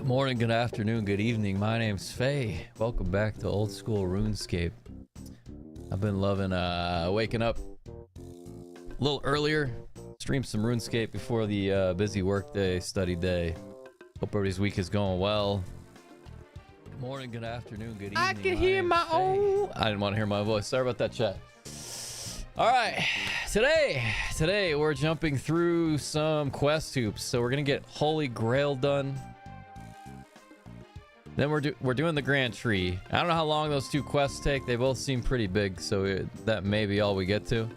Good morning, good afternoon, good evening. My name's Faye. Welcome back to Old School RuneScape. I've been loving waking up a little earlier, stream some RuneScape before the busy workday, study day. Hope everybody's week is going well. Good morning, good afternoon, good evening. I can hear my own. I didn't want to hear my voice. Sorry about that, chat. All right, today we're jumping through some quest hoops. So we're gonna get Holy Grail done. Then we're doing the Grand Tree. I don't know how long those two quests take. They both seem pretty big, so that may be all we get to.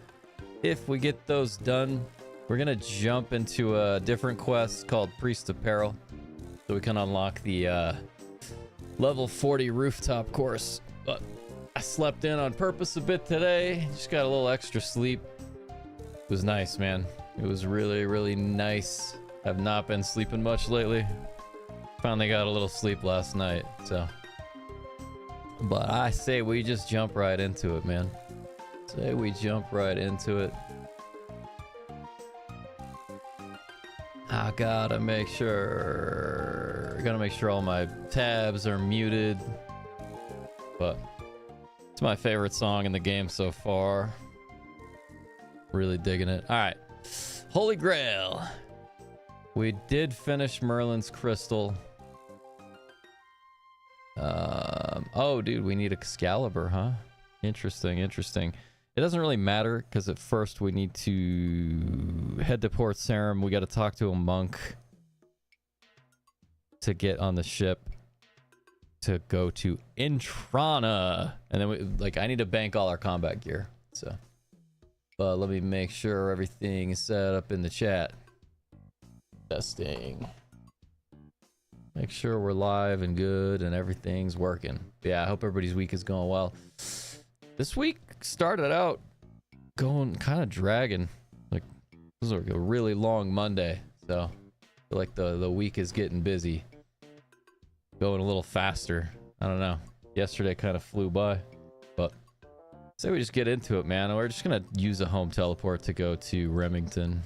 If we get those done, we're gonna jump into a different quest called Priest of Peril, so we can unlock the level 40 rooftop course. But I slept in on purpose a bit today. Just got a little extra sleep. It was nice, man. It was really, really nice. I've not been sleeping much lately. Finally got a little sleep last night, so. But I say we just jump right into it, man. Say we jump right into it. I gotta make sure all my tabs are muted. But it's my favorite song in the game so far. Really digging it. All right, Holy Grail. We did finish Merlin's Crystal. Oh, dude, we need Excalibur, huh? Interesting. It doesn't really matter because at first we need to head to Port Sarim. We got to talk to a monk to get on the ship to go to Intrana, and then I need to bank all our combat gear. So, but let me make sure everything is set up in the chat. Testing. Make sure we're live and good and everything's working. Yeah, I hope everybody's week is going well. This week started out going kind of dragging. Like, this was like a really long Monday. So, I feel like the week is getting busy. Going a little faster. I don't know. Yesterday kind of flew by. But, say we just get into it, man. We're just going to use a home teleport to go to Remington.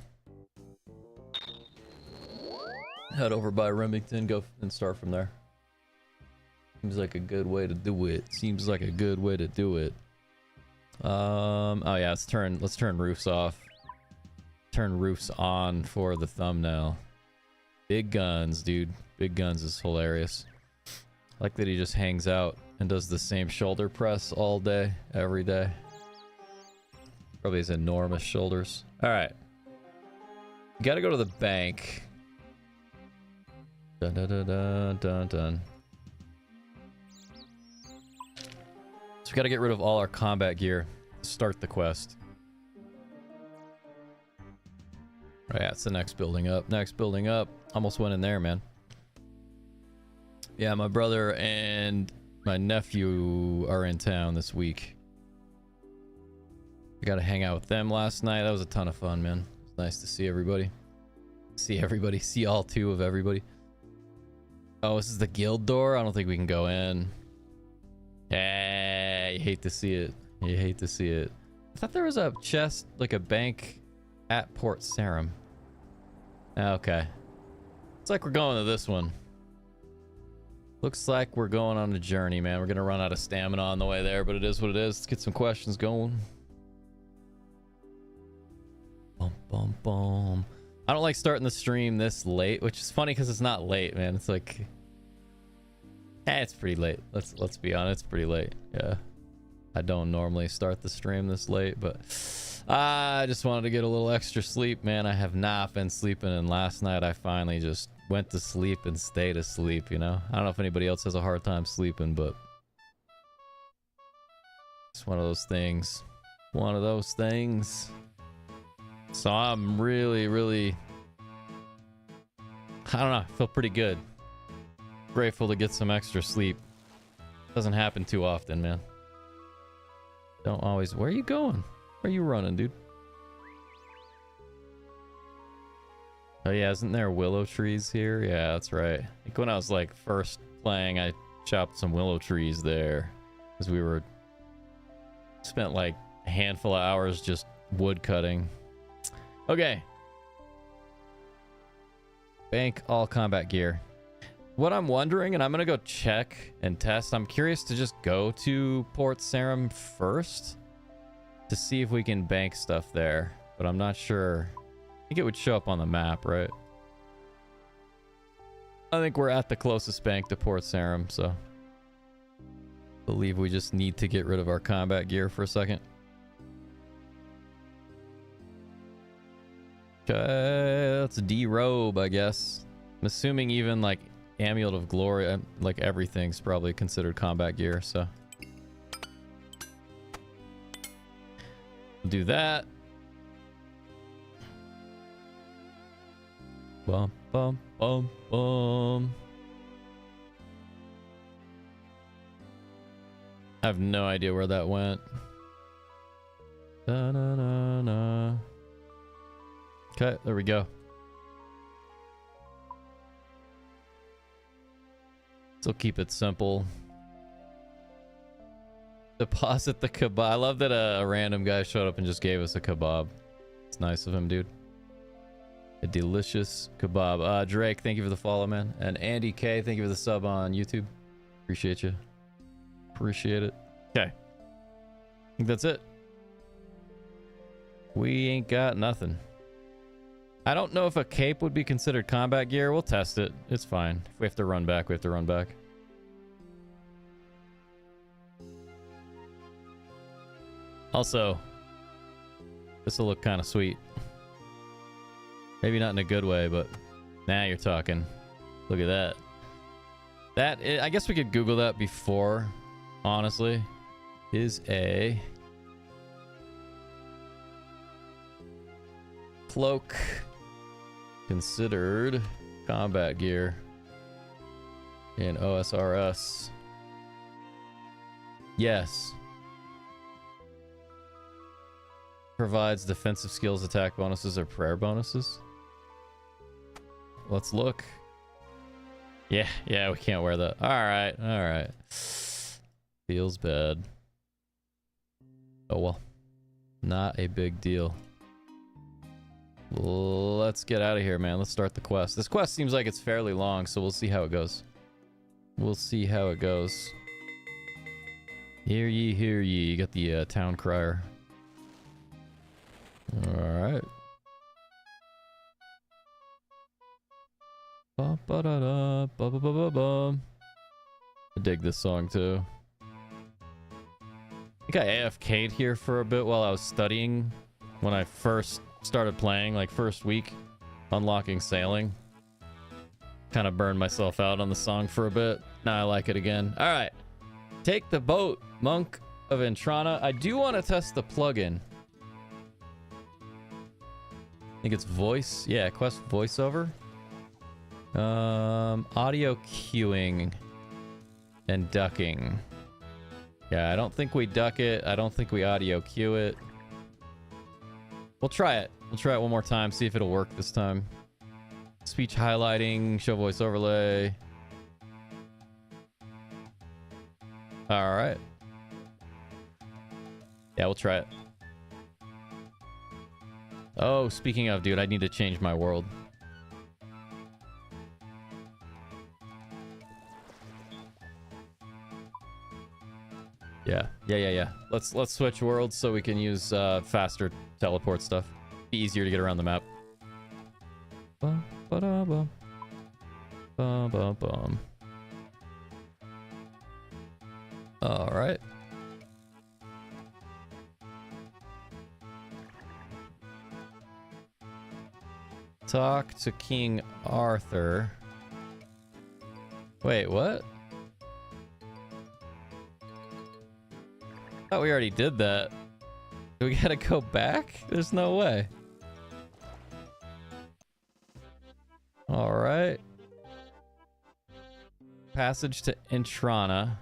Head over by Remington, go and start from there. Seems like a good way to do it. Oh yeah, let's turn roofs off. Turn roofs on for the thumbnail. Big guns, dude. Big guns is hilarious. I like that he just hangs out and does the same shoulder press all day, every day. Probably has enormous shoulders. All right. You gotta go to the bank. Dun, dun, dun, dun, dun, dun. So we got to get rid of all our combat gear to start the quest. Oh yeah, it's the next building up. Almost went in there, man. Yeah, my brother and my nephew are in town this week. I got to hang out with them last night. That was a ton of fun, man. It's nice to see everybody. See all two of everybody. Oh, this is the guild door? I don't think we can go in. Yeah, you hate to see it. I thought there was a chest, like a bank at Port Sarim. Okay. Looks like we're going to this one. Looks like we're going on a journey, man. We're going to run out of stamina on the way there, but it is what it is. Let's get some questions going. Bum, bum, bum. I don't like starting the stream this late, which is funny because it's not late, man. It's like, it's pretty late. Let's be honest, it's pretty late. Yeah, I don't normally start the stream this late, but I just wanted to get a little extra sleep, man. I have not been sleeping, and last night I finally just went to sleep and stayed asleep. You know, I don't know if anybody else has a hard time sleeping, but it's one of those things. So I'm really, I don't know, I feel pretty good. Grateful to get some extra sleep. Doesn't happen too often, man. Don't always. Where are you going? Where are you running, dude? Oh yeah, isn't there willow trees here? Yeah, that's right. I think when I was like first playing, I chopped some willow trees there. Because we spent like a handful of hours just wood cutting. Okay. Bank all combat gear. what I'm wondering, and I'm gonna go check and test. I'm curious to just go to Port Sarim first to see if we can bank stuff there, but I'm not sure. I think it would show up on the map, right? I think we're at the closest bank to Port Sarim, so I believe we just need to get rid of our combat gear for a second. Okay, let's derobe, I guess. I'm assuming even like Amulet of Glory, like everything's probably considered combat gear, so we'll do that. Bum, bum, bum, bum. I have no idea where that went. Da, da, da, da. Okay, there we go. So keep it simple. Deposit the kebab. I love that a random guy showed up and just gave us a kebab. It's nice of him, dude. A delicious kebab. Drake, thank you for the follow, man. And Andy K, thank you for the sub on YouTube. Appreciate you. Appreciate it. Okay. I think that's it. We ain't got nothing. I don't know if a cape would be considered combat gear. We'll test it. It's fine. If we have to run back, we have to run back. Also, this will look kind of sweet. Maybe not in a good way, but now you're talking. Look at that. I guess we could Google that before, honestly. Is a cloak considered combat gear in OSRS? Yes. Provides defensive skills, attack bonuses, or prayer bonuses. Let's look. Yeah, we can't wear that. All right. Feels bad. Oh well. Not a big deal. Let's get out of here, man. Let's start the quest. This quest seems like it's fairly long, so we'll see how it goes. We'll see how it goes. Hear ye, hear ye. You got the town crier. Alright. I dig this song too. I think I AFK'd here for a bit while I was studying when I first started playing, like first week, unlocking sailing. Kind of burned myself out on the song for a bit. Now I like it again. All right, take the boat, Monk of Entrana. I do want to test the plugin. I think it's voice. Yeah, quest voiceover. Audio queuing and ducking. Yeah, I don't think we duck it. I don't think we audio queue it. We'll try it. We'll try it one more time, see if it'll work this time. Speech highlighting, show voice overlay. All right. Yeah, we'll try it. Oh, speaking of, dude, I need to change my world. Yeah. Let's switch worlds so we can use faster teleport stuff. Be easier to get around the map. Bum, ba-da-bum. Bum, bum, bum. All right. Talk to King Arthur. Wait, what? I thought we already did that. Do we gotta go back? There's no way. All right. Passage to Entrana.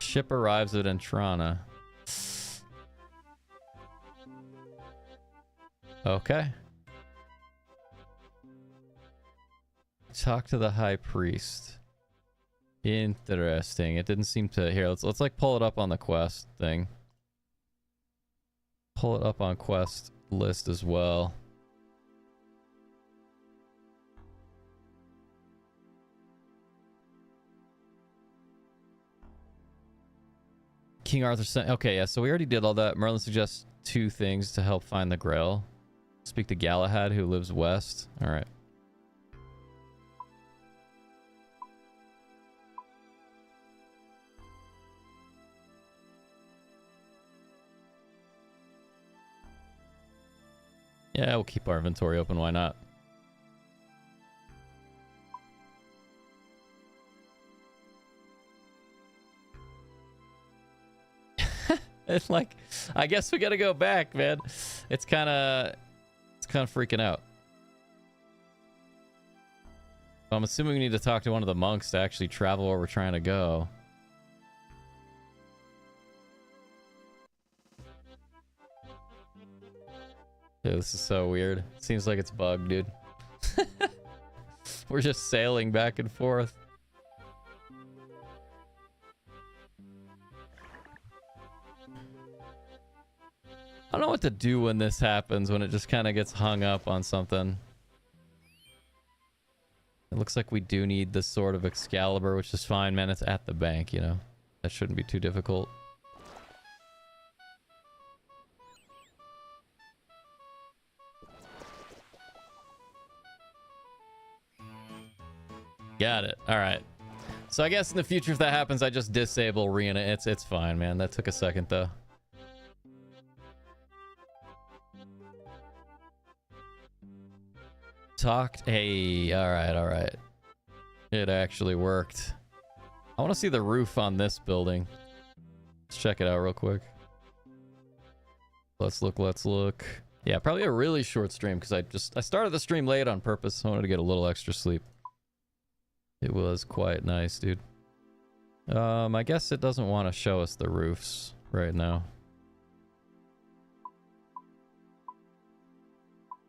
Ship arrives at Entrana. Okay. Talk to the High Priest. Interesting. It didn't seem to. Here, let's like pull it up on the quest thing. Pull it up on quest list as well. King Arthur sent. Okay, yeah, so we already did all that. Merlin suggests 2 things to help find the Grail. Speak to Galahad, who lives west. All right. Yeah, we'll keep our inventory open. Why not? It's like, I guess we gotta go back, man. It's kind of freaking out. I'm assuming we need to talk to one of the monks to actually travel where we're trying to go. Dude, this is so weird. Seems like it's bugged, dude. We're just sailing back and forth. I don't know what to do when this happens, when it just kind of gets hung up on something. It looks like we do need this Sword of Excalibur, which is fine, man. It's at the bank, you know. That shouldn't be too difficult. Got it. All right. So I guess in the future, if that happens, I just disable Rune. It's fine, man. That took a second, though. Hey, all right. It actually worked. I want to see the roof on this building. Let's check it out real quick. Let's look. Yeah, probably a really short stream because I started the stream late on purpose. I wanted to get a little extra sleep. It was quite nice, dude. I guess it doesn't want to show us the roofs right now.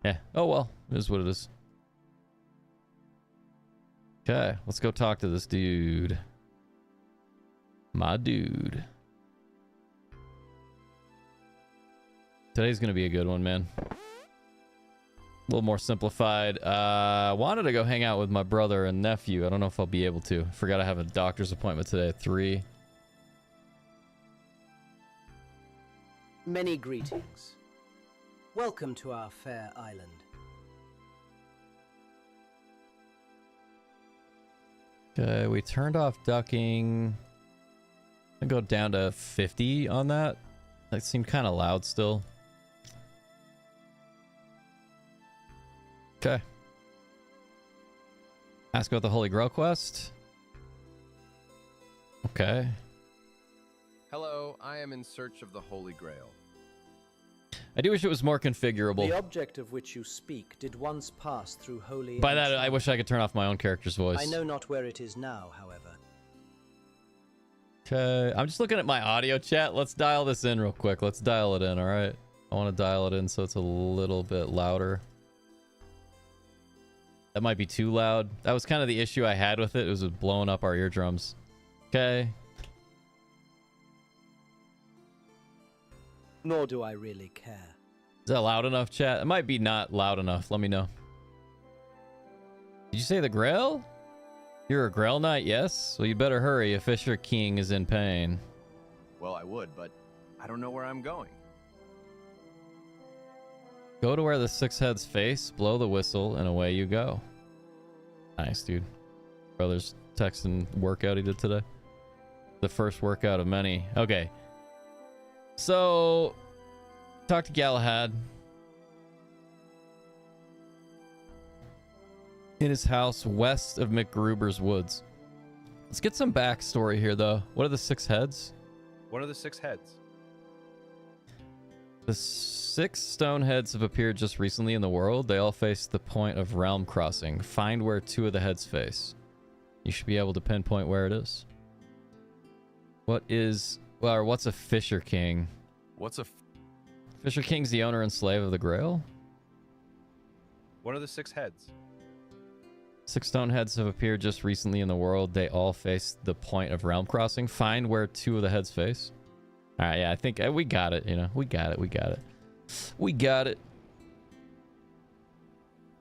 Yeah. Oh well, it is what it is. Okay, let's go talk to this dude. My dude. Today's gonna be a good one, man. A little more simplified. Wanted to go hang out with my brother and nephew. I don't know if I'll be able to. Forgot I have a doctor's appointment today at 3. Many greetings. Welcome to our fair island. Okay, we turned off ducking. I go down to 50 on that. That seemed kind of loud still. Okay. Ask about the Holy Grail quest. Okay. Hello, I am in search of the Holy Grail. I do wish it was more configurable. The object of which you speak did once pass through holy... By that, I wish I could turn off my own character's voice. I know not where it is now, however. Okay, I'm just looking at my audio chat. Let's dial this in real quick. Let's dial it in, all right? I want to dial it in so it's a little bit louder. That might be too loud. That was kind of the issue I had with it. It was blowing up our eardrums. Okay. Nor do I really care. Is that loud enough, chat? It might be not loud enough. Let me know. Did you say the Grail? You're a Grail Knight, yes? Well, you better hurry. A Fisher King is in pain. Well, I would, but I don't know where I'm going. Go to where the 6 heads face, blow the whistle, and away you go. Nice, dude. Brother's texting workout he did today. The first workout of many. Okay. So, talk to Galahad. In his house west of McGruber's woods. Let's get some backstory here, though. What are the 6 heads? What are the 6 heads? The 6 stone heads have appeared just recently in the world. They all face the point of realm crossing. Find where 2 of the heads face. You should be able to pinpoint where it is. What's a Fisher King? Fisher King's the owner and slave of the Grail? What are the 6 heads? 6 stone heads have appeared just recently in the world. They all face the point of realm crossing. Find where 2 of the heads face. All right, yeah, I think we got it, you know. We got it.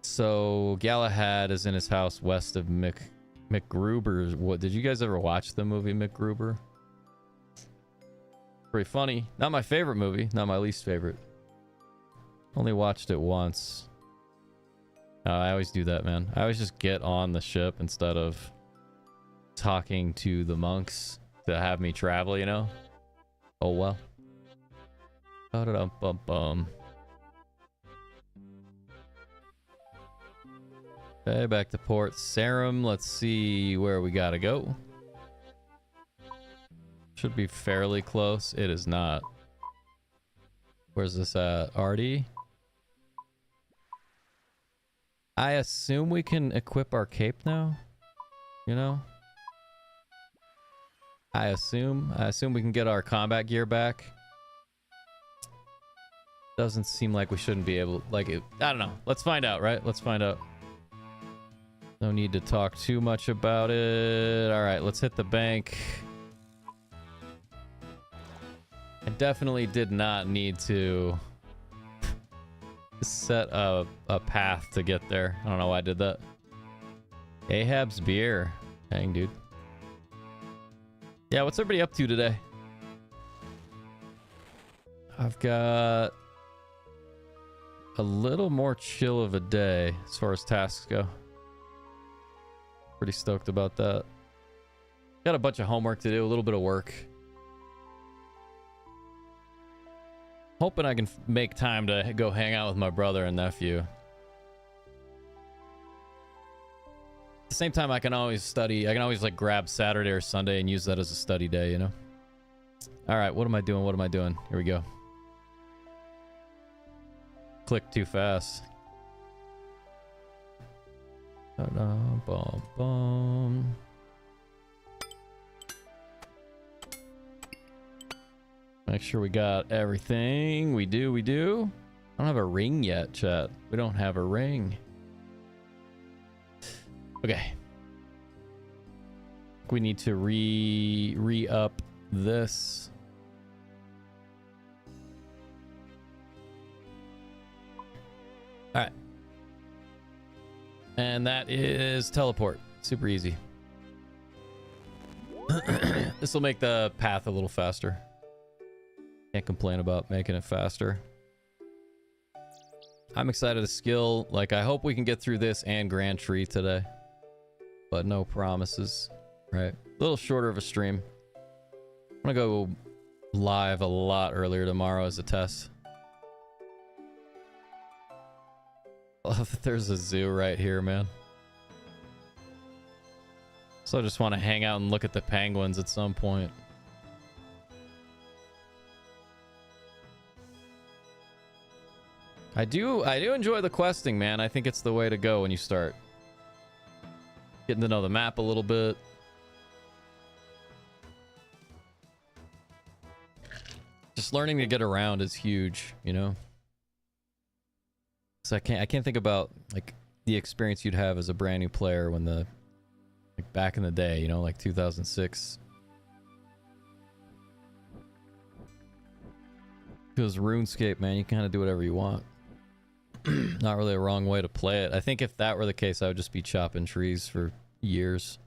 So Galahad is in his house west of McGruber's. What, did you guys ever watch the movie McGruber? Pretty funny. Not my favorite movie. Not my least favorite. Only watched it once. I always do that, man. I always just get on the ship instead of talking to the monks to have me travel, you know? Oh, well. Ba-da-dum-bum-bum. Okay, back to Port Sarum. Let's see where we gotta go. Should be fairly close. It is not. Where's this at? RD? I assume we can equip our cape now. You know? I assume we can get our combat gear back. Doesn't seem like we shouldn't be able, like it. I don't know. Let's find out, right? Let's find out. No need to talk too much about it. All right, let's hit the bank. I definitely did not need to set a path to get there. I don't know why I did that. Ahab's beer. Dang, dude. Yeah, what's everybody up to today? I've got a little more chill of a day as far as tasks go. Pretty stoked about that. Got a bunch of homework to do, a little bit of work. Hoping I can make time to go hang out with my brother and nephew. At the same time, I can always study. I can always like grab Saturday or Sunday and use that as a study day, you know? All right, what am I doing? What am I doing? Here we go. Click too fast. Bum. Make sure we got everything. We do. I don't have a ring yet, chat. We don't have a ring. Okay. We need to re-up this. All right. And that is teleport. Super easy. This will make the path a little faster. Can't complain about making it faster. I'm excited to skill. Like, I hope we can get through this and Grand Tree today. But no promises. Right. A little shorter of a stream. I'm gonna go live a lot earlier tomorrow as a test. I love that there's a zoo right here, man. So I just want to hang out and look at the penguins at some point. I do enjoy the questing, man. I think it's the way to go when you start getting to know the map a little bit. Just learning to get around is huge, you know? So I can't think about like the experience you'd have as a brand new player when like back in the day, you know, like 2006. Because RuneScape, man, you can kind of do whatever you want. Not really a wrong way to play it. I think if that were the case, I would just be chopping trees for years.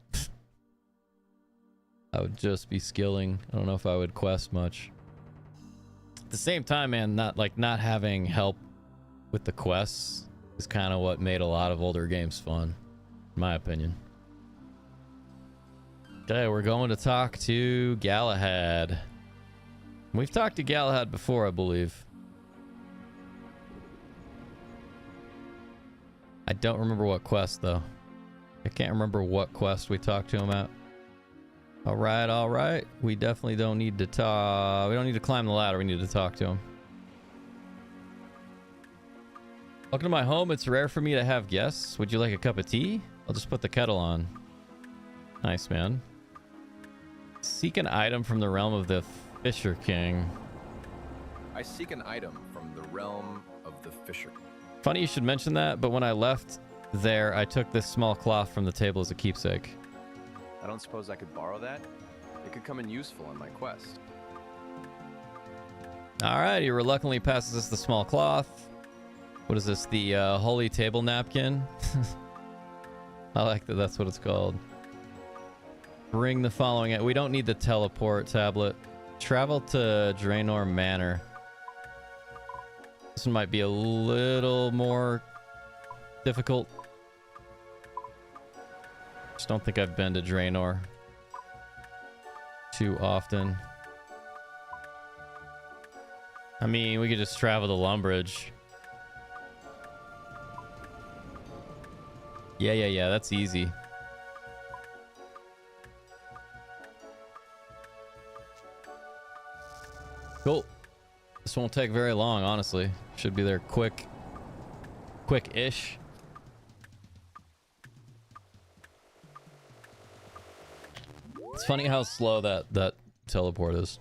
I would just be skilling. I don't know if I would quest much. At the same time, man, not having help with the quests is kind of what made a lot of older games fun, in my opinion. Okay, we're going to talk to Galahad. We've talked to Galahad before, I believe. I don't remember what quest, though. I can't remember what quest we talked to him at. All right. We definitely don't need to talk. We don't need to climb the ladder. We need to talk to him. Welcome to my home. It's rare for me to have guests. Would you like a cup of tea? I'll just put the kettle on. Nice, man. Seek an item from the realm of the Fisher King. I seek an item from the realm of the Fisher King. Funny you should mention that, but when I left there, I took this small cloth from the table as a keepsake. I don't suppose I could borrow that? It could come in useful in my quest. Alright, he reluctantly passes us the small cloth. What is this? The holy table napkin? I like that that's what it's called. Bring the following. We don't need the teleport tablet. Travel to Draenor Manor. This one might be a little more difficult. Just don't think I've been to Draenor too often. I mean, we could just travel to Lumbridge. Yeah, that's easy. Cool. This won't take very long, honestly. Should be there quick-ish. It's funny how slow that teleport is.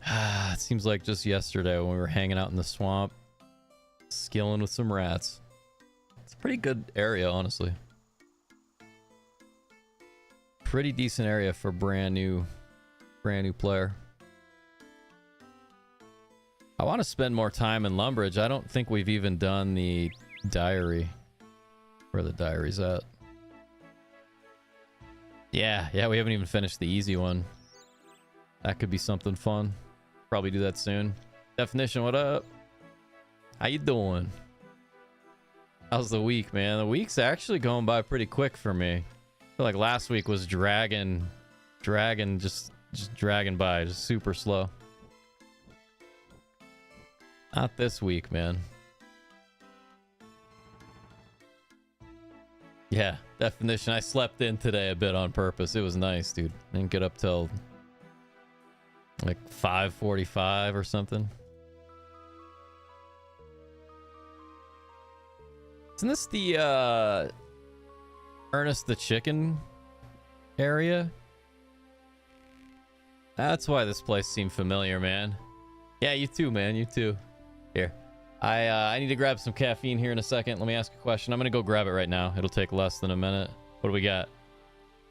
It seems like just yesterday when we were hanging out in the swamp, skilling with some rats. It's a pretty good area, honestly. Pretty decent area for brand new player. I want to spend more time in Lumbridge. I don't think we've even done the diary. Where the diary's at. Yeah, we haven't even finished the easy one. That could be something fun. Probably do that soon. Definition, what up? How you doing? How's the week, man? The week's actually going by pretty quick for me. I feel like last week was dragging just dragging by, just super slow. Not this week, man. Yeah, definition. I slept in today a bit on purpose. It was nice, dude. I didn't get up till like 5:45 or something. Isn't this the Ernest the Chicken area? That's why this place seemed familiar, man. Yeah, you too, man. You too. Here. I need to grab some caffeine here in a second. Let me ask a question. I'm gonna go grab it right now. It'll take less than a minute. What do we got?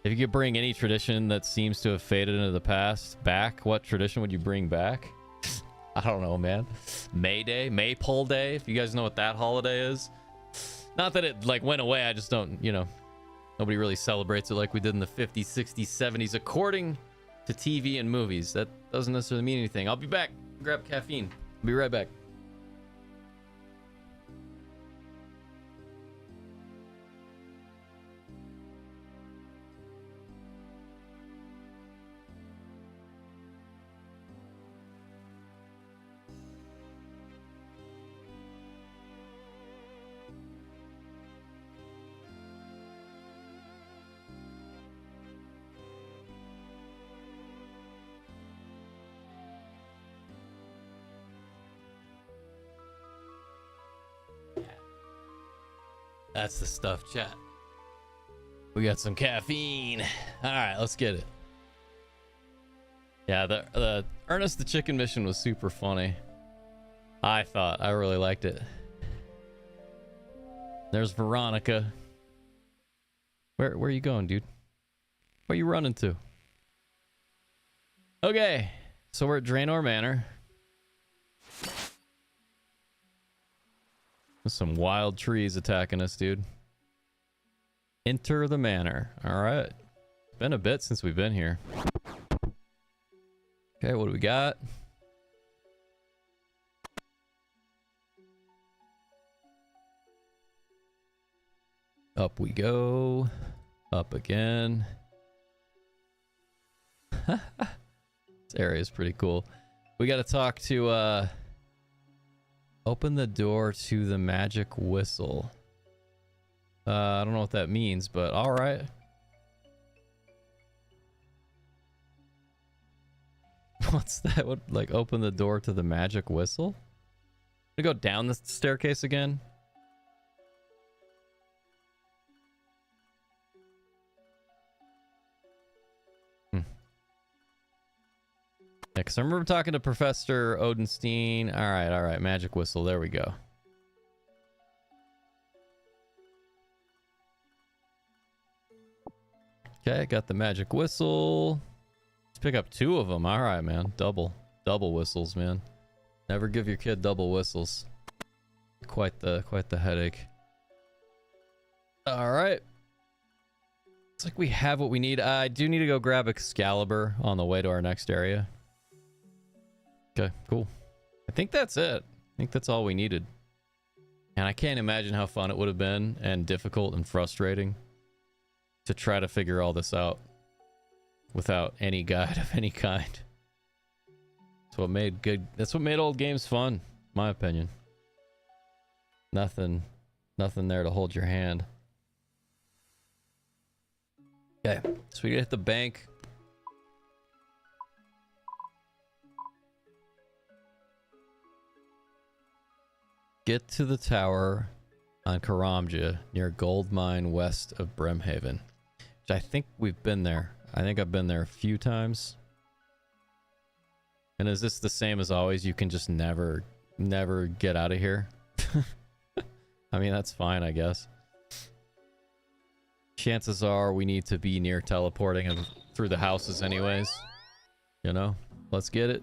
If you could bring any tradition that seems to have faded into the past back, what tradition would you bring back? I don't know, man. May Day? Maypole Day? If you guys know what that holiday is. Not that it like went away. I just don't, you know. Nobody really celebrates it like we did in the 50s, 60s, 70s. According to TV and movies. That doesn't necessarily mean anything. I'll be back. Grab caffeine. I'll be right back. That's the stuff, chat. We got some caffeine. All right, let's get it. Yeah, the Ernest the Chicken mission was super funny. I thought. I really liked it. There's Veronica. Where are you going, dude? Where are you running to? Okay, so we're at Draenor Manor. There's some wild trees attacking us, dude. Enter the manor. All right. Been a bit since we've been here. Okay, what do we got? Up we go. Up again. This area is pretty cool. We got to talk to open the door to the magic whistle. I don't know what that means, but all right. What's that? What, like open the door to the magic whistle? We go down the staircase again. Yeah, because I remember talking to Professor Odenstein. All right, magic whistle. There we go. Okay, got the magic whistle. Let's pick up 2 of them. All right, man. Double whistles, man. Never give your kid double whistles. Quite the headache. All right. It's like we have what we need. I do need to go grab Excalibur on the way to our next area. Okay, cool. I think that's it. I think that's all we needed. And I can't imagine how fun it would have been and difficult and frustrating to try to figure all this out without any guide of any kind. That's what made old games fun, in my opinion. Nothing there to hold your hand. Okay, so we hit the bank. Get to the tower on Karamja near Gold Mine west of Brimhaven. Which I think we've been there. I think I've been there a few times. And is this the same as always? You can just never get out of here? I mean, that's fine, I guess. Chances are we need to be near teleporting and through the houses anyways. You know? Let's get it.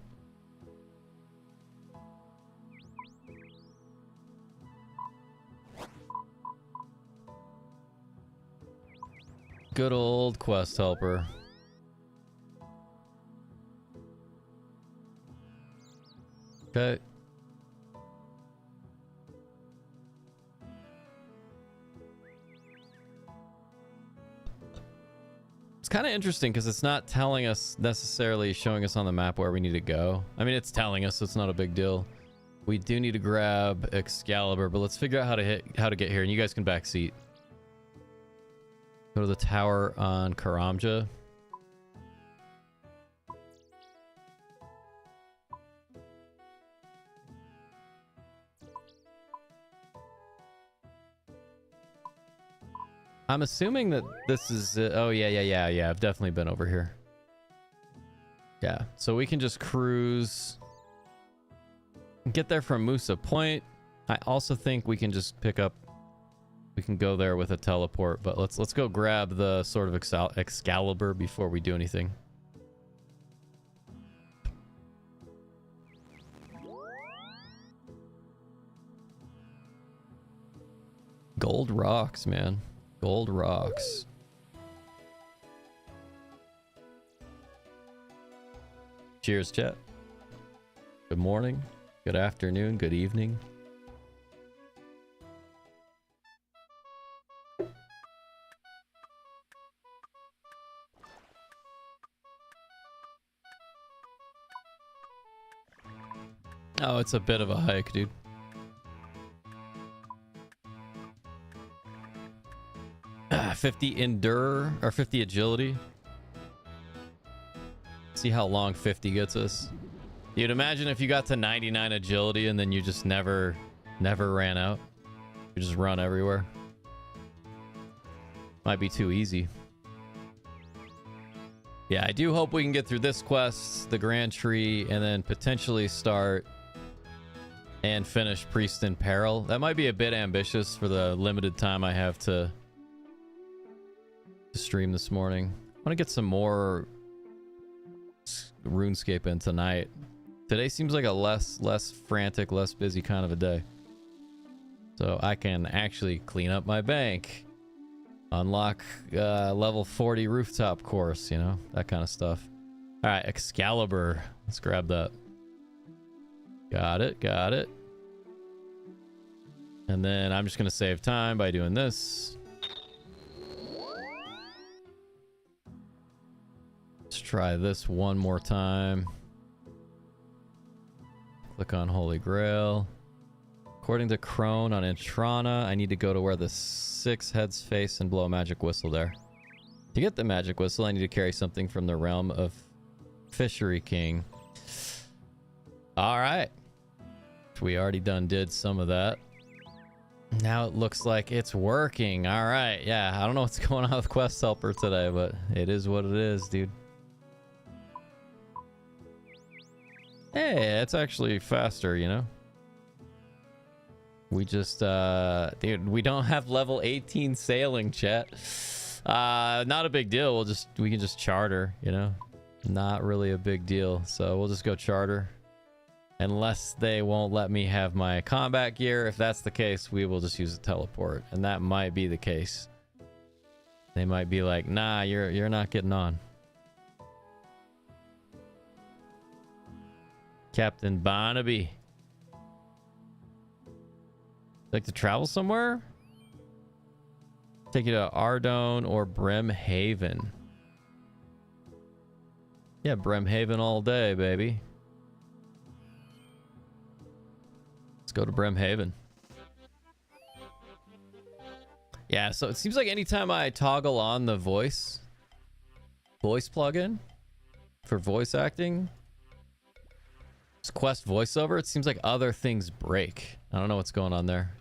Good old quest helper. Okay. It's kind of interesting because it's not telling us necessarily, showing us on the map where we need to go. I mean, it's telling us, so it's not a big deal. We do need to grab Excalibur, but let's figure out how to get here, and you guys can backseat. Go to the tower on Karamja. I'm assuming that this is oh yeah, I've definitely been over here. Yeah, so we can just cruise, get there from Musa Point. I also think we can just we can go there with a teleport, but let's go grab the Sword of Excalibur before we do anything. Gold rocks, man. Gold rocks. Cheers, chat. Good morning, good afternoon, good evening. Oh, it's a bit of a hike, dude. Ah, 50 endure or 50 agility. See how long 50 gets us. You'd imagine if you got to 99 agility and then you just never ran out. You just run everywhere. Might be too easy. Yeah, I do hope we can get through this quest, the Grand Tree, and then potentially start and finish Priest in Peril. That might be a bit ambitious for the limited time I have to stream this morning. I want to get some more RuneScape in tonight. Today seems like a less frantic, less busy kind of a day. So I can actually clean up my bank. Unlock level 40 rooftop course, you know, that kind of stuff. All right, Excalibur. Let's grab that. Got it. And then I'm just going to save time by doing this. Let's try this one more time. Click on Holy Grail. According to Crone on Intrana, I need to go to where the 6 heads face and blow a magic whistle there. To get the magic whistle, I need to carry something from the realm of Fishery King. All right. We already did some of that. Now it looks like it's working. All right. Yeah, I don't know what's going on with Quest Helper today, but it is what it is, dude. Hey, it's actually faster, you know? We just, dude, we don't have level 18 sailing, chat. Not a big deal. We can just charter, you know? Not really a big deal. So we'll just go charter. Unless they won't let me have my combat gear. If that's the case, we will just use a teleport. And that might be the case. they might be like, nah, you're not getting on. Captain Barnaby. Like to travel somewhere? Take you to Ardone or Brimhaven. Yeah, Brimhaven all day, baby. Let's go to Brimhaven. Yeah, so it seems like anytime I toggle on the voice plugin for voice acting, it's Quest voiceover, it seems like other things break. I don't know what's going on there.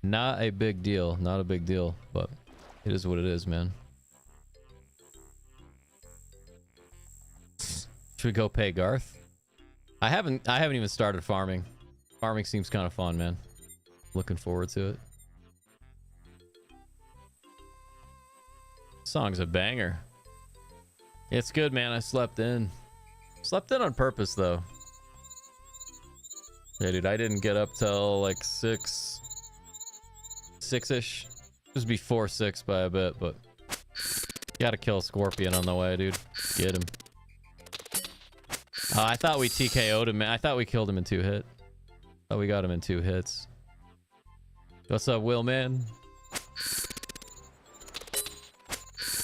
Not a big deal. Not a big deal, but it is what it is, man. Should we go pay Garth? I haven't even started farming. Farming seems kind of fun, man. Looking forward to it. Song's a banger. It's good, man. I slept in. Slept in on purpose, though. Yeah, dude, I didn't get up till like 6-ish. It was before 6 by a bit, but gotta kill a scorpion on the way, dude. Get him. I thought we TKO'd him. I thought we killed him in 2 hits. Thought we got him in 2 hits. What's up, Will, man?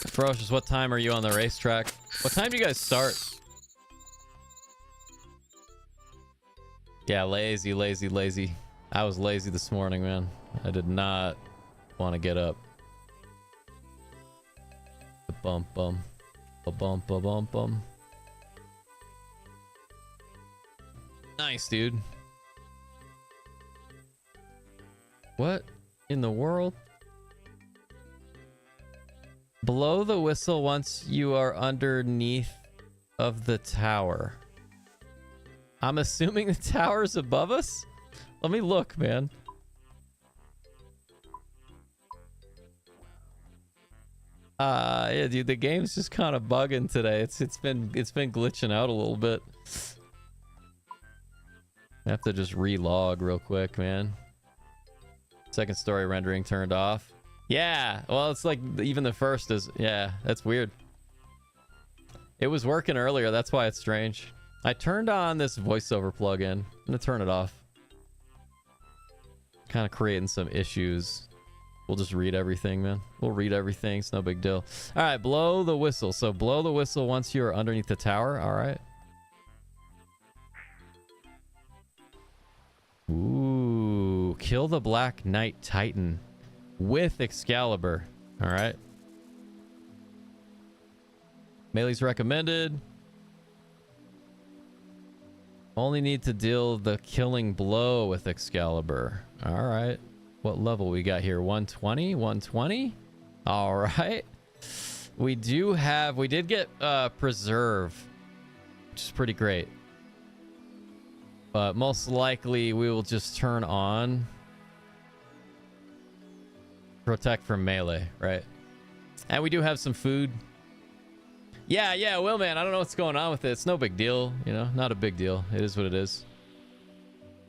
Ferocious, what time are you on the racetrack? What time do you guys start? Yeah, lazy. I was lazy this morning, man. I did not want to get up. Bum. Nice, dude. What in the world? Blow the whistle once you are underneath of the tower. I'm assuming the tower's above us? Let me look, man. Yeah, dude, the game's just kind of bugging today. It's been glitching out a little bit. I have to just relog real quick, man. Second story rendering turned off. Yeah, well, it's like even the first is... Yeah, that's weird. It was working earlier. That's why it's strange. I turned on this voiceover plugin. I'm gonna turn it off. Kind of creating some issues. We'll just read everything, man. We'll read everything. It's no big deal. All right, blow the whistle. So blow the whistle once you're underneath the tower. All right. Ooh, kill the Black Knight Titan with Excalibur. All right. Melee's recommended. Only need to deal the killing blow with Excalibur. All right. What level we got here? 120? 120? All right. We did get Preserve, which is pretty great. But most likely we will just turn on Protect from melee, right? And we do have some food. Yeah, Will, man, I don't know what's going on with it. It's no big deal, you know, not a big deal. It is what it is.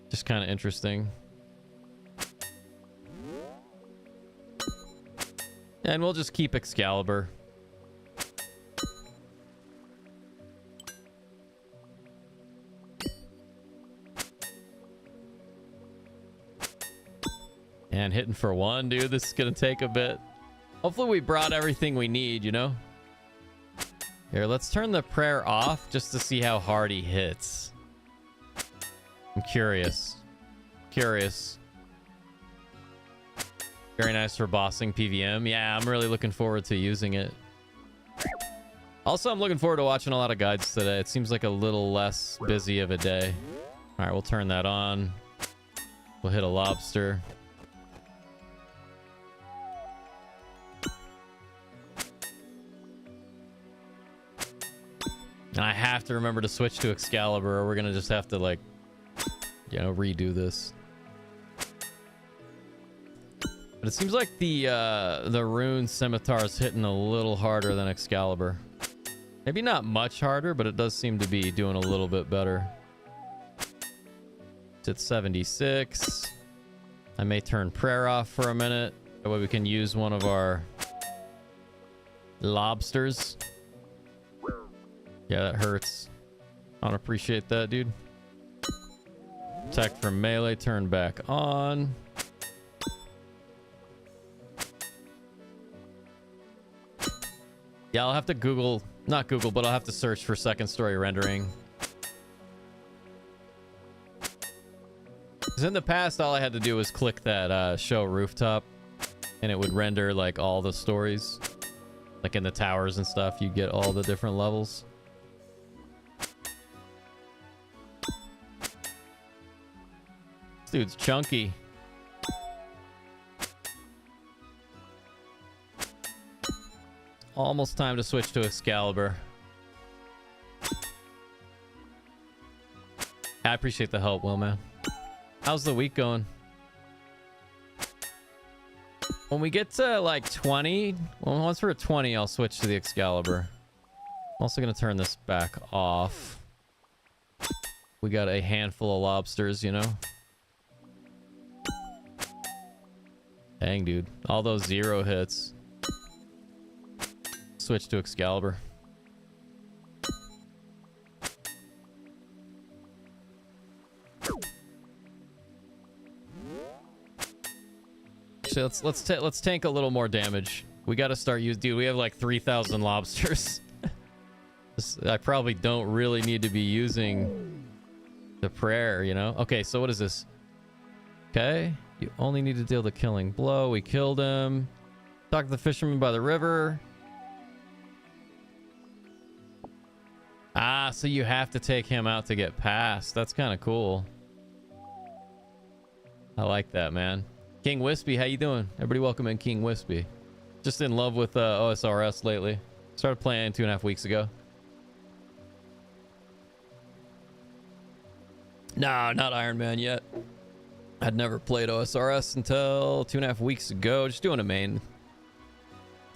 Just kind of interesting. And we'll just keep Excalibur. And hitting for 1, dude. This is gonna take a bit. Hopefully we brought everything we need, you know? Here, let's turn the prayer off just to see how hard he hits. I'm curious. Very nice for bossing PVM. Yeah, I'm really looking forward to using it. Also, I'm looking forward to watching a lot of guides today. It seems like a little less busy of a day. All right, we'll turn that on. We'll hit a lobster. And I have to remember to switch to Excalibur, or we're gonna just have to, like, you know, redo this. But it seems like the Rune Scimitar is hitting a little harder than Excalibur. Maybe not much harder, but it does seem to be doing a little bit better. It's at 76. I may turn prayer off for a minute. That way we can use one of our Lobsters. Yeah, that hurts. I don't appreciate that, dude. Attack from melee, turn back on. Yeah, I'll have to Google, not Google, but I'll have to search for second story rendering. Because in the past, all I had to do was click that show rooftop, and it would render like all the stories. Like in the towers and stuff, you get all the different levels. This dude's chunky. Almost time to switch to Excalibur. I appreciate the help, Will, man. How's the week going? When we get to like 20, well, once we're at 20, I'll switch to the Excalibur. I'm also going to turn this back off. We got a handful of lobsters, you know? Dang, dude. All those 0 hits. Switch to Excalibur. Actually, let's tank a little more damage. We got to start using. Dude, we have like 3,000 lobsters. I probably don't really need to be using the prayer, you know? Okay, so what is this? Okay, you only need to deal the killing blow. We killed him. Talk to the fisherman by the river. Ah, so you have to take him out to get past. That's kind of cool. I like that, man. King Wispy, how you doing? Everybody welcome in King Wispy. Just in love with OSRS lately. Started playing 2.5 weeks ago. No, not Iron Man yet. I'd never played OSRS until 2.5 weeks ago. Just doing a main.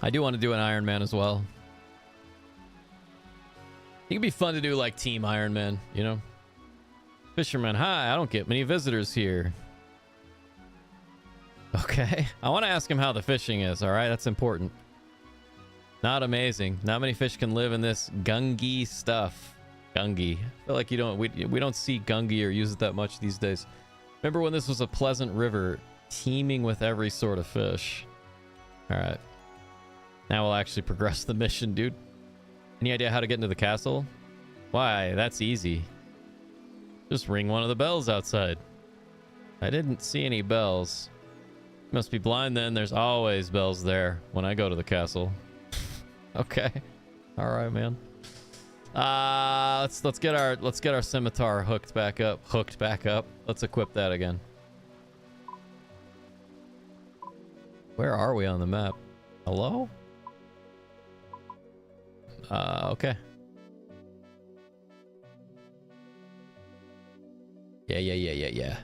I do want to do an Iron Man as well. It could be fun to do like Team Iron Man, you know? Fisherman, hi, I don't get many visitors here. Okay, I want to ask him how the fishing is, all right? That's important. Not amazing. Not many fish can live in this gungy stuff. Gungy. I feel like we don't see gungy or use it that much these days. Remember when this was a pleasant river teeming with every sort of fish? All right. Now we'll actually progress the mission, dude. Any idea how to get into the castle? Why, that's easy. Just ring one of the bells outside. I didn't see any bells. Must be blind then. There's always bells there when I go to the castle. Okay. All right, man. Let's get our scimitar hooked back up. Let's equip that again. Where are we on the map? Hello? Okay. Yeah.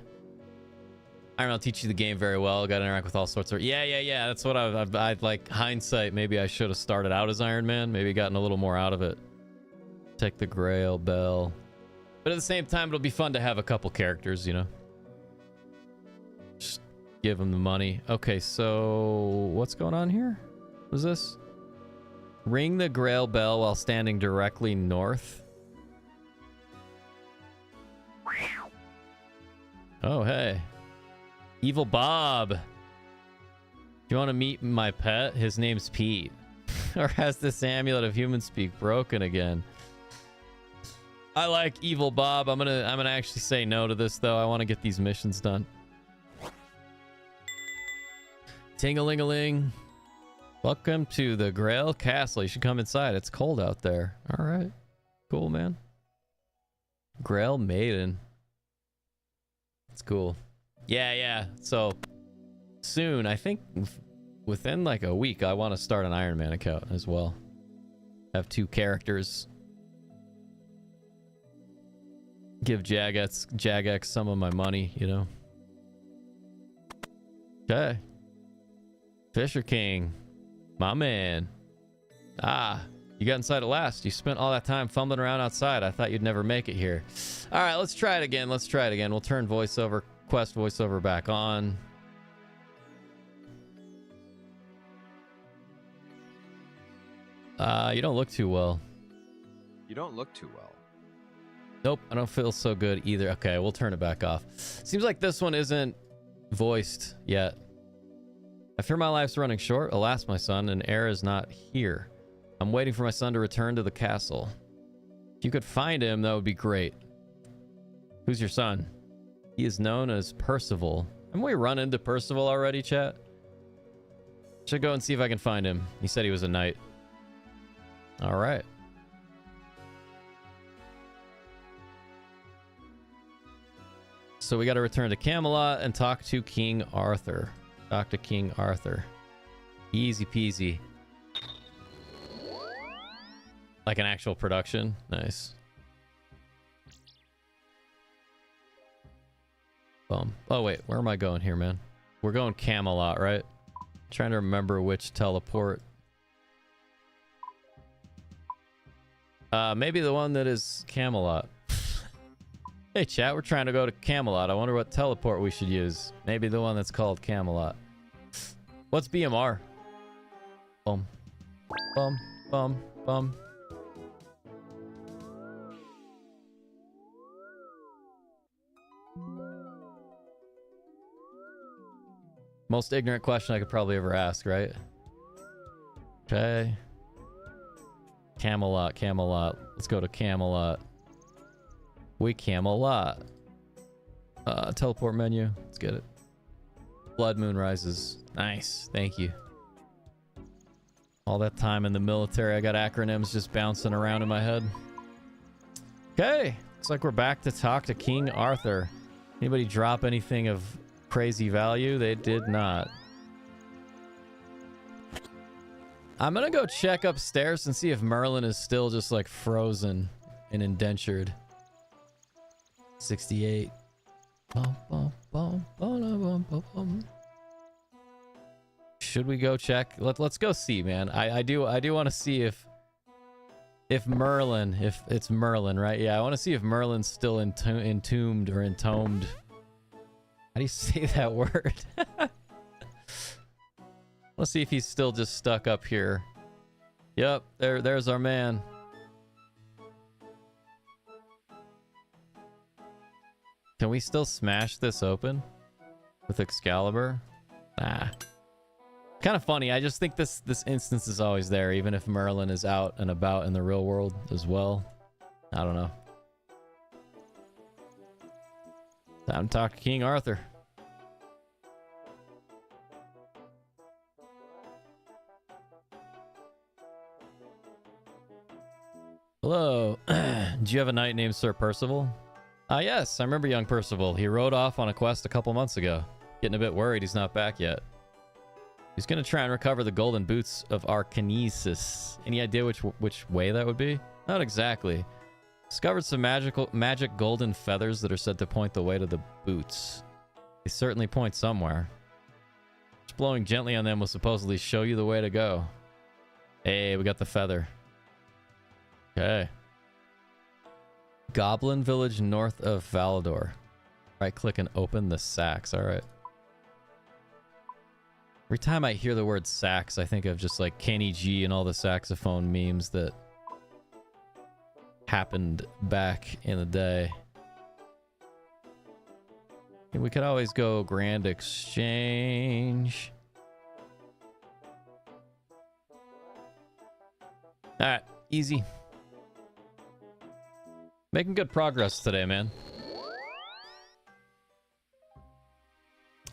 Iron will teach you the game very well. Got to interact with all sorts of... Yeah. That's what I'd like hindsight. Maybe I should have started out as Iron Man. Maybe gotten a little more out of it. Take the Grail Bell. But at the same time, it'll be fun to have a couple characters, you know? Just give them the money. Okay, so what's going on here? What is this? Ring the Grail Bell while standing directly north. Oh, hey. Evil Bob. Do you want to meet my pet? His name's Pete. Or has this amulet of human speak broken again? I like Evil Bob. I'm gonna actually say no to this though. I want to get these missions done. Ting-a-ling-a-ling. Welcome to the Grail Castle. You should come inside. It's cold out there. All right. Cool, man. Grail Maiden. It's cool. Yeah. So soon, I think within like a week, I want to start an Iron Man account as well. Have 2 characters. Give Jagex some of my money, you know. Okay. Fisher King. My man. Ah, you got inside at last. You spent all that time fumbling around outside. I thought you'd never make it here. All right, let's try it again. We'll turn voiceover, quest voiceover back on. You don't look too well. You don't look too well. Nope, I don't feel so good either. Okay, we'll turn it back off. Seems like this one isn't voiced yet. I fear my life's running short. Alas, my son, an heir is not here. I'm waiting for my son to return to the castle. If you could find him, that would be great. Who's your son? He is known as Percival. Haven't we run into Percival already, chat? Should go and see if I can find him. He said he was a knight. All right. So we got to return to Camelot and talk to King Arthur. Talk to King Arthur. Easy peasy. Like an actual production. Nice. Boom. Oh, wait. Where am I going here, man? We're going Camelot, right? Trying to remember which teleport. Maybe the one that is Camelot. Hey, chat. We're trying to go to Camelot. I wonder what teleport we should use. Maybe the one that's called Camelot. What's BMR? Bum. Bum. Bum. Bum. Most ignorant question I could probably ever ask, right? Okay. Camelot, Camelot. Let's go to Camelot. We Camelot. Teleport menu. Let's get it. Blood Moon Rises. Nice. Thank you. All that time in the military, I got acronyms just bouncing around in my head. Okay. Looks like we're back to talk to King Arthur. Anybody drop anything of crazy value? They did not. I'm gonna go check upstairs and see if Merlin is still just like frozen and indentured. 68. Bum, bum, bum, bum, bum, bum, bum. Should we go check? Let's go see, man. I do want to see if Merlin, if it's Merlin, right? Yeah, I want to see if Merlin's still entombed or entombed. How do you say that word? Let's see if he's still just stuck up here. Yep, there's our man. Can we still smash this open with Excalibur? Nah. Kind of funny. I just think this instance is always there, even if Merlin is out and about in the real world as well. I don't know. Time to talk to King Arthur. Hello. Do you have a knight named Sir Percival? Yes, I remember young Percival. He rode off on a quest a couple months ago. Getting a bit worried he's not back yet. He's going to try and recover the golden boots of Arkanesis. Any idea which way that would be? Not exactly. Discovered some magic golden feathers that are said to point the way to the boots. They certainly point somewhere. Just blowing gently on them will supposedly show you the way to go. Hey, we got the feather. Okay. Goblin village north of Valador. Right click and open the sacks. All right. Every time I hear the word sax, I think of just like Kenny G and all the saxophone memes that happened back in the day. And we could always go Grand Exchange. All right, easy. Making good progress today, man.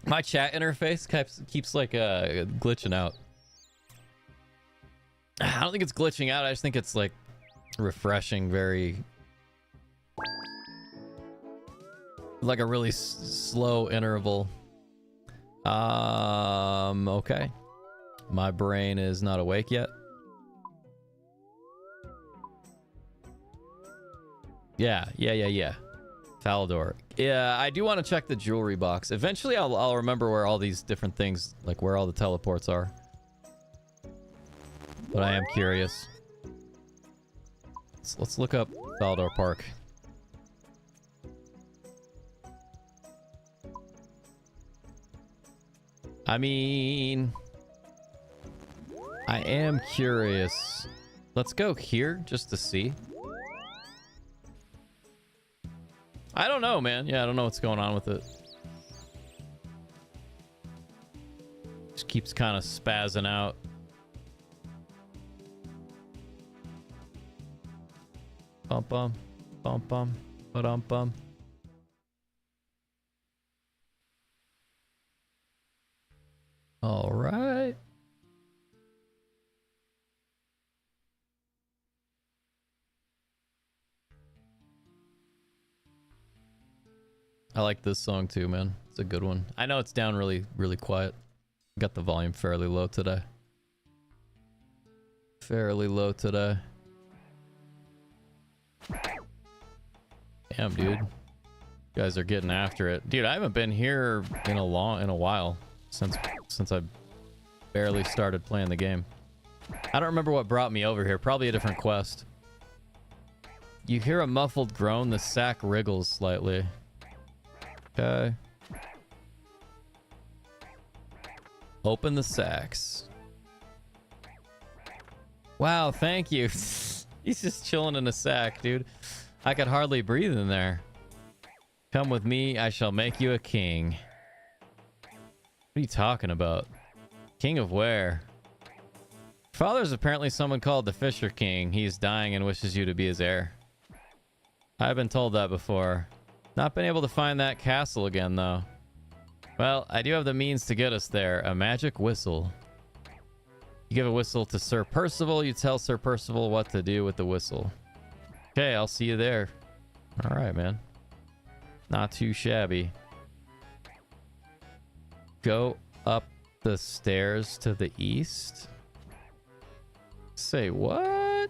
My chat interface keeps like glitching out. I don't think it's glitching out. I just think it's like refreshing very, like a really slow interval. Okay. My brain is not awake yet. Yeah. Falador. Yeah, I do want to check the jewelry box. Eventually, I'll remember where all these different things, like where all the teleports are. But I am curious. Let's look up Falador Park. I mean, I am curious Let's go here just to see. I don't know, man. Yeah, I don't know what's going on with it. Just keeps kind of spazzing out. Bum bum. Bum bum. Ba-dum bum. All right. I like this song too, man. It's a good one. I know it's down really, really quiet. Got the volume fairly low today. Fairly low today. Damn, dude. You guys are getting after it. Dude, I haven't been here in a while. Since I barely started playing the game. I don't remember what brought me over here. Probably a different quest. You hear a muffled groan. The sack wriggles slightly. Okay. Open the sacks. Wow, thank you. He's just chilling in a sack, dude. I could hardly breathe in there. Come with me, I shall make you a king. What are you talking about? King of where? Father's apparently someone called the Fisher King. He's dying and wishes you to be his heir. I've been told that before. Not been able to find that castle again, though. Well, I do have the means to get us there. A magic whistle. You give a whistle to Sir Percival. You tell Sir Percival what to do with the whistle. Okay, I'll see you there. All right, man. Not too shabby. Go up the stairs to the east. Say what?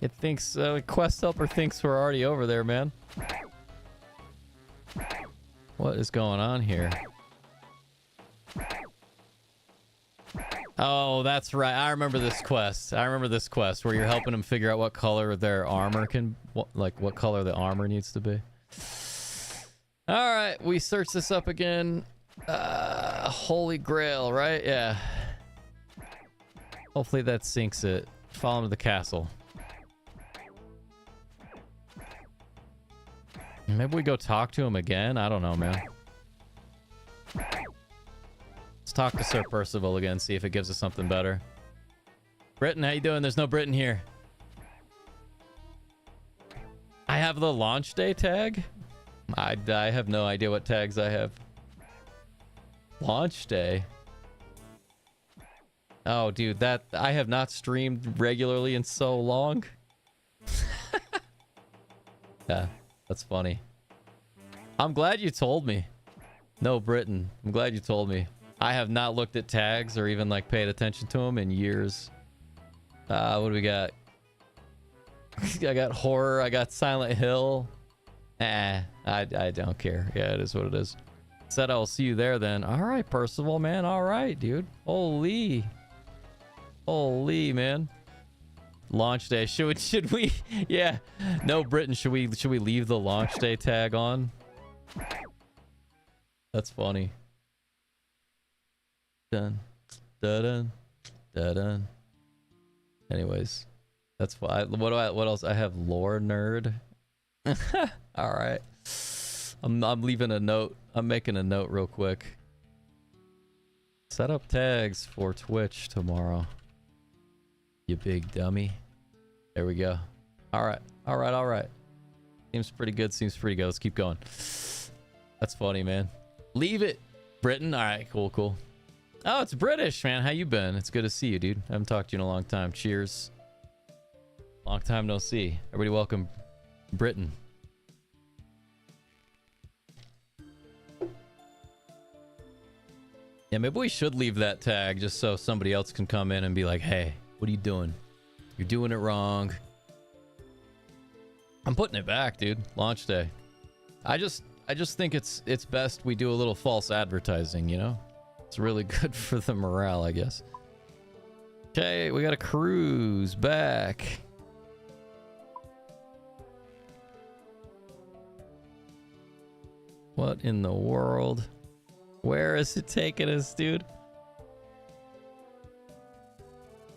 It thinks quest helper thinks we're already over there, man. What is going on here? Oh, that's right. I remember this quest. I remember this quest where you're helping them figure out what color their armor can, what color the armor needs to be. All right, we search this up again. Holy Grail, right? Yeah. Hopefully that sinks it. Follow him to the castle. Maybe we go talk to him again? I don't know, man. Let's talk to Sir Percival again, see if it gives us something better. Britain, how you doing? There's no Britain here. I have the launch day tag? I have no idea what tags I have. Launch day? Oh, dude, that I have not streamed regularly in so long. Yeah, that's funny. I'm glad you told me. No Britain. I'm glad you told me. I have not looked at tags or even like paid attention to them in years. What do we got? I got horror. I got Silent Hill. I don't care. Yeah, it is what it is. Said I'll see you there then. All right, Percival, man. All right, dude. Holy Holy, man. Launch day. Should we? Yeah. No, Britain. Should we leave the launch day tag on? That's funny. Dun. Dun. Dun. Anyways, that's why. What else? I have lore nerd. All right. I'm leaving a note. I'm making a note real quick. Set up tags for Twitch tomorrow. You big dummy. There we go. All right. All right. All right. Seems pretty good. Seems pretty good. Let's keep going. That's funny, man. Leave it, Britain. All right. Cool. Cool. Oh, it's British, man. How you been? It's good to see you, dude. I haven't talked to you in a long time. Cheers. Long time no see. Everybody welcome Britain. Yeah, maybe we should leave that tag just so somebody else can come in and be like, hey, what are you doing? You're doing it wrong. I'm putting it back, dude. Launch day. I just think it's best we do a little false advertising, you know? It's really good for the morale, I guess. Okay, we got a cruise back. What in the world? Where is it taking us, dude?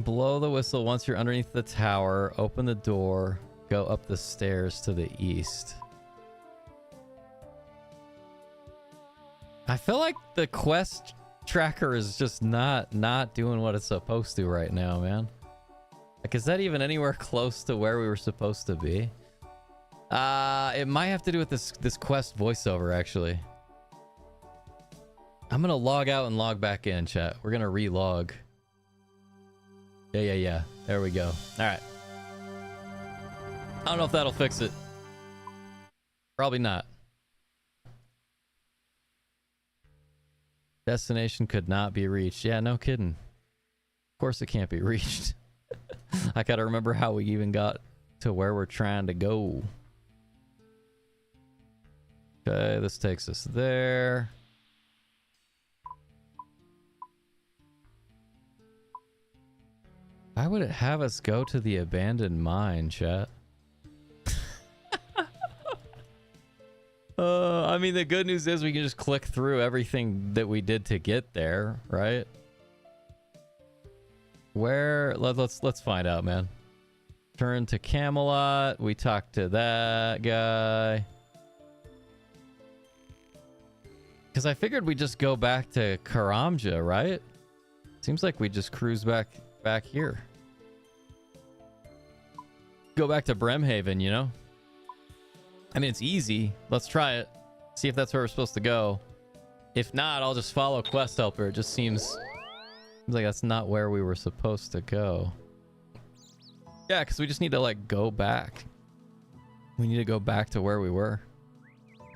Blow the whistle once you're underneath the tower. Open the door. Go up the stairs to the east. I feel like the quest tracker is just not doing what it's supposed to right now, man. Like, is that even anywhere close to where we were supposed to be? It might have to do with this quest voiceover, actually. I'm gonna log out and log back in, chat. We're gonna relog. Yeah. There we go. All right. I don't know if that'll fix it. Probably not. Destination could not be reached. Yeah, no kidding. Of course it can't be reached. I gotta remember how we even got to where we're trying to go. Okay, this takes us there. Why would it have us go to the abandoned mine, chat? I mean, the good news is we can just click through everything that we did to get there, right? Where? Let's find out, man. Turn to Camelot. We talked to that guy. Because I figured we'd just go back to Karamja, right? Seems like we just cruise back here. Go back to Brimhaven, you know? I mean, it's easy. Let's try it. See if that's where we're supposed to go. If not, I'll just follow Quest Helper. It just seems like that's not where we were supposed to go. Yeah, because we just need to, like, go back. We need to go back to where we were.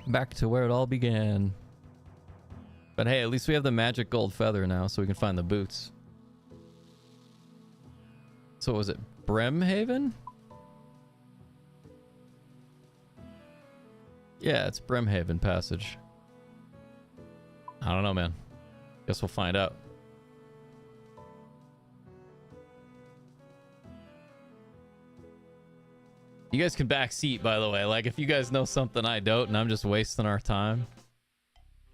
Back to where it all began. But hey, at least we have the magic gold feather now, so we can find the boots. So was it Brimhaven? Yeah, it's Brimhaven Passage. I don't know, man. Guess we'll find out. You guys can backseat, by the way. Like, if you guys know something I don't and I'm just wasting our time.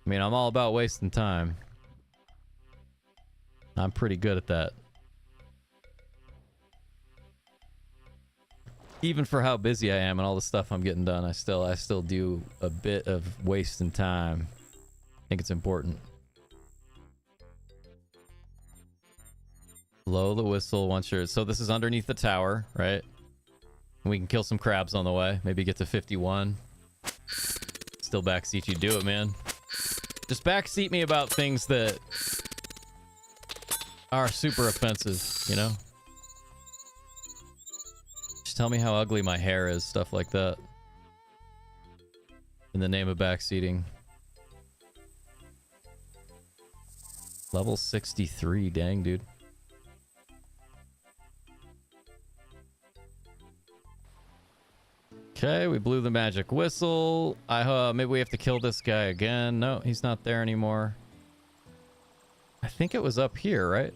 I mean, I'm all about wasting time. I'm pretty good at that. Even for how busy I am and all the stuff I'm getting done, I still do a bit of wasting time. I think it's important. Blow the whistle once you're... So this is underneath the tower, right? And we can kill some crabs on the way. Maybe get to 51. Still backseat you. Do it, man. Just backseat me about things that are super offensive, you know? Just tell me how ugly my hair is, stuff like that. In the name of backseating. Level 63, dang, dude. Okay, we blew the magic whistle. Maybe we have to kill this guy again. No, he's not there anymore. I think it was up here, right?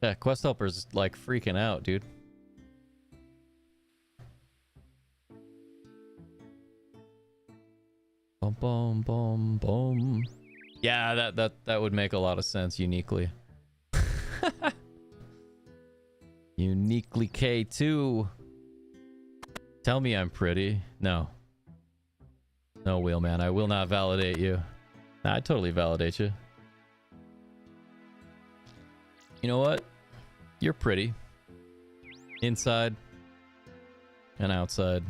Yeah, quest helper's like freaking out, dude. Boom, boom, boom, boom. Yeah, that would make a lot of sense uniquely. Uniquely K2. Tell me I'm pretty. No. No, Wheelman. I will not validate you. Nah, I totally validate you. You know what? You're pretty. Inside and outside.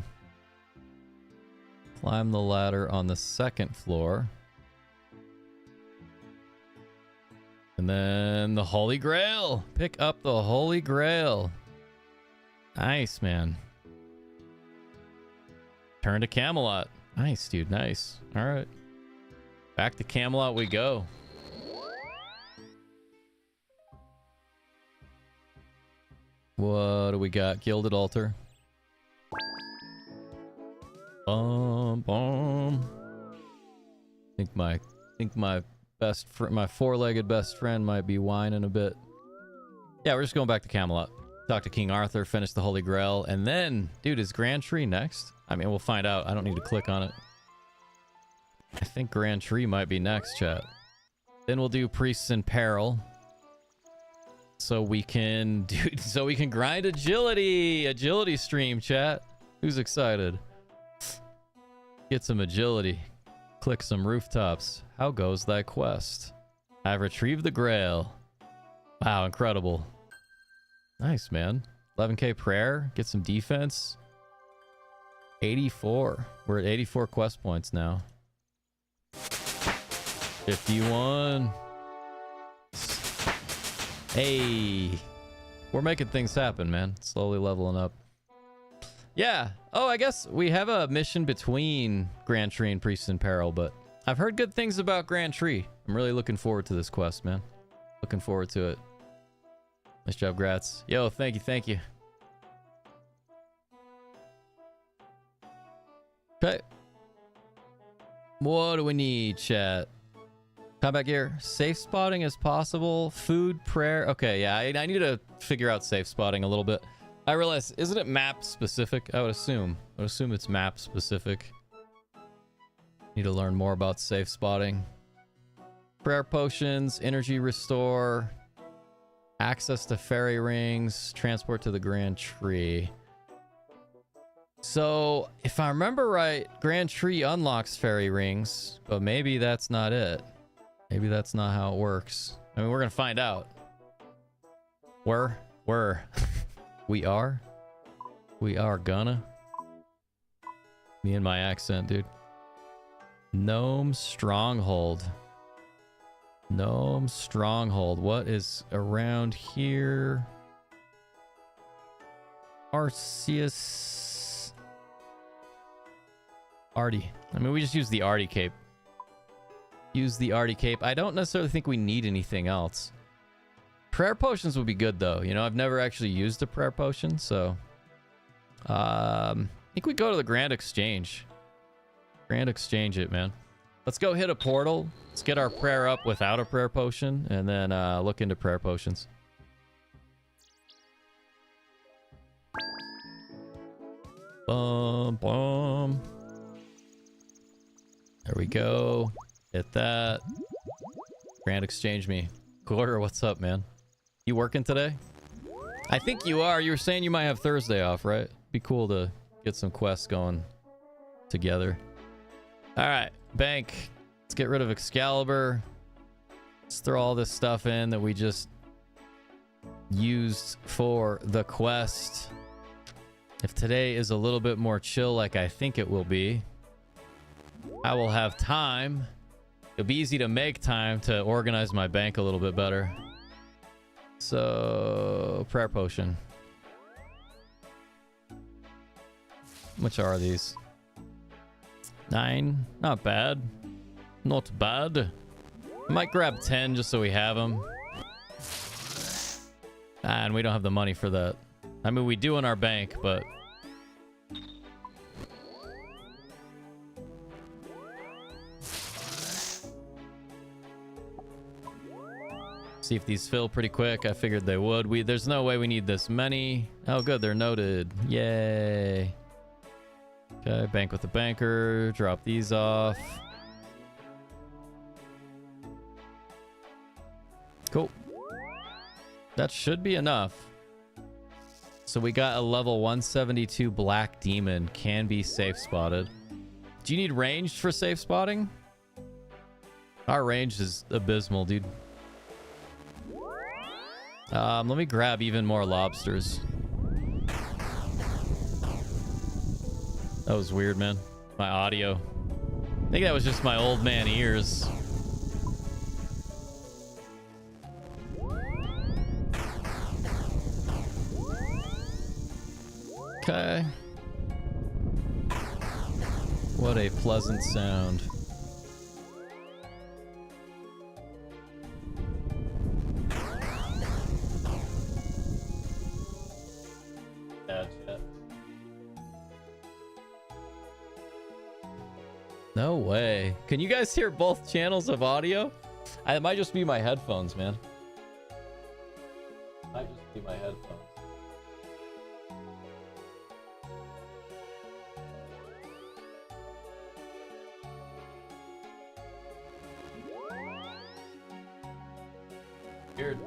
Climb the ladder on the second floor. And then the Holy Grail. Pick up the Holy Grail. Nice, man. Turn to Camelot. Nice, dude. Nice. All right. Back to Camelot we go. What do we got? Gilded Altar. Bum, bum. Think my my four-legged best friend might be whining a bit. Yeah, we're just going back to Camelot. Talk to King Arthur, finish the Holy Grail, and then, dude, is Grand Tree next? I mean, we'll find out. I don't need to click on it. I think Grand Tree might be next, chat. Then we'll do Priests in Peril. so we can grind agility stream, chat. Who's excited? Get some agility. Click some rooftops. How goes that quest? I've retrieved the grail. Wow, incredible. Nice, man. 11k prayer. Get some defense. 84. We're at 84 quest points now. 51. Hey. We're making things happen, man. Slowly leveling up. Yeah. Oh, I guess we have a mission between Grand Tree and Priest in Peril, but I've heard good things about Grand Tree. I'm really looking forward to this quest, man. Looking forward to it. Nice job, Grats. Yo, thank you, thank you. Okay. What do we need, chat? Combat gear. Safe spotting is possible. Food, prayer. Okay, yeah, I need to figure out safe spotting a little bit. I realize, isn't it map specific? I would assume. It's map specific. Need to learn more about safe spotting. Prayer potions, energy restore, access to fairy rings, transport to the Grand Tree. So, if I remember right, Grand Tree unlocks fairy rings, but maybe that's not it. Maybe that's not how it works. I mean, we're gonna find out. We are gonna. Me and my accent, dude. Gnome Stronghold. Gnome Stronghold. What is around here? Arceus. Artie. I mean, we just use the Artie cape. Use the Artie cape. I don't necessarily think we need anything else. Prayer potions would be good, though. You know, I've never actually used a prayer potion, so... I think we go to the Grand Exchange. Grand Exchange it, man. Let's go hit a portal. Let's get our prayer up without a prayer potion, and then look into prayer potions. Bum, bum. There we go. Hit that. Grand Exchange me. Quarter, what's up, man? You working today? I think you are. You were saying you might have Thursday off, right? Be cool to get some quests going together. All right, bank. Let's get rid of Excalibur. Let's throw all this stuff in that we just used for the quest. If today is a little bit more chill like I think it will be, I will have time. It'll be easy to make time to organize my bank a little bit better. So, prayer potion. How much are these? 9. Not bad. Not bad. Might grab 10 just so we have them. And we don't have the money for that. I mean, we do in our bank, but... See if these fill pretty quick. I figured they would. There's no way we need this many. Oh, good. They're noted. Yay. Okay, bank with the banker. Drop these off. Cool. That should be enough. So we got a level 172 black demon. Can be safe spotted. Do you need ranged for safe spotting? Our range is abysmal, dude. Let me grab even more lobsters. That was weird, man. My audio. I think that was just my old man ears. Okay. What a pleasant sound. No way. Can you guys hear both channels of audio? It might just be my headphones, man. Might just be my headphones. Weird.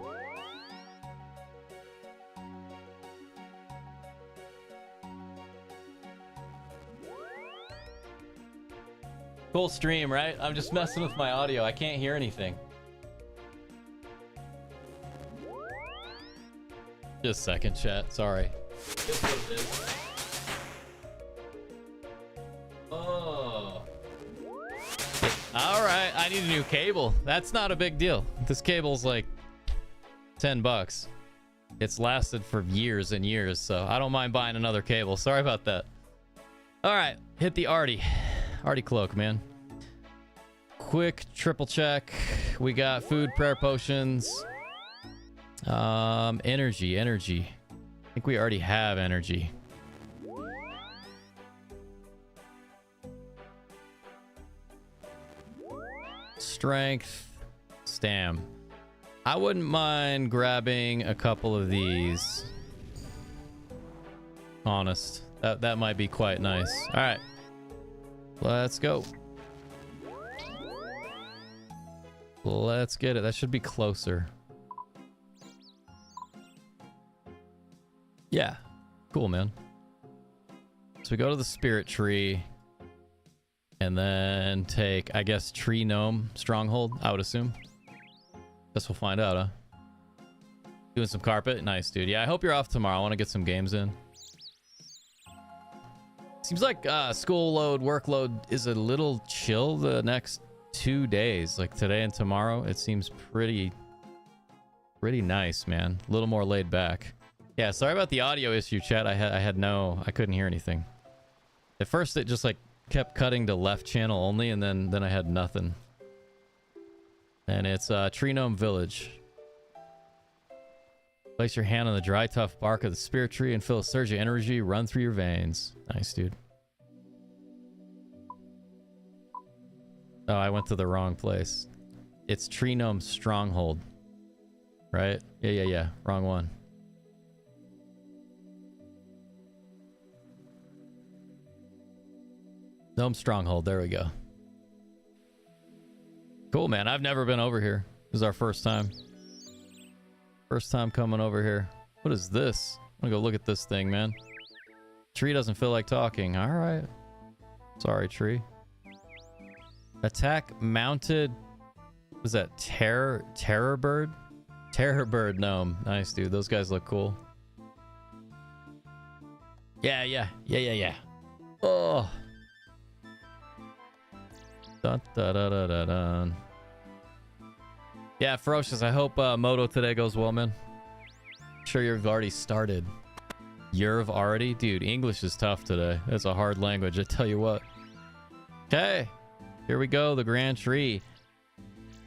Cool stream, right? I'm just messing with my audio. I can't hear anything. Just a second, chat. Sorry. Just what it is. Oh. All right. I need a new cable. That's not a big deal. This cable's like $10. It's lasted for years and years, so I don't mind buying another cable. Sorry about that. All right. Hit the Artie cloak, man. Quick triple check. We got food, prayer potions, energy. I think we already have energy. Strength, stam. I wouldn't mind grabbing a couple of these. Honest, that might be quite nice. All right, let's go. Let's get it. That should be closer. Yeah, cool, man. So we go to the spirit tree and then take, I guess, tree gnome stronghold, I would assume. Guess we'll find out, huh? Doing some carpet. Nice, dude. Yeah, I hope you're off tomorrow. I want to get some games in. Seems like school load, workload is a little chill the next 2 days, like today and tomorrow. It seems pretty nice, man. A little more laid back. Yeah, sorry about the audio issue, chat. I couldn't hear anything. At first it just like kept cutting to left channel only, and then I had nothing. And it's Tree Gnome Village. Place your hand on the dry, tough bark of the spirit tree and feel a surge of energy run through your veins. Nice, dude. Oh, I went to the wrong place. It's Tree Gnome Stronghold. Right? Yeah. Wrong one. Gnome Stronghold. There we go. Cool, man. I've never been over here. This is our first time. First time coming over here. What is this? I'm gonna go look at this thing, man. Tree doesn't feel like talking. All right. Sorry, tree. Attack mounted. What is that? Terror bird? Terror bird gnome. Nice, dude. Those guys look cool. Yeah. Oh. Dun, da, da, da, da, dun. Yeah, Ferocious. I hope Moto today goes well, man. Sure, you've already started. You've already? Dude, English is tough today. It's a hard language, I tell you what. Okay. Here we go. The Grand Tree.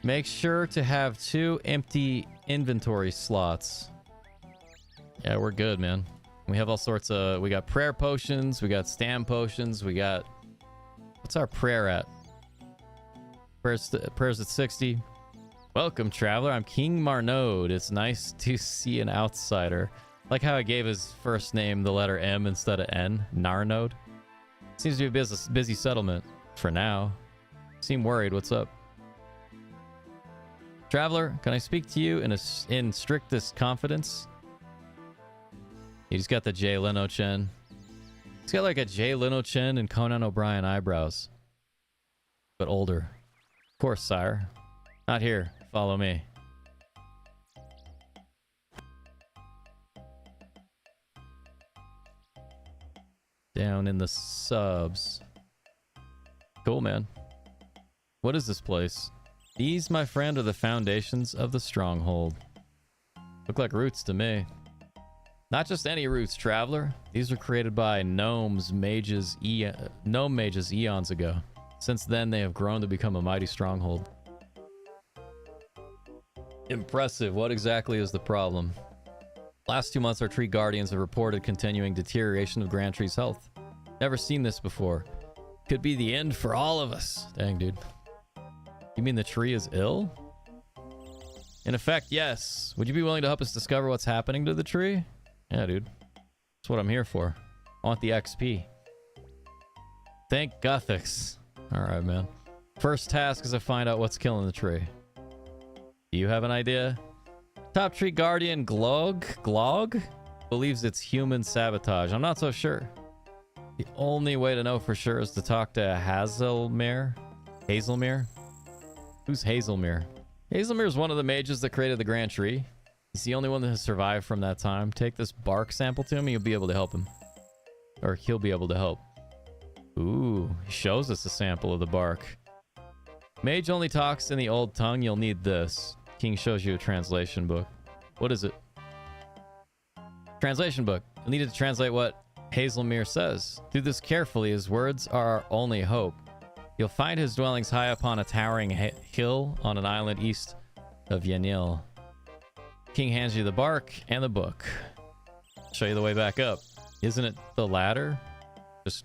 Make sure to have 2 empty inventory slots. Yeah, we're good, man. We have all sorts of... We got prayer potions. We got stam potions. We got... What's our prayer at? Prayers at 60. Welcome, traveler. I'm King Marnode. It's nice to see an outsider. Like how I gave his first name the letter M instead of N. Narnode. Seems to be a busy settlement. For now. Seem worried. What's up? Traveler, can I speak to you in strictest confidence? He's got the Jay Leno chin. He's got like a Jay Leno chin and Conan O'Brien eyebrows. But older. Of course, sire. Not here. Follow me. Down in the subs. Cool, man. What is this place? These, my friend, are the foundations of the stronghold. Look like roots to me. Not just any roots, traveler. These were created by gnome mages eons ago. Since then, they have grown to become a mighty stronghold. Impressive. What exactly is the problem? Last 2 months, our tree guardians have reported continuing deterioration of Grand Tree's health. Never seen this before. Could be the end for all of us. Dang, dude. You mean the tree is ill? In effect, yes. Would you be willing to help us discover what's happening to the tree? Yeah, dude. That's what I'm here for. I want the XP. Thank Gothics. Alright, man. First task is to find out what's killing the tree. Do you have an idea? Top tree guardian Glog believes it's human sabotage. I'm not so sure. The only way to know for sure is to talk to Hazelmere. Hazelmere? Who's Hazelmere? Hazelmere is one of the mages that created the Grand Tree. He's the only one that has survived from that time. Take this bark sample to him and you'll be able to help him. Or he'll be able to help. Ooh, he shows us a sample of the bark. Mage only talks in the old tongue. You'll need this. King shows you a translation book. What is it? Translation book. You'll need it to translate what Hazelmere says. Do this carefully. His words are our only hope. You'll find his dwellings high upon a towering hill on an island east of Yanil. King hands you the bark and the book. Show you the way back up. Isn't it the ladder? Just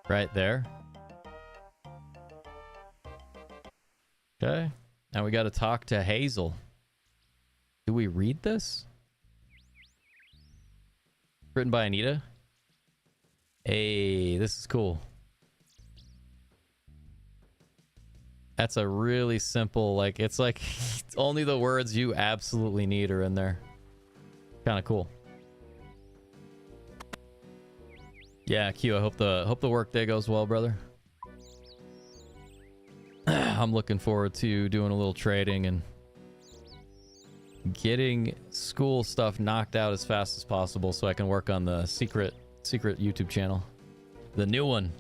right there. Okay. Now we got to talk to Hazel. Do we read this? Written by Anita. Hey, this is cool. That's a really simple, like, it's like only the words you absolutely need are in there. Kind of cool. Yeah, Q, I hope the work day goes well, brother. I'm looking forward to doing a little trading and getting school stuff knocked out as fast as possible so I can work on the secret YouTube channel. The new one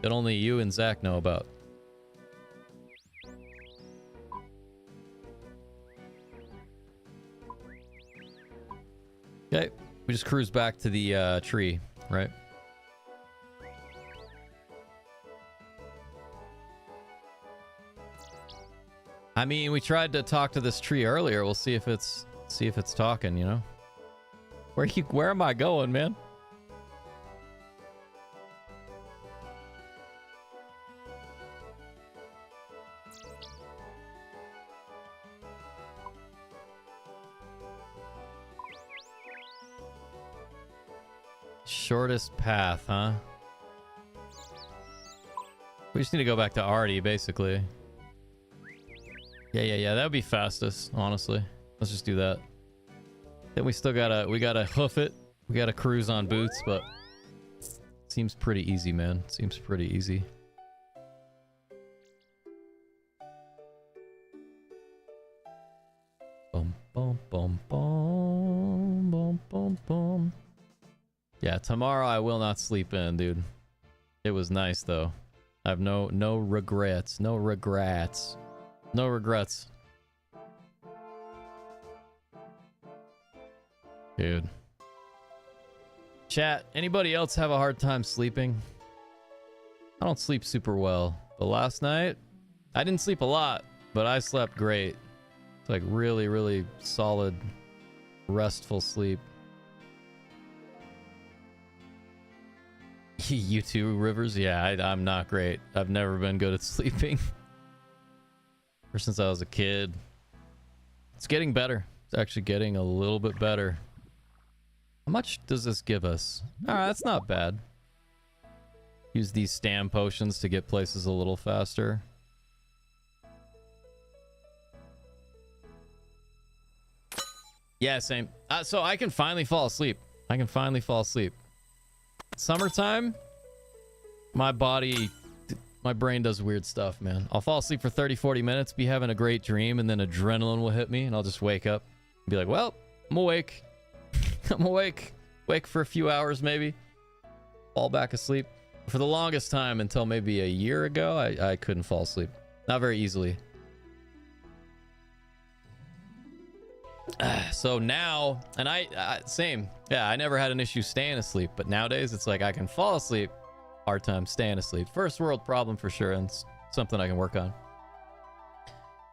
that only you and Zach know about. Okay, we just cruise back to the tree, right? I mean, we tried to talk to this tree earlier. We'll see if it's talking, you know? Where am I going, man? Shortest path, huh? We just need to go back to Artie, basically. Yeah, that would be fastest, honestly. Let's just do that. Then we gotta hoof it. We gotta cruise on boots, but seems pretty easy, man. Seems pretty easy. Boom, boom, boom, boom, boom, boom, boom. Yeah, tomorrow I will not sleep in, dude. It was nice though. I have no regrets. No regrets. No regrets. Dude. Chat, anybody else have a hard time sleeping? I don't sleep super well. But last night, I didn't sleep a lot, but I slept great. It's like really, really solid, restful sleep. You too, Rivers? Yeah, I'm not great. I've never been good at sleeping. Ever since I was a kid. It's getting better. It's actually getting a little bit better. How much does this give us? Alright, that's not bad. Use these stam potions to get places a little faster. Yeah, same. So I can finally fall asleep. I can finally fall asleep. Summertime, my brain does weird stuff, man. I'll fall asleep for 30-40 minutes, be having a great dream, and then adrenaline will hit me, and I'll just wake up and be like, well, I'm awake. I'm awake. Wake for a few hours, maybe. Fall back asleep. For the longest time, until maybe a year ago, I couldn't fall asleep. Not very easily. So now, and same. Yeah, I never had an issue staying asleep, but nowadays it's like I can fall asleep. Hard time staying asleep. First world problem for sure, and it's something I can work on.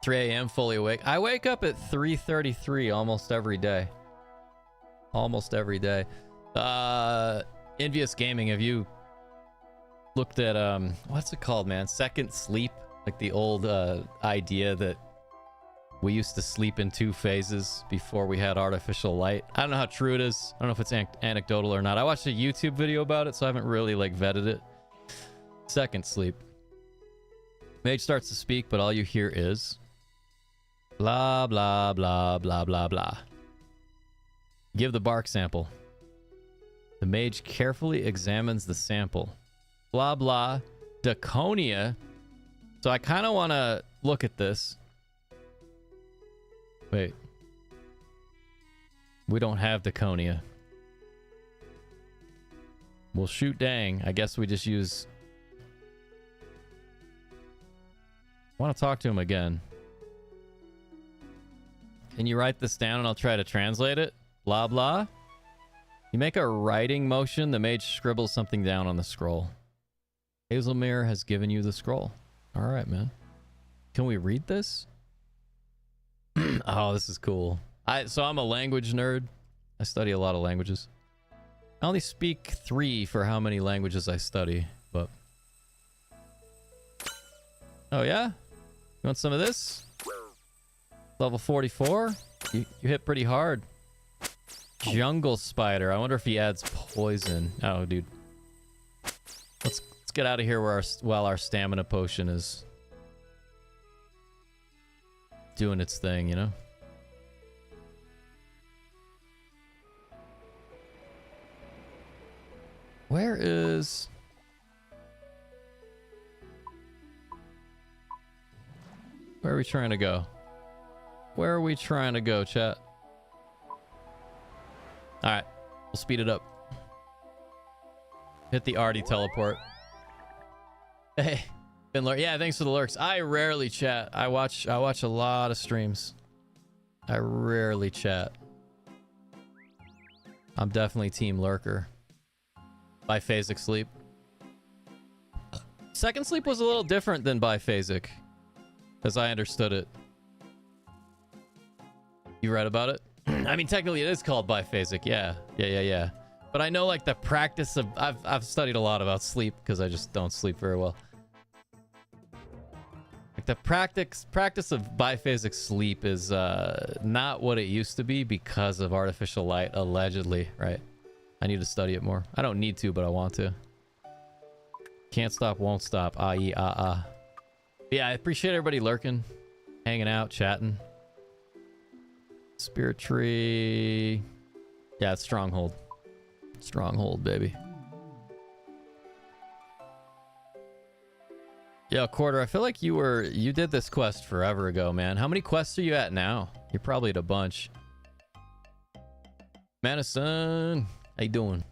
3 a.m. fully awake. I wake up at 3:33 almost every day. Almost every day. Envious Gaming, have you looked at what's it called, man? Second sleep, like the old idea that we used to sleep in 2 phases before we had artificial light. I don't know how true it is. I don't know if it's anecdotal or not. I watched a YouTube video about it, so I haven't really like vetted it. Second sleep. Mage starts to speak, but all you hear is blah blah blah blah blah blah. Give the bark sample. The mage carefully examines the sample. Blah blah. Daconia. So I kind of want to look at this. Wait. We don't have Daconia. We'll shoot dang. I guess we just use... I want to talk to him again. Can you write this down and I'll try to translate it? Blah, blah. You make a writing motion. The mage scribbles something down on the scroll. Hazelmere has given you the scroll. All right, man. Can we read this? Oh, this is cool. So I'm a language nerd. I study a lot of languages. I only speak 3 for how many languages I study, but... Oh, yeah? You want some of this? Level 44? You hit pretty hard. Jungle spider. I wonder if he adds poison. Oh, dude. Let's get out of here while our stamina potion is doing its thing, you know? Where are we trying to go? Where are we trying to go, chat? Alright, we'll speed it up. Hit the Artie teleport. Hey, been lurk. Yeah, thanks for the lurks. I rarely chat. I watch a lot of streams. I rarely chat. I'm definitely team lurker. Biphasic sleep. Second sleep was a little different than biphasic, as I understood it. You read about it? I mean, technically it is called biphasic. Yeah. But I know, like, the practice of... I've studied a lot about sleep because I just don't sleep very well. Like, the practice of biphasic sleep is not what it used to be because of artificial light, allegedly, right? I need to study it more. I don't need to, but I want to. Can't stop, won't stop. Yeah, I appreciate everybody lurking, hanging out, chatting. Spirit tree. Yeah, it's stronghold. Stronghold, baby. Yeah, Quarter, I feel like you did this quest forever ago, man. How many quests are you at now? You're probably at a bunch. Madison, how you doing?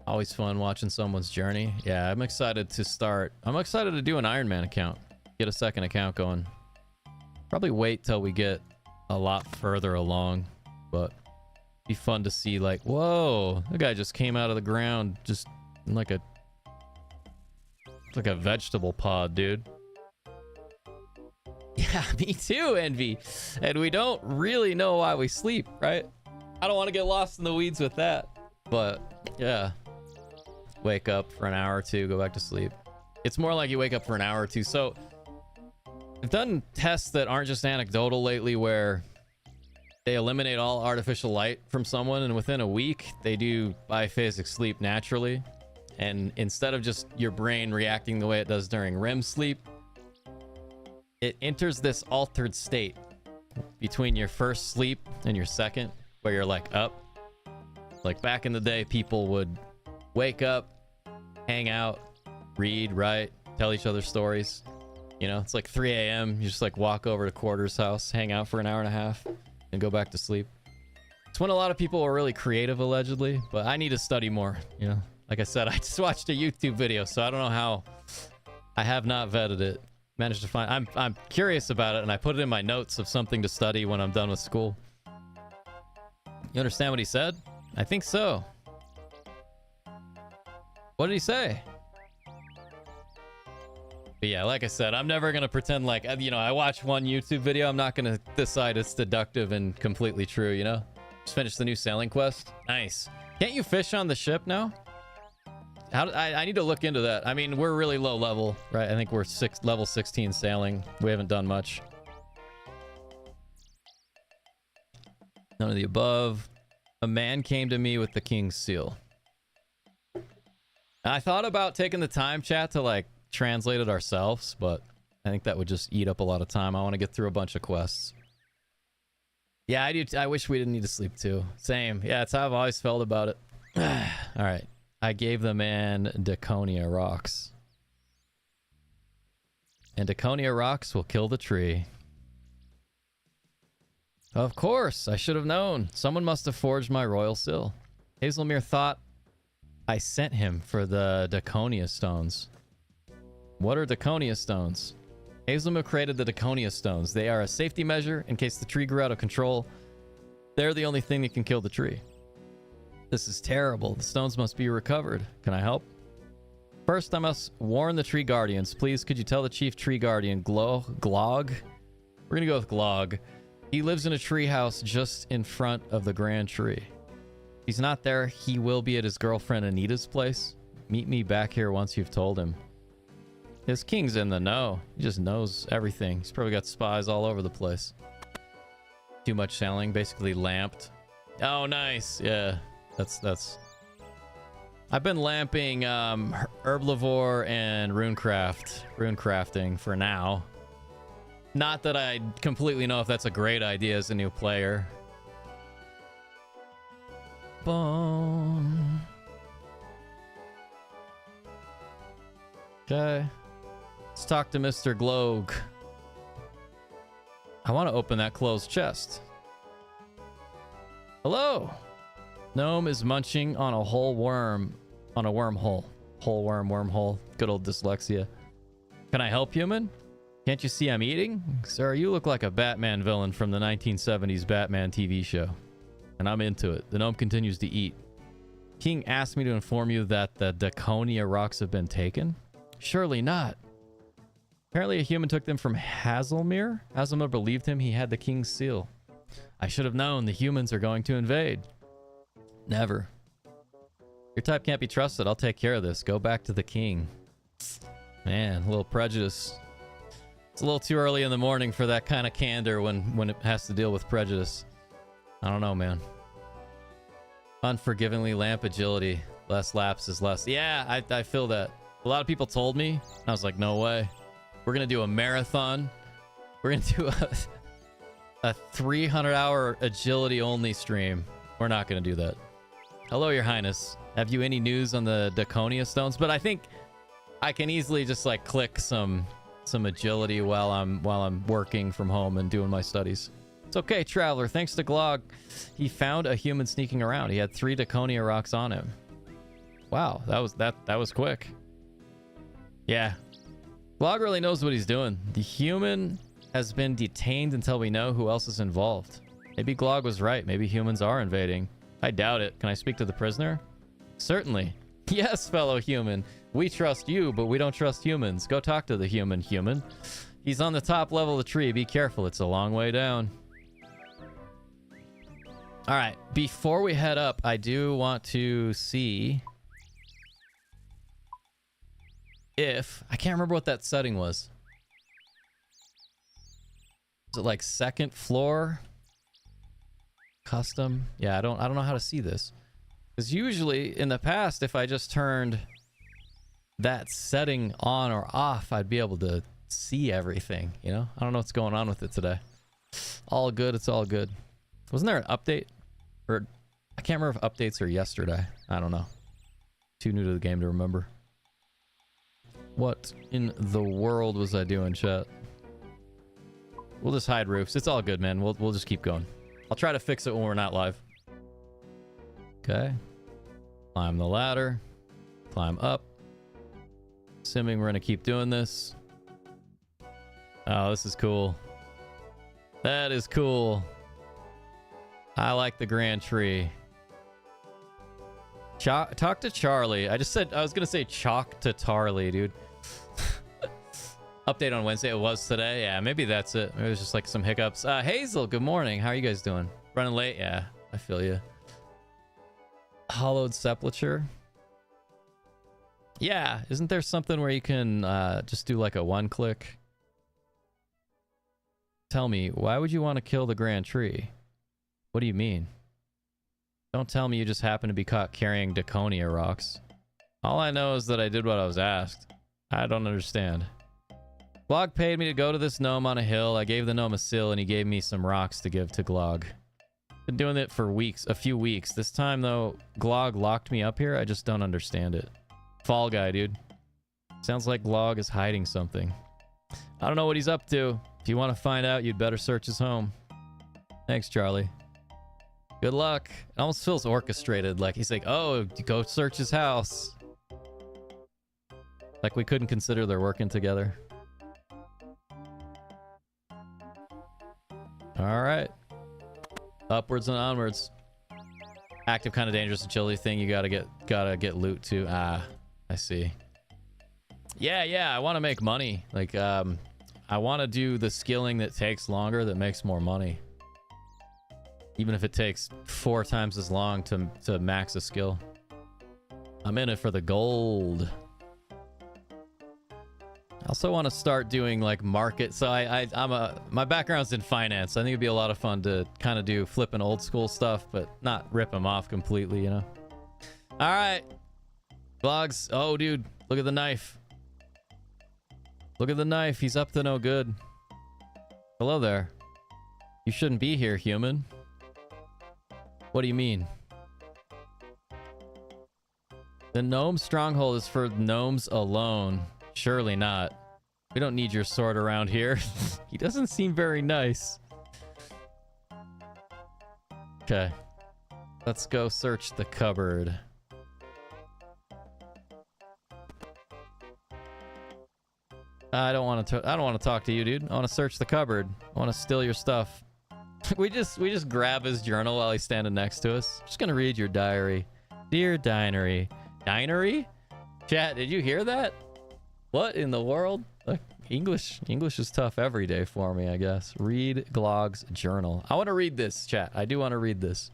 Always fun watching someone's journey. Yeah, I'm excited to do an Iron Man account. Get a second account going. Probably wait till we get a lot further along, but be fun to see, like, whoa, that guy just came out of the ground just in like a vegetable pod, dude. Yeah, me too, Envy. And we don't really know why we sleep, right? I don't want to get lost in the weeds with that, but yeah, wake up for an hour or two, go back to sleep. It's more like you wake up for an hour or two. So I've done tests that aren't just anecdotal lately where they eliminate all artificial light from someone, and within a week they do biphasic sleep naturally. And instead of just your brain reacting the way it does during REM sleep, it enters this altered state between your first sleep and your second, where you're like up. Like back in the day, people would wake up, hang out, read, write, tell each other stories. You know, it's like 3 a.m. You just like walk over to Quarter's house, hang out for an hour and a half, and go back to sleep. It's when a lot of people are really creative, allegedly, but I need to study more, you know? Like I said, I just watched a YouTube video, so I don't know how. I have not vetted it. Managed to find... I'm curious about it, and I put it in my notes of something to study when I'm done with school. You understand what he said? I think so. What did he say? But yeah, like I said, I'm never going to pretend like, you know, I watch one YouTube video. I'm not going to decide it's deductive and completely true, you know? Just finished the new sailing quest. Nice. Can't you fish on the ship now? I need to look into that. I mean, we're really low level, right? I think we're level 16 sailing. We haven't done much. None of the above. A man came to me with the king's seal. And I thought about taking the time, chat, to like translate it ourselves, but I think that would just eat up a lot of time. I want to get through a bunch of quests. Yeah, I do. I wish we didn't need to sleep too. Same. Yeah, it's how I've always felt about it. All right. I gave the man Daconia rocks. and Daconia rocks will kill the tree. Of course, I should have known. Someone must have forged my royal seal. Hazelmere thought I sent him for the Daconia stones. What are Daconia stones? Hazelmere created the Daconia stones. They are a safety measure in case the tree grew out of control. They're the only thing that can kill the tree. This is terrible. The stones must be recovered. Can I help? First, I must warn the tree guardians. Please, could you tell the chief tree guardian, Glog? We're gonna go with Glog. He lives in a tree house just in front of the grand tree. If he's not there, he will be at his girlfriend Anita's place. Meet me back here once you've told him. His king's in the know. He just knows everything. He's probably got spies all over the place. Too much selling, basically lamped. Oh, nice. Yeah, that's... I've been lamping Herblivore and runecrafting for now. Not that I completely know if that's a great idea as a new player. Boom. Okay. Let's talk to Mr. Glog. I want to open that closed chest. Hello. Gnome is munching on a whole worm, on a wormhole. Whole worm, wormhole. Good old dyslexia. Can I help, human? Can't you see I'm eating? Sir, you look like a Batman villain from the 1970s Batman TV show. And I'm into it. The gnome continues to eat. King asked me to inform you that the Daconia rocks have been taken? Surely not. Apparently a human took them from Hazelmere. Hazelmere believed him. He had the king's seal. I should have known the humans are going to invade. Never. Your type can't be trusted. I'll take care of this. Go back to the king. Man, a little prejudice. It's a little too early in the morning for that kind of candor when it has to deal with prejudice. I don't know, man. Unforgivingly lamp agility. Less laps is less. Yeah, I feel that. A lot of people told me. I was like, no way. We're going to do a marathon. We're going to do a 300-hour agility-only stream. We're not going to do that. Hello, Your Highness. Have you any news on the Daconia stones? But I think I can easily just like click some agility while I'm working from home and doing my studies. It's okay, traveler. Thanks to Glog, he found a human sneaking around. He had 3 Daconia rocks on him. Wow, that was quick. Yeah. Glog really knows what he's doing. The human has been detained until we know who else is involved. Maybe Glog was right. Maybe humans are invading. I doubt it. Can I speak to the prisoner? Certainly. Yes, fellow human. We trust you, but we don't trust humans. Go talk to the human. He's on the top level of the tree. Be careful. It's a long way down. All right. Before we head up, I do want to see if... I can't remember what that setting was. Is it like second floor? Custom? Yeah, I don't know how to see this. Because usually in the past, if I just turned that setting on or off, I'd be able to see everything, you know? I don't know what's going on with it today. All good, it's all good. Wasn't there an update? Or I can't remember if updates are yesterday. I don't know. Too new to the game to remember. What in the world was I doing, chat? We'll just hide roofs. It's all good, man. We'll just keep going. I'll try to fix it when we're not live. Okay. Climb the ladder. Climb up. Assuming we're going to keep doing this. Oh, this is cool. That is cool. I like the grand tree. Talk to Charlie. I was going to say chalk to Tarly, dude. Update on Wednesday. It was today. Yeah, maybe that's it. Maybe it was just like some hiccups. Hazel, good morning. How are you guys doing? Running late? Yeah, I feel you. Hollowed sepulture. Yeah, isn't there something where you can just do like a one click? Tell me, why would you want to kill the grand tree? What do you mean? Don't tell me you just happened to be caught carrying Daconia rocks. All I know is that I did what I was asked. I don't understand. Glog paid me to go to this gnome on a hill. I gave the gnome a seal and he gave me some rocks to give to Glog. Been doing it for weeks, a few weeks. This time though, Glog locked me up here. I just don't understand it. Fall guy, dude. Sounds like Glog is hiding something. I don't know what he's up to. If you want to find out, you'd better search his home. Thanks, Charlie. Good luck. It almost feels orchestrated. Like he's like, oh, go search his house. Like we couldn't consider they're working together. All right. Upwards and onwards. Active, kind of dangerous, agility thing. You gotta get loot too. Ah, I see. Yeah. I want to make money. Like, I want to do the skilling that takes longer, that makes more money. Even if it takes 4 times as long to max a skill. I'm in it for the gold. I also want to start doing like market. So my background's in finance. I think it'd be a lot of fun to kind of do flipping old school stuff, but not rip them off completely, you know? All right. Vlogs. Oh, dude, look at the knife. Look at the knife. He's up to no good. Hello there. You shouldn't be here, human. What do you mean? The gnome stronghold is for gnomes alone. Surely not. We don't need your sword around here. He doesn't seem very nice. Okay. Let's go search the cupboard. I don't want to talk to you, dude. I want to search the cupboard. I want to steal your stuff. we just grab his journal while he's standing next to us. Just gonna read your diary. Dear diary. Diary? Chat, did you hear that? What in the world? English is tough every day for me, I guess. Read Glog's journal. I want to read this, chat. I do want to read this.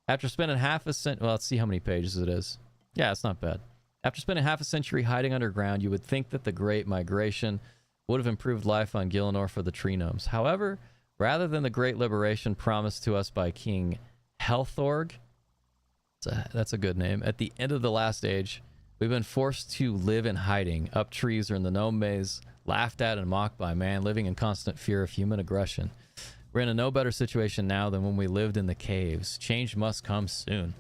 After spending half a century... Well, let's see how many pages it is. Yeah, it's not bad. After spending half a century hiding underground, you would think that the Great Migration would have improved life on Gielinor for the tree gnomes. However, rather than the Great Liberation promised to us by King Helthorg, that's a good name, at the end of the last age, we've been forced to live in hiding, up trees or in the gnome maze, laughed at and mocked by man, living in constant fear of human aggression. We're in a no better situation now than when we lived in the caves. Change must come soon.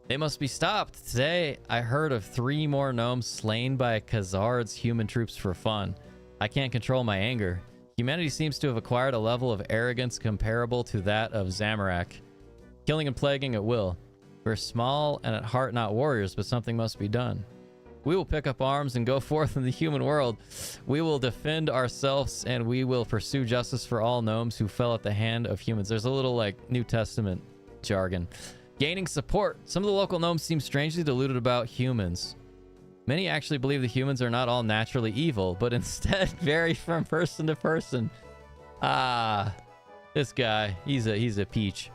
They must be stopped. Today, I heard of 3 more gnomes slain by Khazard's human troops for fun. I can't control my anger. Humanity seems to have acquired a level of arrogance comparable to that of Zamorak, killing and plaguing at will. We're small and at heart not warriors, but something must be done. We will pick up arms and go forth in the human world. We will defend ourselves and we will pursue justice for all gnomes who fell at the hand of humans. There's a little like New Testament jargon. Gaining support. Some of the local gnomes seem strangely deluded about humans. Many actually believe the humans are not all naturally evil, but instead vary from person to person. Ah, this guy, he's a peach.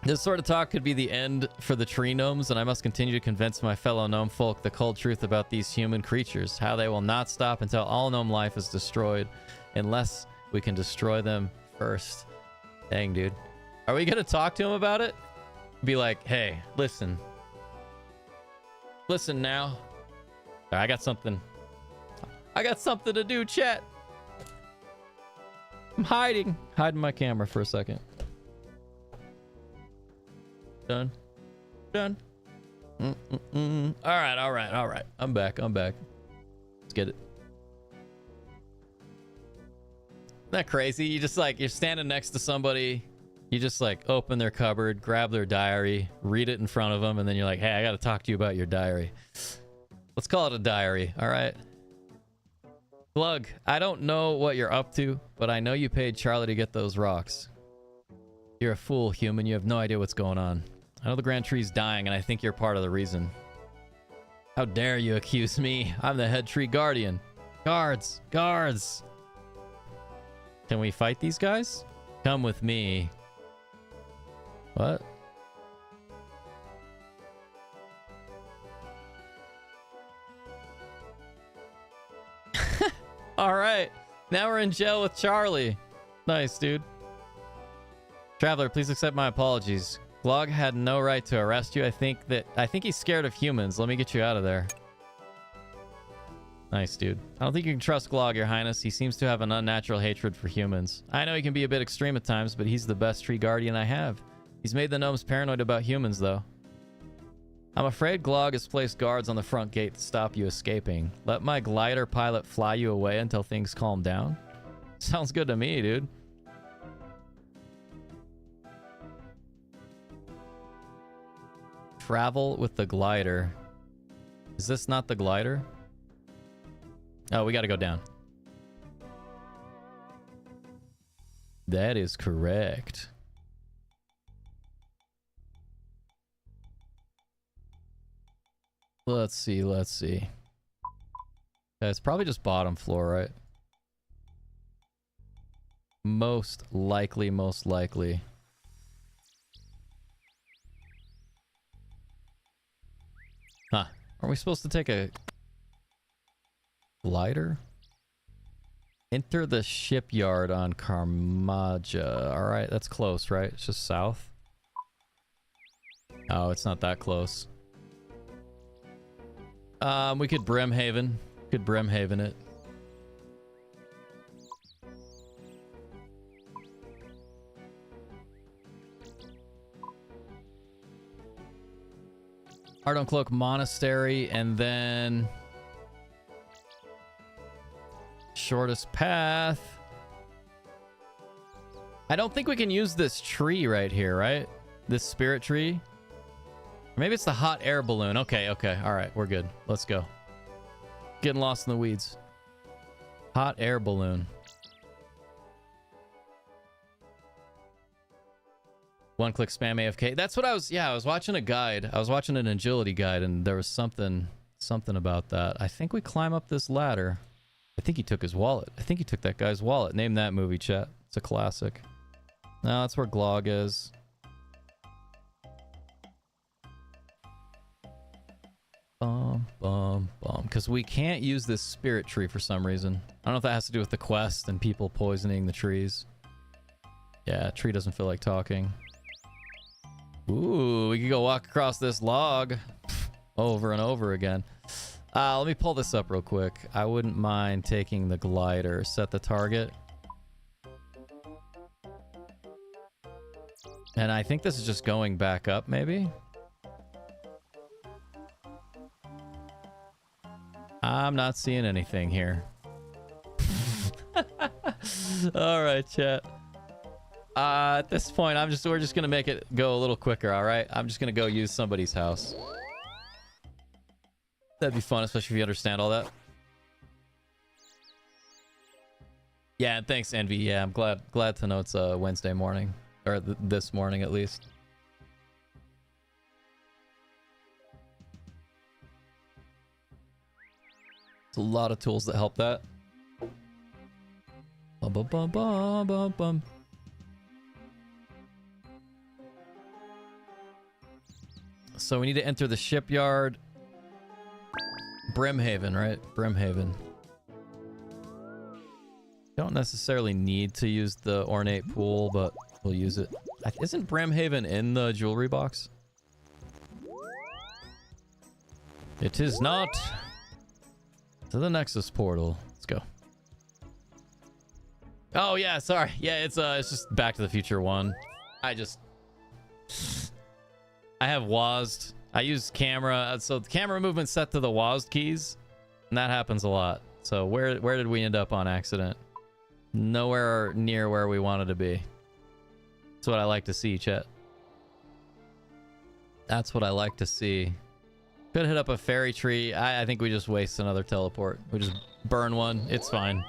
This sort of talk could be the end for the tree gnomes, and I must continue to convince my fellow gnome folk the cold truth about these human creatures, how they will not stop until all gnome life is destroyed, unless we can destroy them first. Dang, dude. Are we gonna talk to him about it? Be like, hey, listen. Listen now. I got something to do, chat. I'm hiding my camera for a second. Done. All right. I'm back. Let's get it. Isn't that crazy? You just like, you're standing next to somebody, you just like open their cupboard, grab their diary, read it in front of them, and then you're like, hey, I got to talk to you about your diary. Let's call it a diary. All right. Glug, I don't know what you're up to, but I know you paid Charlie to get those rocks. You're a fool, human. You have no idea what's going on. I know the Grand Tree's dying, and I think you're part of the reason. How dare you accuse me? I'm the head tree guardian. Guards! Guards! Can we fight these guys? Come with me. What? Alright. Now we're in jail with Charlie. Nice, dude. Traveler, please accept my apologies. Glog had no right to arrest you. I think he's scared of humans. Let me get you out of there. Nice, dude. I don't think you can trust Glog, Your Highness. He seems to have an unnatural hatred for humans. I know he can be a bit extreme at times, but he's the best tree guardian I have. He's made the gnomes paranoid about humans, though. I'm afraid Glog has placed guards on the front gate to stop you escaping. Let my glider pilot fly you away until things calm down. Sounds good to me, dude. Travel with the glider. Is this not the glider? Oh, we gotta go down. That is correct. Let's see, let's see. Yeah, it's probably just bottom floor, right? Most likely, most likely. Huh. Are we supposed to take a glider? Enter the shipyard on Karmaja. Alright, that's close, right? It's just south. Oh, it's not that close. We could Brimhaven. Could Brimhaven it. Ardoncloak Monastery, and then shortest path. I don't think we can use this tree right here, right? This spirit tree. Or maybe it's the hot air balloon. Okay, okay. All right, we're good. Let's go. Getting lost in the weeds. Hot air balloon. One click spam AFK. That's what I was, yeah, I was watching a guide. I was watching an agility guide, and there was something about that. I think we climb up this ladder. I think he took his wallet. I think he took that guy's wallet. Name that movie, chat. It's a classic. No, that's where Glog is. Bum, bum, bum. Because we can't use this spirit tree for some reason. I don't know if that has to do with the quest and people poisoning the trees. Yeah, tree doesn't feel like talking. Ooh, we could go walk across this log over and over again. Let me pull this up real quick. I wouldn't mind taking the glider. Set the target. And I think this is just going back up, maybe? I'm not seeing anything here. All right, chat. At this point, we're just gonna make it go a little quicker, all right? I'm just gonna go use somebody's house. That'd be fun, especially if you understand all that. Yeah, and thanks, Envy. Yeah, I'm glad to know it's a Wednesday morning, or this morning at least. It's a lot of tools that help that. Bum, bum, bum, bum, bum, bum. So we need to enter the shipyard. Brimhaven, right? Brimhaven. Don't necessarily need to use the ornate pool, but we'll use it. Isn't Brimhaven in the jewelry box? It is not. To the Nexus portal. Let's go. Oh yeah, sorry. Yeah, it's just Back to the Future 1. I have WASD. I use camera, so the camera movement's set to the WASD keys, and that happens a lot. So where did we end up on accident? Nowhere near where we wanted to be. That's what I like to see, chat. That's what I like to see. Could hit up a fairy tree. I think we just waste another teleport. We just burn one. It's fine.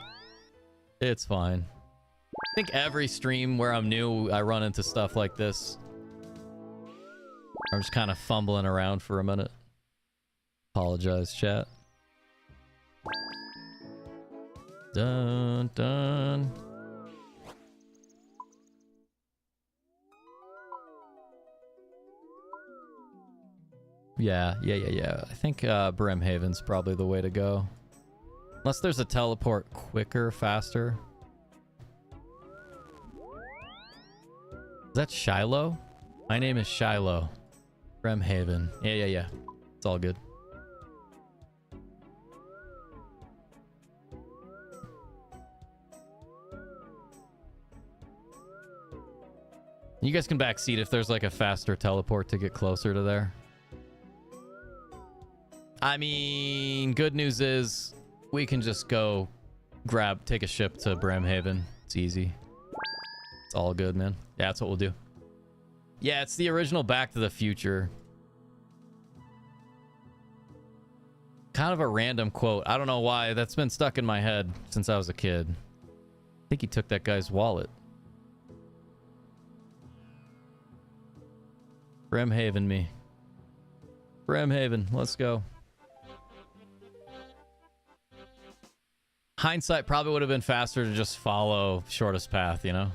It's fine. I think every stream where I'm new, I run into stuff like this. I'm just kind of fumbling around for a minute. Apologize, chat. Dun, dun. Yeah. I think Brimhaven's probably the way to go. Unless there's a teleport quicker, faster. Is that Shiloh? My name is Shiloh. Brimhaven. Yeah. It's all good. You guys can backseat if there's like a faster teleport to get closer to there. I mean, good news is we can just go take a ship to Brimhaven. It's easy. It's all good, man. Yeah, that's what we'll do. Yeah, it's the original Back to the Future. Kind of a random quote. I don't know why. That's been stuck in my head since I was a kid. I think he took that guy's wallet. Brimhaven me. Brimhaven, let's go. Hindsight probably would have been faster to just follow shortest path, you know?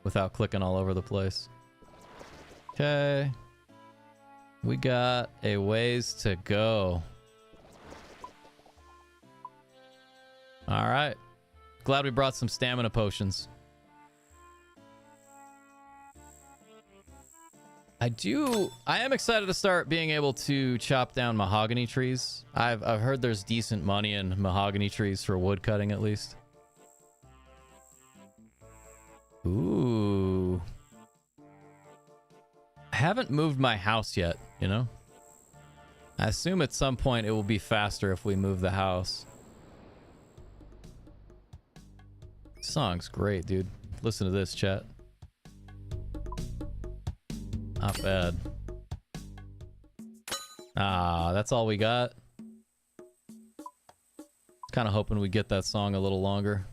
Without clicking all over the place. Okay. We got a ways to go. Alright. Glad we brought some stamina potions. I am excited to start being able to chop down mahogany trees. I've heard there's decent money in mahogany trees for wood cutting at least. Ooh. I haven't moved my house yet, you know? I assume at some point it will be faster if we move the house. Song's great, dude. Listen to this, chat. Not bad. Ah, that's all we got. Kind of hoping we get that song a little longer.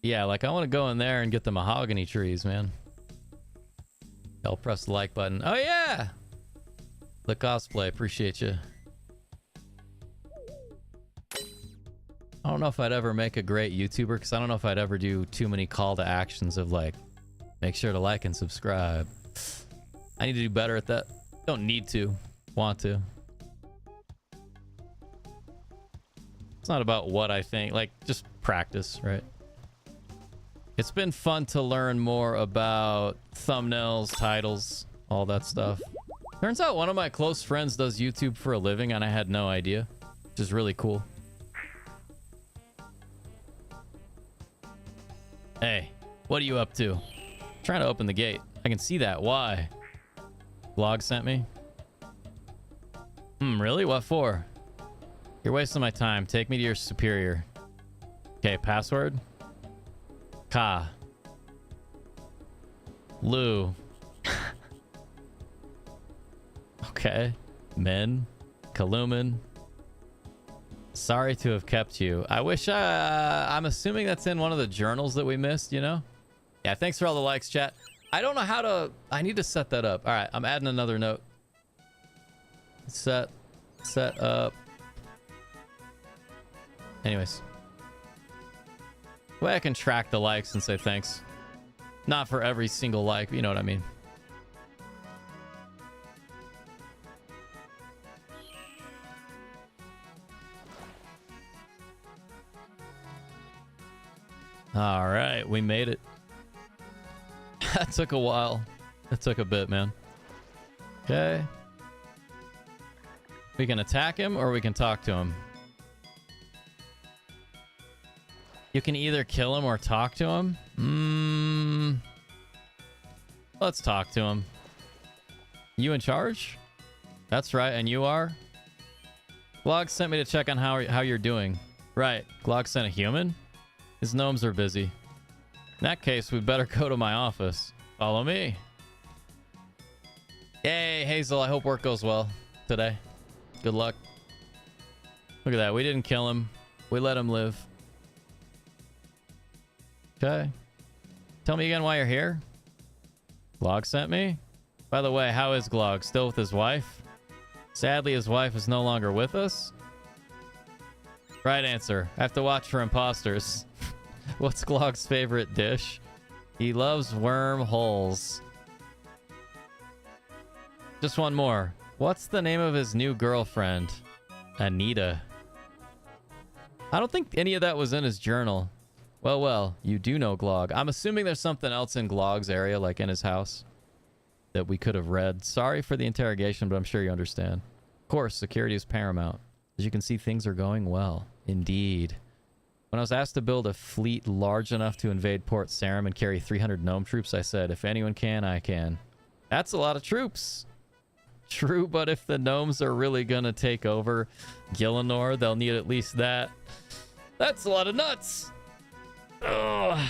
Yeah, like I want to go in there and get the mahogany trees, man. I'll press the like button. Oh yeah! The cosplay, appreciate you. I don't know if I'd ever make a great YouTuber because I don't know if I'd ever do too many call to actions of like, make sure to like and subscribe. I need to do better at that. Don't need to. Want to. It's not about what I think. Like, just practice, right? It's been fun to learn more about thumbnails, titles, all that stuff. Turns out one of my close friends does YouTube for a living and I had no idea. Which is really cool. Hey, what are you up to? I'm trying to open the gate. I can see that. Why? Vlog sent me. Really? What for? You're wasting my time. Take me to your superior. Okay, password. Ka. Lou. Okay. Men. Kaluman. Sorry to have kept you. I wish I'm assuming that's in one of the journals that we missed, you know? Yeah, thanks for all the likes, chat. I don't know how to... I need to set that up. All right, I'm adding another note. Set up. Anyways. Way I can track the likes and say thanks. Not for every single like, but you know what I mean. All right, we made it. That took a while. It took a bit, man. Okay. We can attack him or we can talk to him. You can either kill him or talk to him. Let's talk to him. You in charge? That's right, and you are? Glog sent me to check on how you're doing. Right, Glog sent a human? His gnomes are busy. In that case, we better go to my office. Follow me. Yay, Hazel, I hope work goes well today. Good luck. Look at that, we didn't kill him. We let him live. Okay. Tell me again why you're here. Glog sent me? By the way, how is Glog? Still with his wife? Sadly, his wife is no longer with us. Right answer. I have to watch for imposters. What's Glog's favorite dish? He loves wormholes. Just one more. What's the name of his new girlfriend? Anita. I don't think any of that was in his journal. Well, you do know Glog. I'm assuming there's something else in Glog's area, like in his house, that we could have read. Sorry for the interrogation, but I'm sure you understand. Of course, security is paramount. As you can see, things are going well. Indeed. When I was asked to build a fleet large enough to invade Port Sarim and carry 300 gnome troops, I said, if anyone can, I can. That's a lot of troops. True, but if the gnomes are really gonna take over Gielinor, they'll need at least that. That's a lot of nuts. Ugh.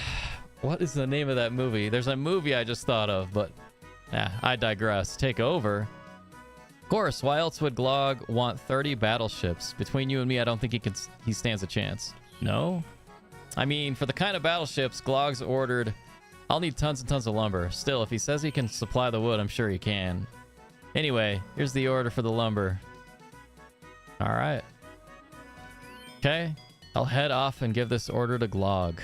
What is the name of that movie? There's a movie I just thought of, but yeah, I digress. Take over. Of course, why else would Glog want 30 battleships? Between you and me, I don't think he stands a chance. No? I mean, for the kind of battleships Glog's ordered, I'll need tons and tons of lumber. Still, if he says he can supply the wood, I'm sure he can. Anyway, here's the order for the lumber. All right. Okay, I'll head off and give this order to Glog.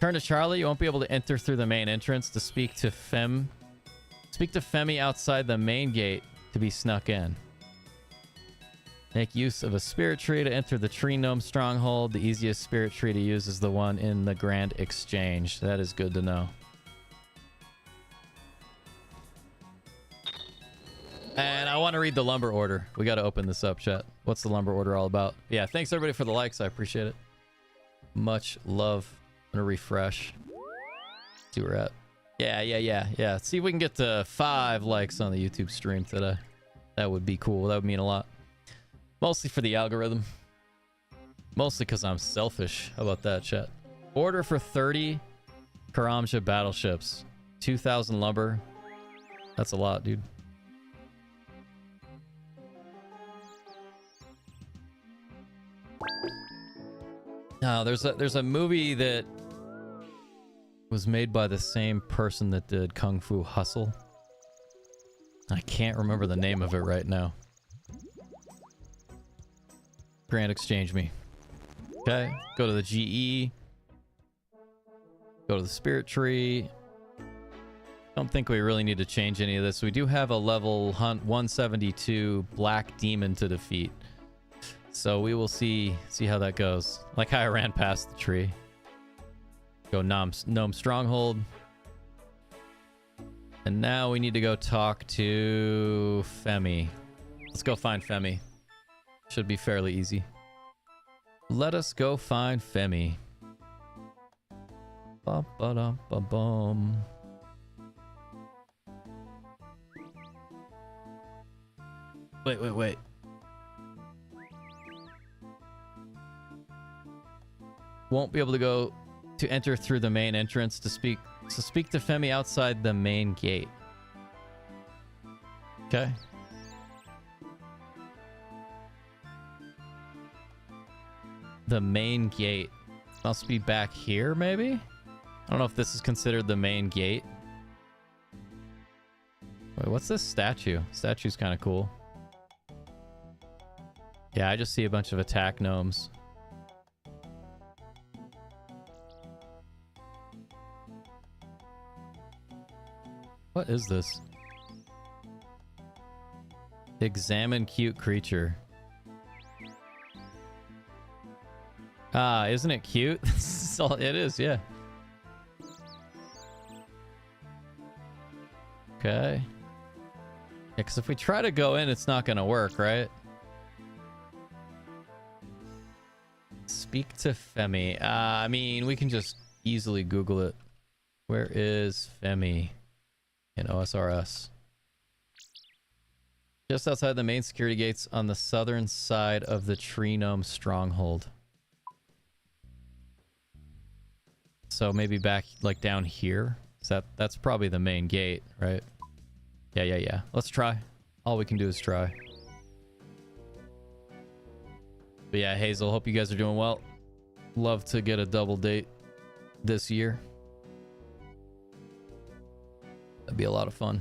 Turn to Charlie. You won't be able to enter through the main entrance to speak to Femi outside the main gate to be snuck in. Make use of a spirit tree to enter the tree gnome stronghold. The easiest spirit tree to use is the one in the Grand Exchange. That is good to know. And I want to read the lumber order. We got to open this up, chat. What's the lumber order all about? Yeah, thanks everybody for the likes. I appreciate it. Much love. I'm gonna refresh. See where we're at. Yeah. See if we can get to 5 likes on the YouTube stream today. That would be cool. That would mean a lot. Mostly for the algorithm. Mostly because I'm selfish. How about that, chat? Order for 30 Karamja battleships. 2,000 lumber. That's a lot, dude. No, there's a movie that was made by the same person that did Kung Fu Hustle. I can't remember the name of it right now. Grand Exchange me. Okay, go to the GE. Go to the Spirit Tree. Don't think we really need to change any of this. We do have a level 172 Black Demon to defeat. So we will see how that goes. Like how I ran past the tree. Go Gnome Stronghold. And now we need to go talk to Femi. Let's go find Femi. Should be fairly easy. Let us go find Femi. Ba-ba-dum-ba-bum. Wait. Won't be able to go to enter through the main entrance to speak to Femi outside the main gate. Okay. The main gate must be back here, maybe? I don't know if this is considered the main gate. Wait, what's this statue? Statue's kind of cool. Yeah, I just see a bunch of attack gnomes. What is this? Examine cute creature. Ah, isn't it cute? It is, yeah. Okay. Yeah, because if we try to go in, it's not going to work, right? Speak to Femi. I mean, we can just easily Google it. Where is Femi? In OSRS. Just outside the main security gates on the southern side of the Tree Gnome stronghold. So maybe back like down here. That's probably the main gate, right? Yeah. Let's try. All we can do is try. But yeah, Hazel, hope you guys are doing well. Love to get a double date this year. That'd be a lot of fun.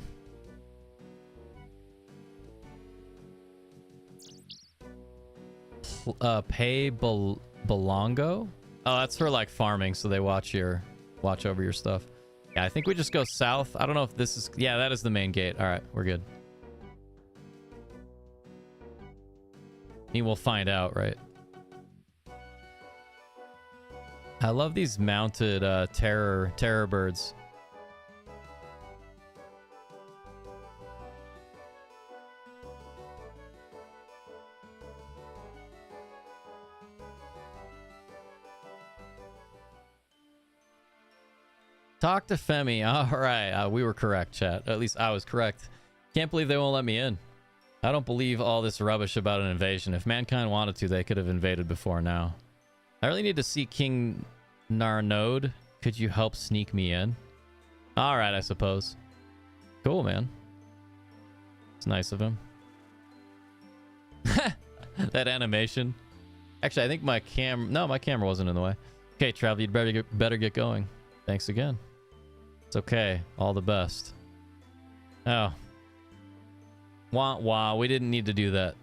Pay Belongo? Oh, that's for like farming, so they watch over your stuff. Yeah, I think we just go south. I don't know if this is... Yeah, that is the main gate. All right, we're good. I mean, we'll find out, right? I love these mounted terror birds. Talk to Femi. All right. We were correct, chat. At least I was correct. Can't believe they won't let me in. I don't believe all this rubbish about an invasion. If mankind wanted to, they could have invaded before now. I really need to see King Narnode. Could you help sneak me in? All right, I suppose. Cool, man. It's nice of him. That animation. Actually, I think my my camera wasn't in the way. Okay, Travel, you'd better get going. Thanks again. It's okay. All the best. Oh. Wah wah. We didn't need to do that.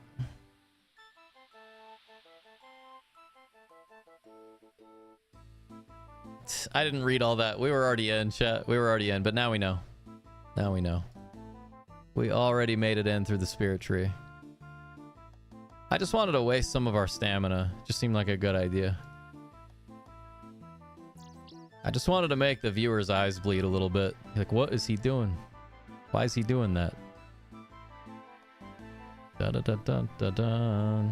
I didn't read all that. We were already in, chat. We were already in, but now we know. Now we know. We already made it in through the spirit tree. I just wanted to waste some of our stamina. Just seemed like a good idea. I just wanted to make the viewer's eyes bleed a little bit. Like, what is he doing? Why is he doing that? Da da da da da da.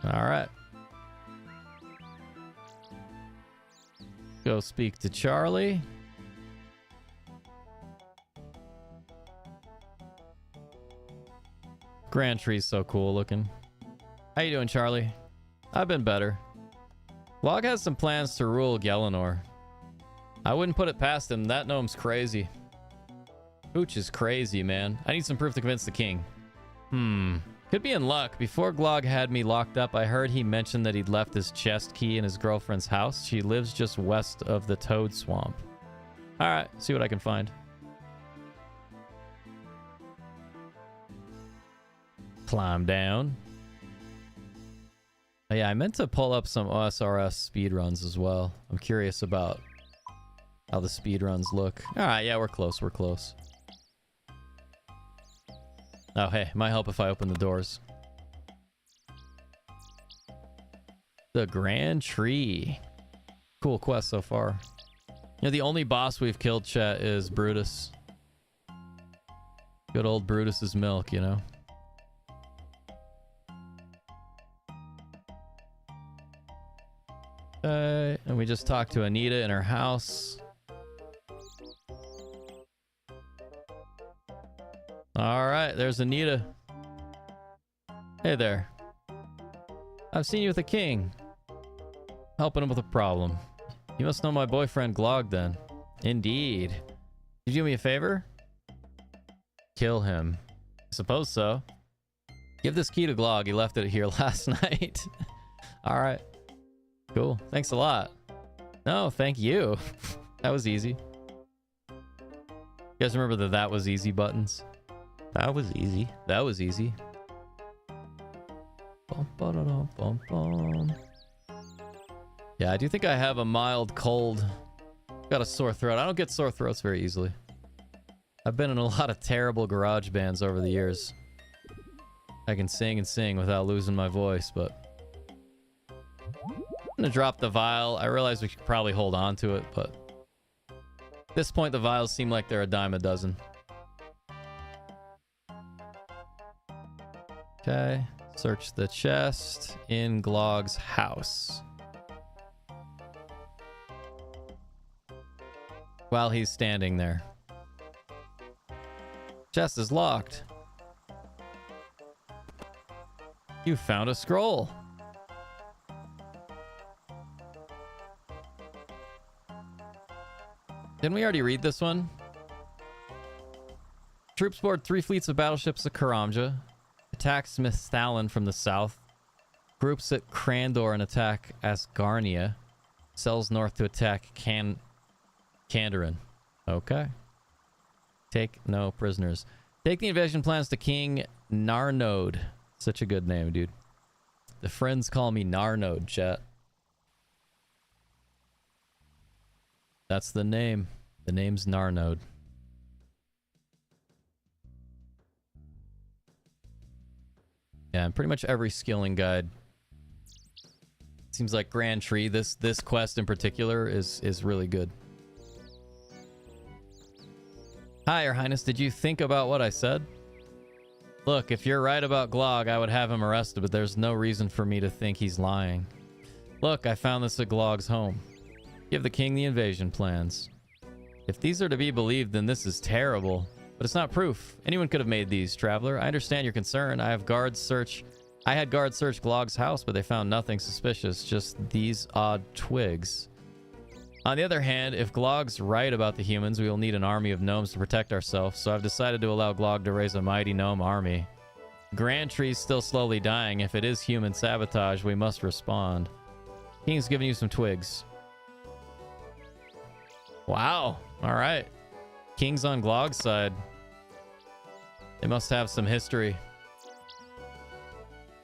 All right. Go speak to Charlie. Grand Tree's so cool looking. How you doing, Charlie? I've been better. Log has some plans to rule Gelinor. I wouldn't put it past him. That gnome's crazy. Hooch is crazy, man. I need some proof to convince the king. Could be in luck. Before Glog had me locked up, I heard he mentioned that he'd left his chest key in his girlfriend's house. She lives just west of the Toad Swamp. All right, see what I can find. Climb down. Oh, yeah, I meant to pull up some OSRS speedruns as well. I'm curious about how the speedruns look. All right, yeah, we're close. We're close. Oh, hey, it might help if I open the doors. The Grand Tree. Cool quest so far. You know, the only boss we've killed, chat, is Brutus. Good old Brutus's milk, you know? And we just talked to Anita in her house. All right, there's Anita. Hey there. I've seen you with the king. Helping him with a problem. You must know my boyfriend Glog then. Indeed. Did you do me a favor? Kill him. I suppose so. Give this key to Glog. He left it here last night. All right. Cool. Thanks a lot. No, thank you. That was easy. You guys remember the that was easy buttons? That was easy. That was easy. Bum, ba-da-dum, bum, bum. Yeah, I do think I have a mild cold. Got a sore throat. I don't get sore throats very easily. I've been in a lot of terrible garage bands over the years. I can sing and sing without losing my voice, but... I'm gonna drop the vial. I realize we could probably hold on to it, but... At this point, the vials seem like they're a dime a dozen. Okay. Search the chest in Glog's house. While he's standing there. Chest is locked. You found a scroll. Didn't we already read this one? Troops board 3 fleets of battleships at Karamja. Attack Smith Stalin from the south. Groups at Crandor and attack Asgarnia. Cells north to attack Kandarin. Okay. Take no prisoners. Take the invasion plans to King Narnode. Such a good name, dude. The friends call me Narnode, chat. That's the name. The name's Narnode. Yeah, and pretty much every skilling guide. Seems like Grand Tree, this quest in particular, is really good. Hi, Your Highness. Did you think about what I said? Look, if you're right about Glog, I would have him arrested, but there's no reason for me to think he's lying. Look, I found this at Glog's home. Give the king the invasion plans. If these are to be believed, then this is terrible. But it's not proof. Anyone could have made these, traveler. I understand your concern. I had guards search Glog's house, but they found nothing suspicious. Just these odd twigs. On the other hand, if Glog's right about the humans, we will need an army of gnomes to protect ourselves. So I've decided to allow Glog to raise a mighty gnome army. Grand Tree's still slowly dying. If it is human sabotage, we must respond. King's giving you some twigs. Wow. All right. King's on Glog's side. They must have some history.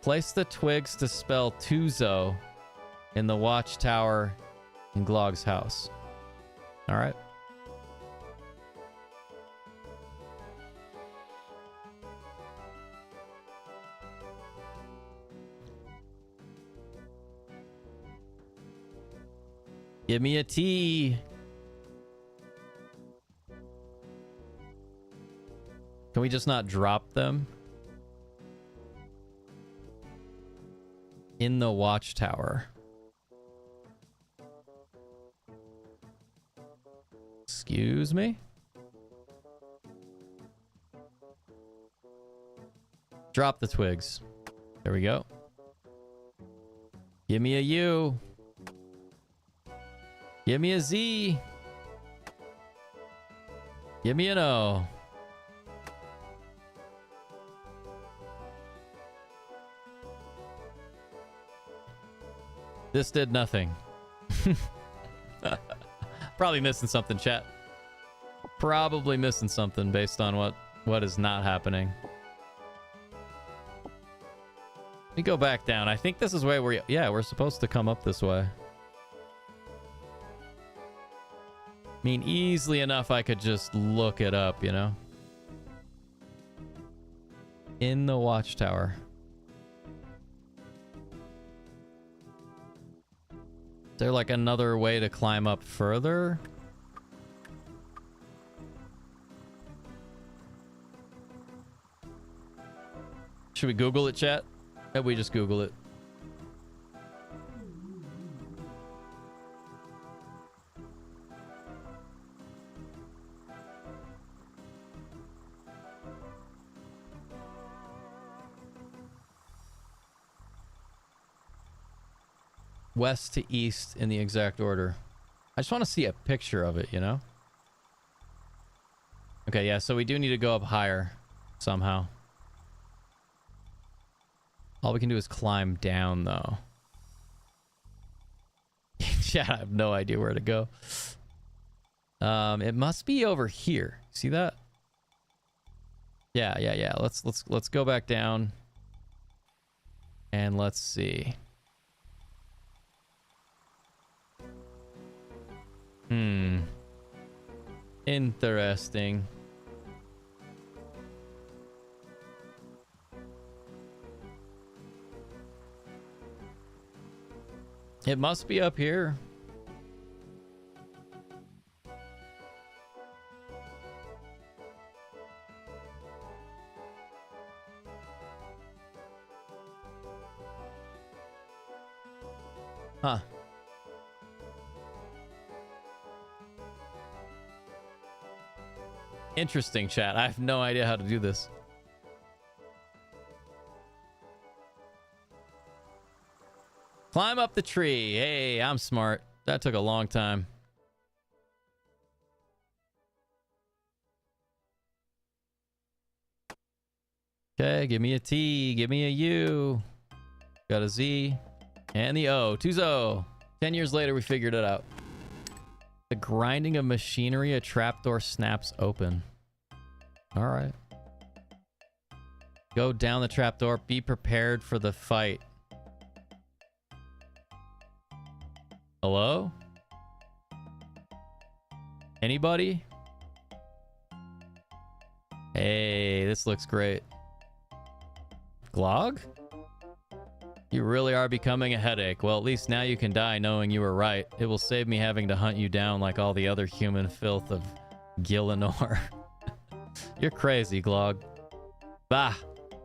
Place the twigs to spell Tuzo in the watchtower in Glog's house. All right. Give me a T. Can we just not drop them? In the watchtower. Excuse me? Drop the twigs. There we go. Give me a U. Give me a Z. Give me an O. This did nothing. Probably missing something, chat. Probably missing something based on what is not happening. Let me go back down. I think this is where we're supposed to come up this way. I mean, easily enough I could just look it up, you know? In the watchtower. Is there like another way to climb up further? Should we Google it, chat? Or we just Google it? West to east in the exact order. I just want to see a picture of it, you know? Okay, yeah, so we do need to go up higher somehow. All we can do is climb down, though. Chat, I have no idea where to go. It must be over here. See that? Yeah. Let's go back down. And let's see. Interesting. It must be up here. Huh. Interesting, chat. I have no idea how to do this. Climb up the tree. Hey, I'm smart. That took a long time. Okay, give me a T. Give me a U. Got a Z. And the O. Tuzo. 10 years later, we figured it out. The grinding of machinery, a trapdoor snaps open. All right. Go down the trapdoor. Be prepared for the fight. Hello? Anybody? Hey, this looks great. Glog? You really are becoming a headache. Well, at least now you can die knowing you were right. It will save me having to hunt you down like all the other human filth of Gillinor. You're crazy, Glog. Bah!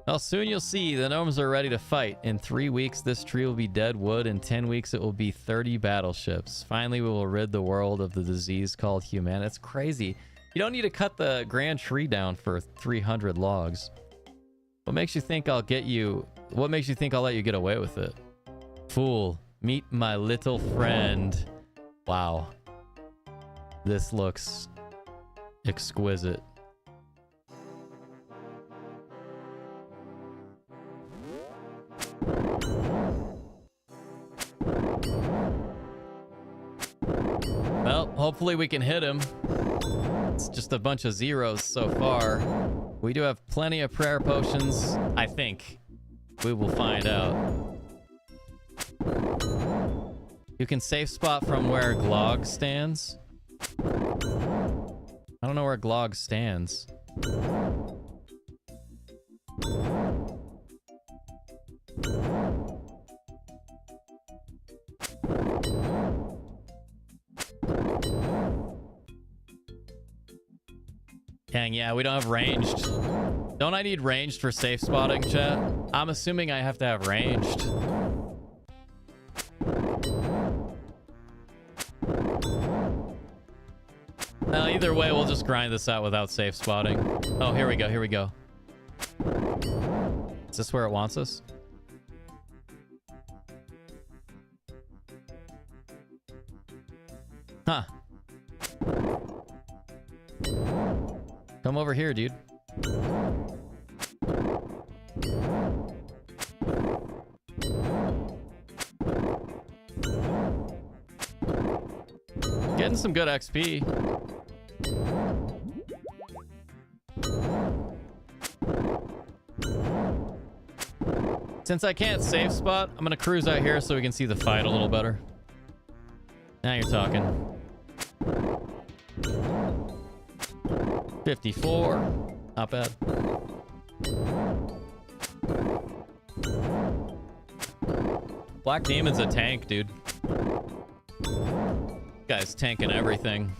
Well, soon you'll see the gnomes are ready to fight. In 3 weeks, this tree will be dead wood. In 10 weeks, it will be 30 battleships. Finally, we will rid the world of the disease called humanity. That's crazy. You don't need to cut the grand tree down for 300 logs. What makes you think I'll get you... What makes you think I'll let you get away with it? Fool, meet my little friend. Wow. This looks exquisite. Well, hopefully we can hit him. It's just a bunch of zeros so far. We do have plenty of prayer potions, I think. We will find out. You can safe spot from where Glog stands. I don't know where Glog stands. Dang, yeah, we don't have ranged. Don't I need ranged for safe spotting, chat? I'm assuming I have to have ranged. Well, either way, we'll just grind this out without safe spotting. Oh, here we go, here we go. Is this where it wants us? Huh. Come over here, dude. Getting some good XP. Since I can't save spot, I'm gonna cruise out here so we can see the fight a little better. Now you're talking. 54. Not bad. Black Demon's a tank, dude. Guy's tanking everything.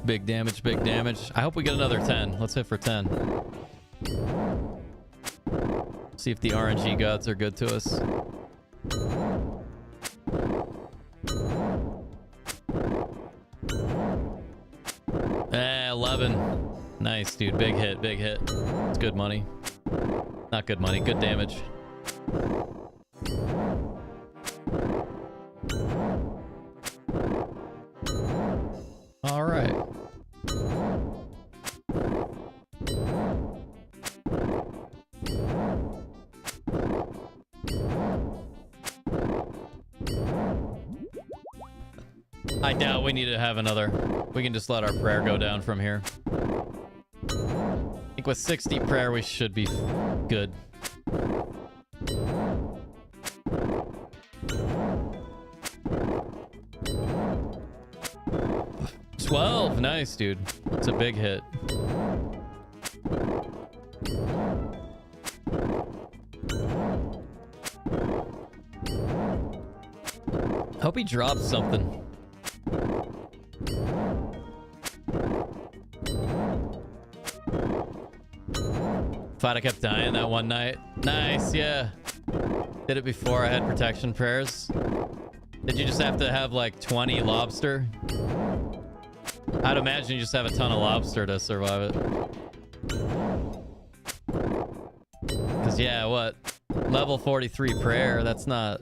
Big damage, big damage. I hope we get another 10. Let's hit for 10. See if the RNG gods are good to us. 11. Nice, dude. Big hit, big hit. It's good money. Not good money, good damage. All right. I doubt we need to have another. We can just let our prayer go down from here. I think with 60 prayer, we should be good. $12. Nice, dude. It's a big hit. Hope he drops something. Thought I kept dying that one night. Nice, yeah. Did it before I had protection prayers. Did you just have to have like 20 lobster? I'd imagine you just have a ton of lobster to survive it. Because yeah, what? Level 43 prayer, that's not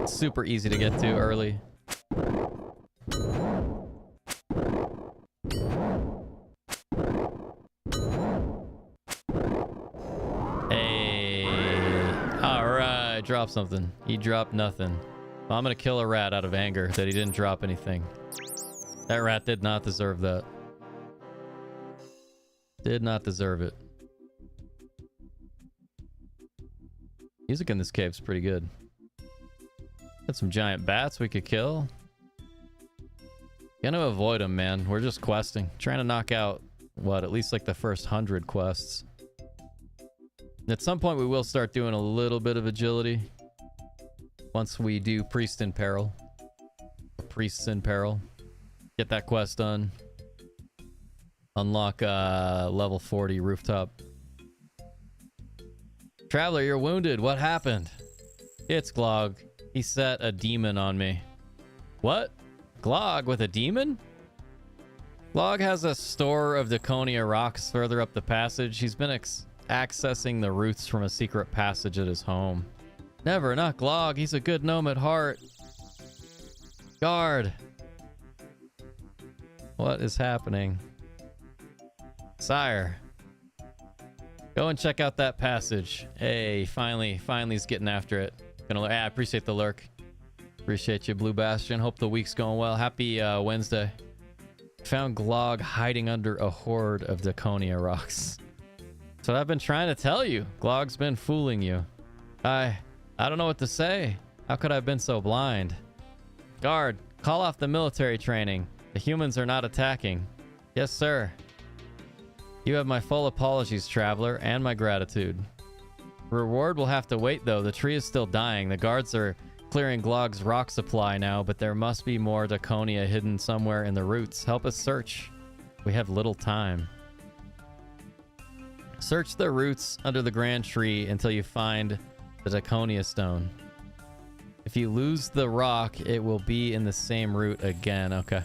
super easy to get to early. Drop something. He dropped nothing. Well, I'm gonna kill a rat out of anger that he didn't drop anything. That rat did not deserve that. Did not deserve it. Music in this cave's pretty good. Got some giant bats we could kill. Gonna avoid them, man. We're just questing. Trying to knock out, what, at least like the first 100 quests. At some point, we will start doing a little bit of agility. Once we do Priest in Peril. Priests in Peril. Get that quest done. Unlock level 40 rooftop. Traveler, you're wounded. What happened? It's Glog. He set a demon on me. What? Glog with a demon? Glog has a store of Daconia rocks further up the passage. He's been accessing the roots from a secret passage at his home. Never, not Glog. He's a good gnome at heart. Guard. What is happening? Sire. Go and check out that passage. Hey, finally he's getting after it. I appreciate the lurk. Appreciate you, Blue Bastion. Hope the week's going well. Happy Wednesday. Found Glog hiding under a horde of Daconia rocks. That's what I've been trying to tell you. Glog's been fooling you. I don't know what to say. How could I have been so blind? Guard, call off the military training. The humans are not attacking. Yes, sir. You have my full apologies, traveler, and my gratitude. Reward will have to wait, though. The tree is still dying. The guards are clearing Glog's rock supply now, but there must be more Daconia hidden somewhere in the roots. Help us search. We have little time. Search the roots under the grand tree until you find the Daconia stone. If you lose the rock, it will be in the same root again. Okay.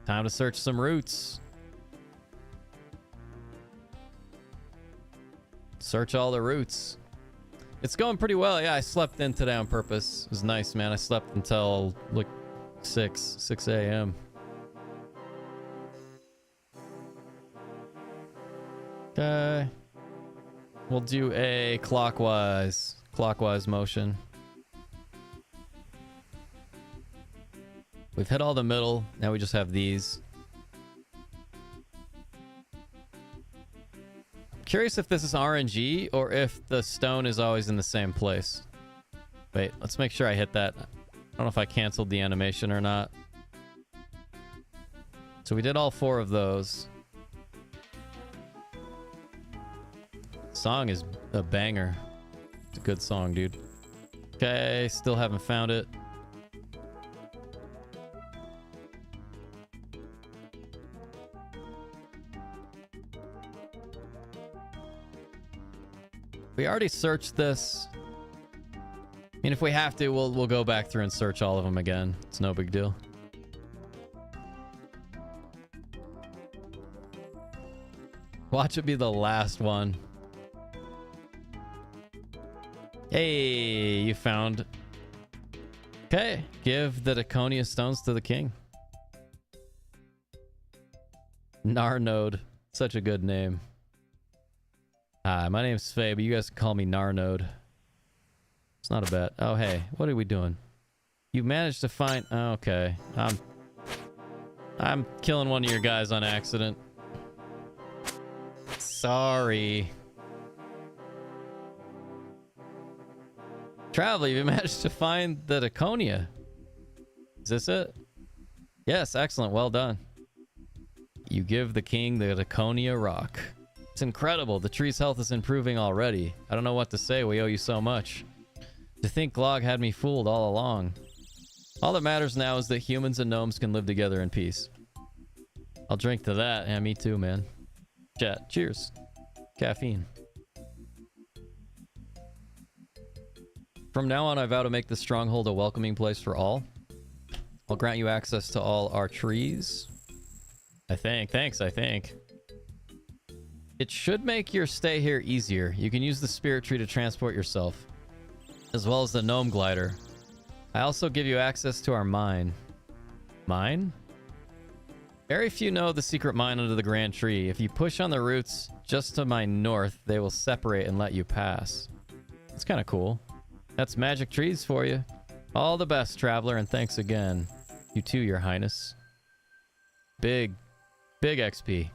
Time to search some roots. Search all the roots. It's going pretty well. Yeah, I slept in today on purpose. It was nice, man. I slept until like 6 a.m. Okay. We'll do a clockwise motion. We've hit all the middle. Now we just have these. Curious if this is RNG or if the stone is always in the same place. Wait, let's make sure I hit that. I don't know if I canceled the animation or not. So we did all 4 of those. Song is a banger. It's a good song, dude. Okay, still haven't found it. We already searched this. I mean, if we have to, we'll go back through and search all of them again. It's no big deal. Watch it be the last one. Hey, you found. Okay, give the Daconia stones to the king. Narnode, such a good name. Hi, my name's Faye, but you guys can call me Narnode. It's not a bet. Oh, hey, what are we doing? You managed to find... Okay, I'm killing one of your guys on accident. Sorry. Traveler, you managed to find the Daconia. Is this it? Yes, excellent. Well done. You give the king the Daconia rock. It's incredible. The tree's health is improving already. I don't know what to say. We owe you so much. To think Glog had me fooled all along. All that matters now is that humans and gnomes can live together in peace. I'll drink to that. Yeah, me too, man. Chat. Cheers. Caffeine. From now on, I vow to make the stronghold a welcoming place for all. I'll grant you access to all our trees. I think. Thanks, I think. It should make your stay here easier. You can use the spirit tree to transport yourself, as well as the gnome glider. I also give you access to our mine. Mine? Very few know the secret mine under the grand tree. If you push on the roots just to my north, they will separate and let you pass. It's kind of cool. That's magic trees for you. All the best, traveler, and thanks again. You too, your highness. Big XP.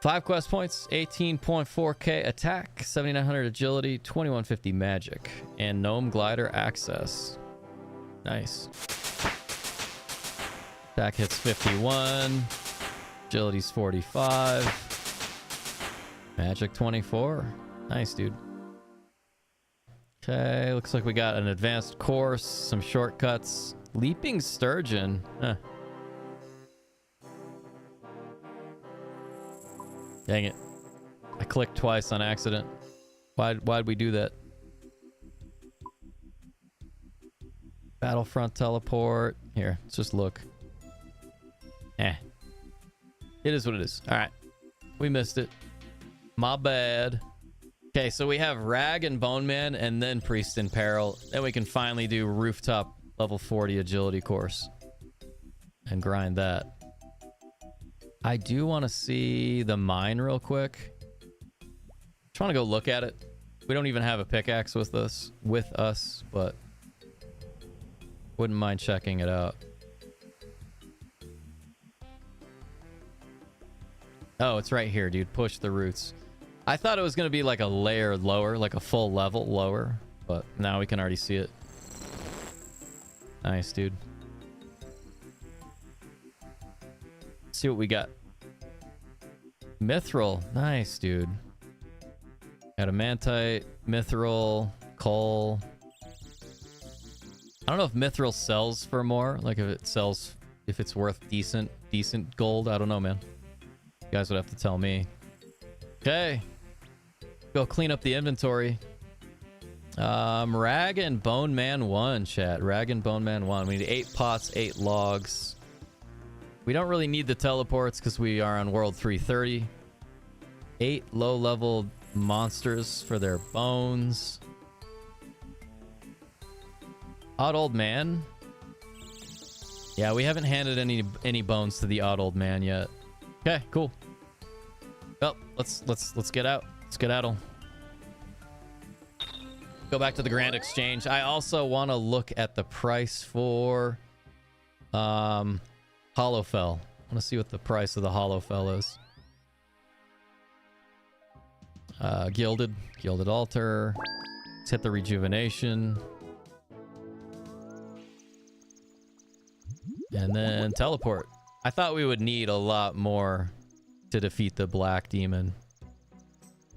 5 quest points, 18.4k attack, 7900 agility, 2150 magic, and gnome glider access. Nice. Attack hits 51, agility's 45, magic 24. Nice, dude. Okay, looks like we got an advanced course, some shortcuts, Leaping sturgeon. Huh. Dang it. I clicked twice on accident. Why'd we do that? Battlefront teleport. Here, let's just look. It is what it is. All right. We missed it. My bad. Okay, so we have Rag and Bone Man and then Priest in Peril. Then we can finally do Rooftop level 40 agility course. And grind that. I do want to see the mine real quick. Just want to go look at it. We don't even have a pickaxe with us, but wouldn't mind checking it out. Oh, it's right here, dude. Push the roots. I thought it was going to be like a layer lower, like a full level lower, but now we can already see it. Nice, dude. Let's see what we got. Mithril. Nice, dude. Adamantite, mithril, coal. I don't know if mithril sells for more. Like if it sells, if it's worth decent gold. I don't know, man. You guys would have to tell me. Okay. Go clean up the inventory. Rag and Bone Man 1, chat. Rag and Bone Man 1. We need 8 pots, 8 logs. We don't really need the teleports because we are on world 330. 8 low-level monsters for their bones. Odd Old Man. Yeah, we haven't handed any bones to the Odd Old Man yet. Okay, cool. Well, let's get out. Let's skedaddle. Go back to the Grand Exchange. I also want to look at the price for Hollowfell. I want to see what the price of the Hollowfell is. Gilded altar. Let's hit the rejuvenation. And then teleport. I thought we would need a lot more to defeat the black demon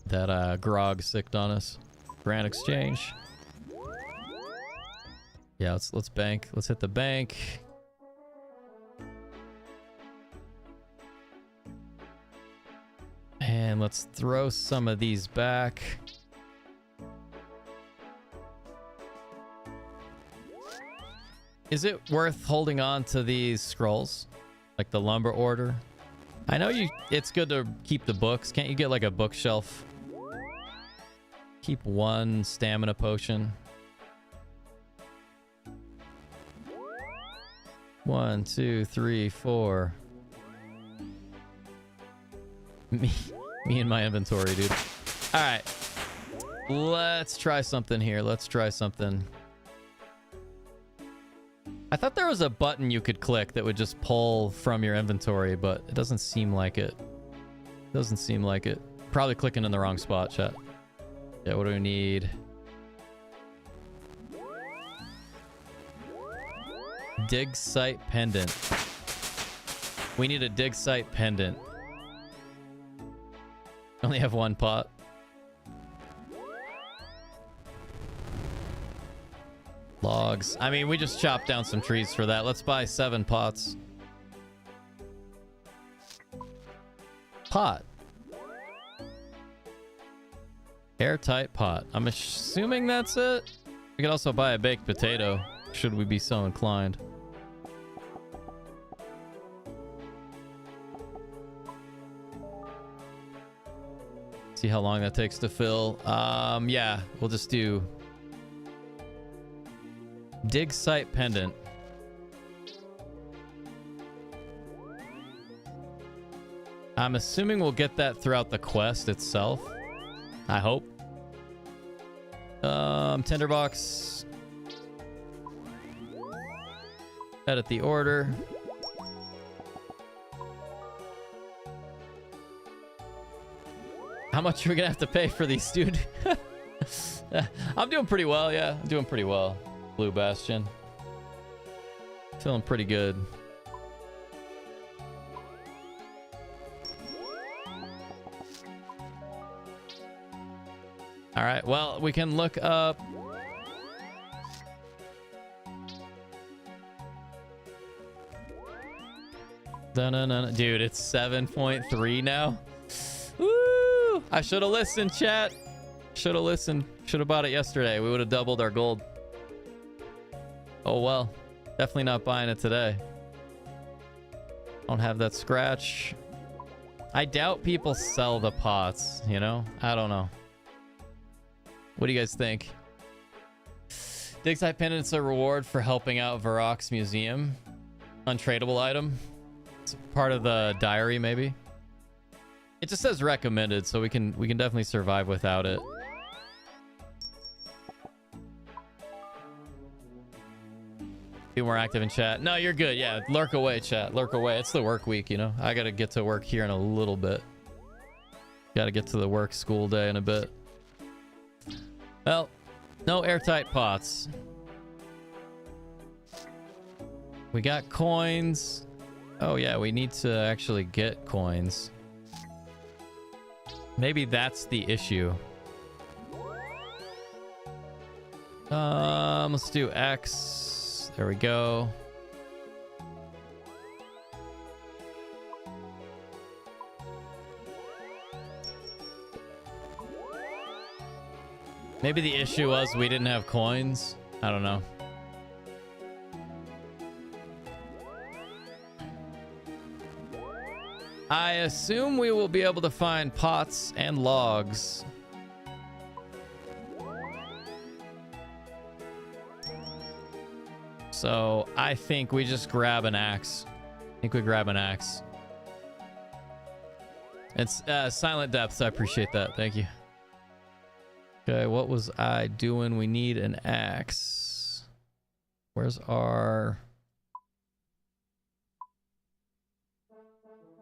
that Grog sicked on us. Grand Exchange. Yeah, let's bank. Let's hit the bank. And let's throw some of these back. Is it worth holding on to these scrolls? Like the lumber order? I know it's good to keep the books. Can't you get like a bookshelf? Keep 1 stamina potion. 1, 2, 3, 4. Me and my inventory, dude. All right. Let's try something here. Let's try something. I thought there was a button you could click that would just pull from your inventory, but it doesn't seem like it. Doesn't seem like it. Probably clicking in the wrong spot, chat. Yeah, what do we need? Dig site pendant. We need a dig site pendant. Only have 1 pot. Logs. I mean, we just chopped down some trees for that. Let's buy 7 pots. Pot. Airtight pot. I'm assuming that's it. We could also buy a baked potato, should we be so inclined. See how long that takes to fill. Yeah, we'll just do dig site pendant. I'm assuming we'll get that throughout the quest itself. I hope. Tinderbox. Edit the order. How much are we gonna have to pay for these, dude? I'm doing pretty well, yeah. I'm doing pretty well. Blue Bastion. Feeling pretty good. All right, well, we can look up. Dun-dun-dun. Dude, it's 7.3 now. Woo! I should have listened, chat. Should have listened. Should have bought it yesterday. We would have doubled our gold. Oh well. Definitely not buying it today. Don't have that scratch. I doubt people sell the pots, you know? I don't know. What do you guys think? Dig site pendant's a reward for helping out Varrock's museum. Untradeable item. It's part of the diary, maybe. It just says recommended, so we can definitely survive without it. Be more active in chat. No, you're good. Yeah, lurk away, chat. Lurk away. It's the work week, you know. I gotta get to work here in a little bit. Gotta get to the work school day in a bit. Well, no airtight pots. We got coins. Oh yeah, we need to actually get coins. Maybe that's the issue. Let's do X. There we go. Maybe the issue was we didn't have coins. I don't know. I assume we will be able to find pots and logs. So I think we just grab an axe. I think we grab an axe. It's Silent Depths. I appreciate that. Thank you. Okay, what was I doing? We need an axe. Where's our...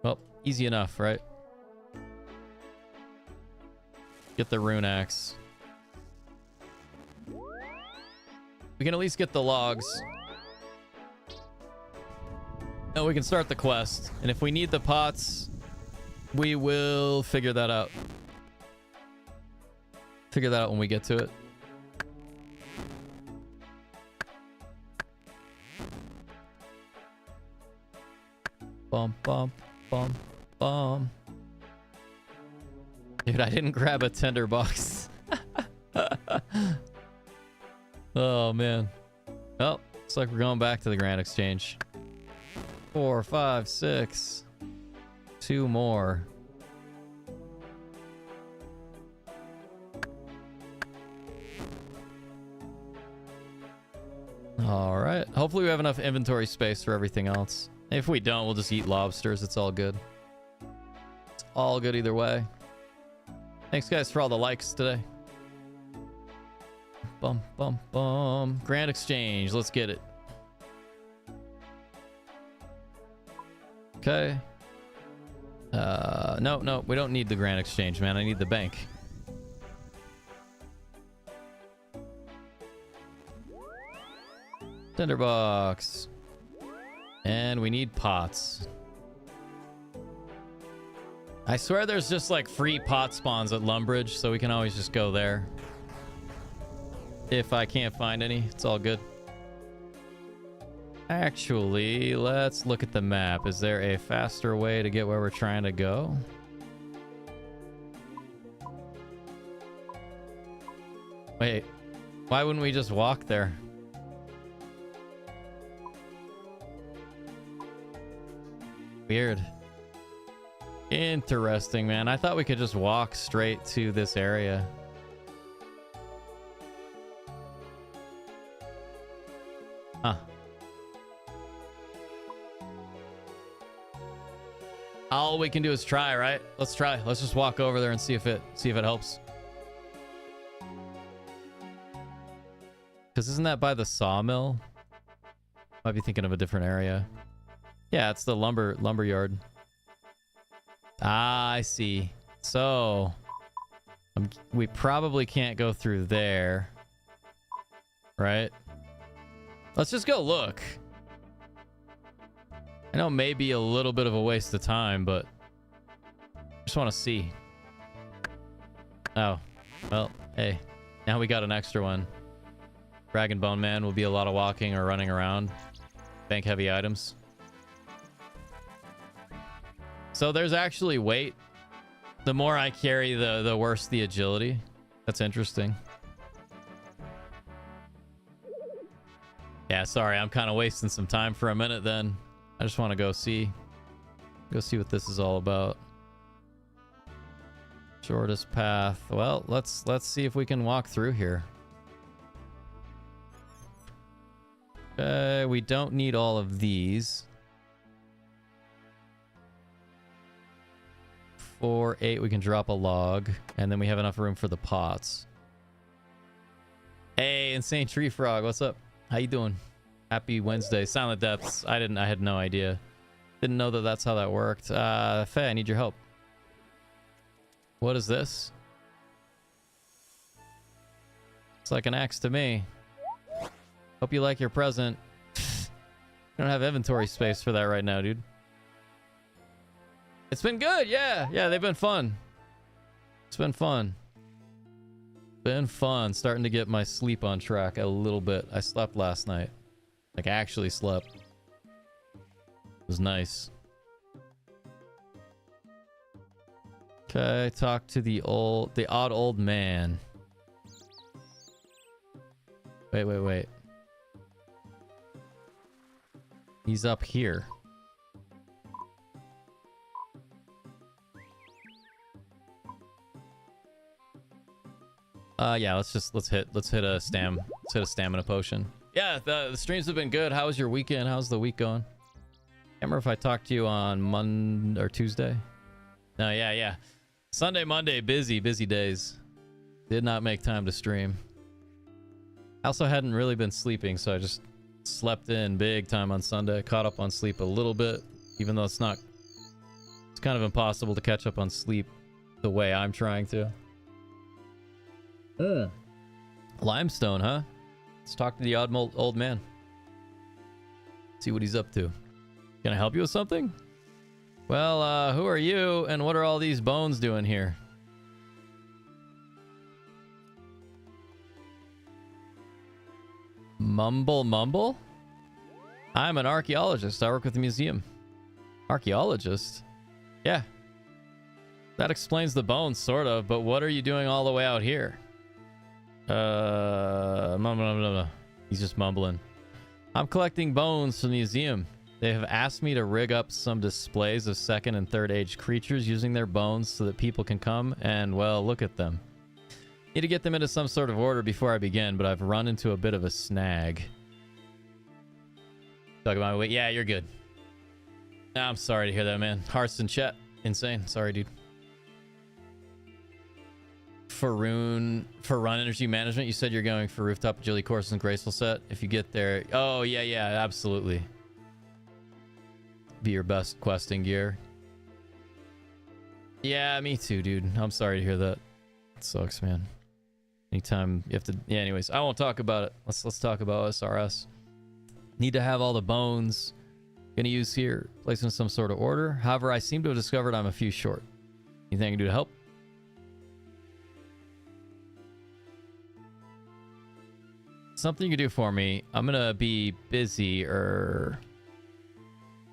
Well, easy enough, right? Get the rune axe. We can at least get the logs. And we can start the quest. And if we need the pots, we will figure that out. Figure that out when we get to it. Bum, bum, bum, bum. Dude, I didn't grab a tender box. Oh, man. Well, looks like we're going back to the Grand Exchange. 4, 5, 6. 2 more. All right. Hopefully we have enough inventory space for everything else. If we don't, we'll just eat lobsters. It's all good. It's all good either way. Thanks, guys, for all the likes today. Bum, bum, bum. Grand Exchange. Let's get it. Okay. No, we don't need the Grand Exchange, man. I need the bank. Tinderbox. And we need pots. I swear there's just like free pot spawns at Lumbridge, so we can always just go there. If I can't find any, it's all good. Actually, let's look at the map. Is there a faster way to get where we're trying to go? Wait, why wouldn't we just walk there? Weird. Interesting, man. I thought we could just walk straight to this area. Huh. All we can do is try, right? Let's try. Let's just walk over there and see if it helps. Because isn't that by the sawmill? Might be thinking of a different area. Yeah, it's the lumber yard. Ah, I see. So we probably can't go through there, right? Let's just go look. I know it may be a little bit of a waste of time, but I just want to see. Oh, well, hey, now we got an extra one. Dragon Bone Man will be a lot of walking or running around. Bank heavy items. So there's actually weight. The more I carry, the worse the agility. That's interesting. Yeah, sorry, I'm kind of wasting some time for a minute then. I just want to go see what this is all about. Shortest path. Well, let's see if we can walk through here. We don't need all of these. 4, 8, we can drop a log, and then we have enough room for the pots. Hey, Insane Tree Frog, what's up? How you doing? Happy Wednesday. Silent Depths. I had no idea. Didn't know that that's how that worked. Faye, I need your help. What is this? It's like an axe to me. Hope you like your present. I don't have inventory space for that right now, dude. It's been good, yeah. Yeah, they've been fun. It's been fun. Been fun. Starting to get my sleep on track a little bit. I slept last night. Like, I actually slept. It was nice. Okay, talk to the odd old man. Wait. He's up here. Yeah, let's hit a stamina potion. Yeah, the streams have been good. How was your weekend? How's the week going? Can't remember if I talked to you on Monday or Tuesday. No, yeah. Sunday, Monday, busy days. Did not make time to stream. I also hadn't really been sleeping, so I just slept in big time on Sunday. Caught up on sleep a little bit, even though it's kind of impossible to catch up on sleep the way I'm trying to. Limestone, huh? Let's talk to the odd old man. See what he's up to. Can I help you with something? Well, who are you and what are all these bones doing here? Mumble? I'm an archaeologist. I work with the museum. Archaeologist? Yeah. That explains the bones, sort of, but what are you doing all the way out here? He's just mumbling. I'm collecting bones from the museum. They have asked me to rig up some displays of second and third age creatures using their bones so that people can come and, well, look at them. Need to get them into some sort of order before I begin, but I've run into a bit of a snag. Talk about my weight. Yeah, you're good. I'm sorry to hear that, man. Hearts in chat. Insane. Sorry, dude. For Rune, for Run Energy Management, you said you're going for Rooftop Agility Course and Graceful Set. If you get there... Oh, yeah, absolutely. Be your best questing gear. Yeah, me too, dude. I'm sorry to hear that. It sucks, man. Anytime you have to... Yeah, anyways, I won't talk about it. Let's talk about OSRS. Need to have all the bones. Gonna use here. Place in some sort of order. However, I seem to have discovered I'm a few short. Anything I can do to help? Something you can do for me. I'm gonna be busy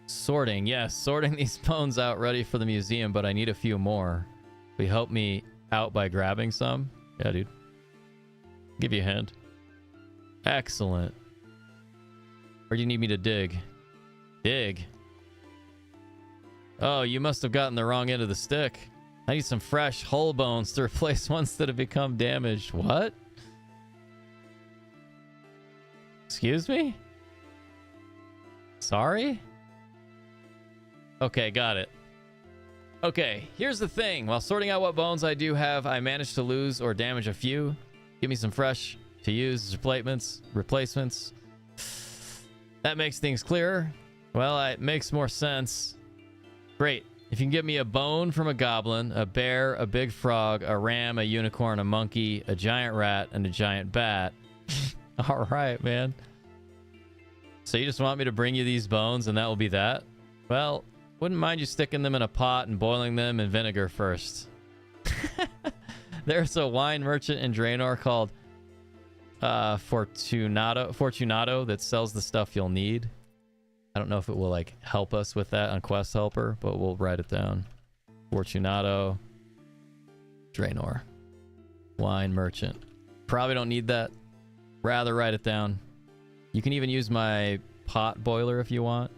sorting. Yes, sorting these bones out ready for the museum, but I need a few more. Will you help me out by grabbing some? Yeah, dude. Give you a hand. Excellent. Or do you need me to dig? Dig? Oh, you must have gotten the wrong end of the stick. I need some fresh whole bones to replace ones that have become damaged. What? Excuse me? Sorry? Okay, got it. Okay, here's the thing. While sorting out what bones I do have, I managed to lose or damage a few. Give me some fresh to use replacements. That makes things clearer. Well, it makes more sense. Great. If you can get me a bone from a goblin, a bear, a big frog, a ram, a unicorn, a monkey, a giant rat, and a giant bat. All right, man. So you just want me to bring you these bones and that will be that? Well, wouldn't mind you sticking them in a pot and boiling them in vinegar first. There's a wine merchant in Draenor called Fortunato that sells the stuff you'll need. I don't know if it will like help us with that on Quest Helper, but we'll write it down. Fortunato, Draenor, Wine Merchant. Probably don't need that. Rather write it down. You can even use my pot boiler if you want.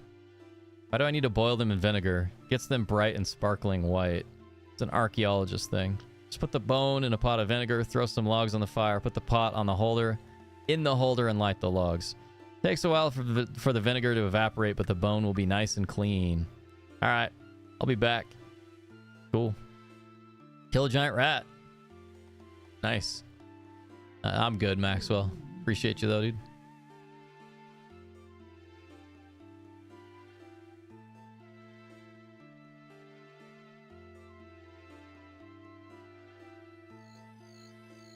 Why do I need to boil them in vinegar? Gets them bright and sparkling white. It's an archaeologist thing. Just put the bone in a pot of vinegar, throw some logs on the fire, put the pot on the holder, in the holder, and light the logs. Takes a while for the vinegar to evaporate, but the bone will be nice and clean. All right, I'll be back. Cool. Kill a giant rat. Nice. I'm good, Maxwell. Appreciate you though, dude.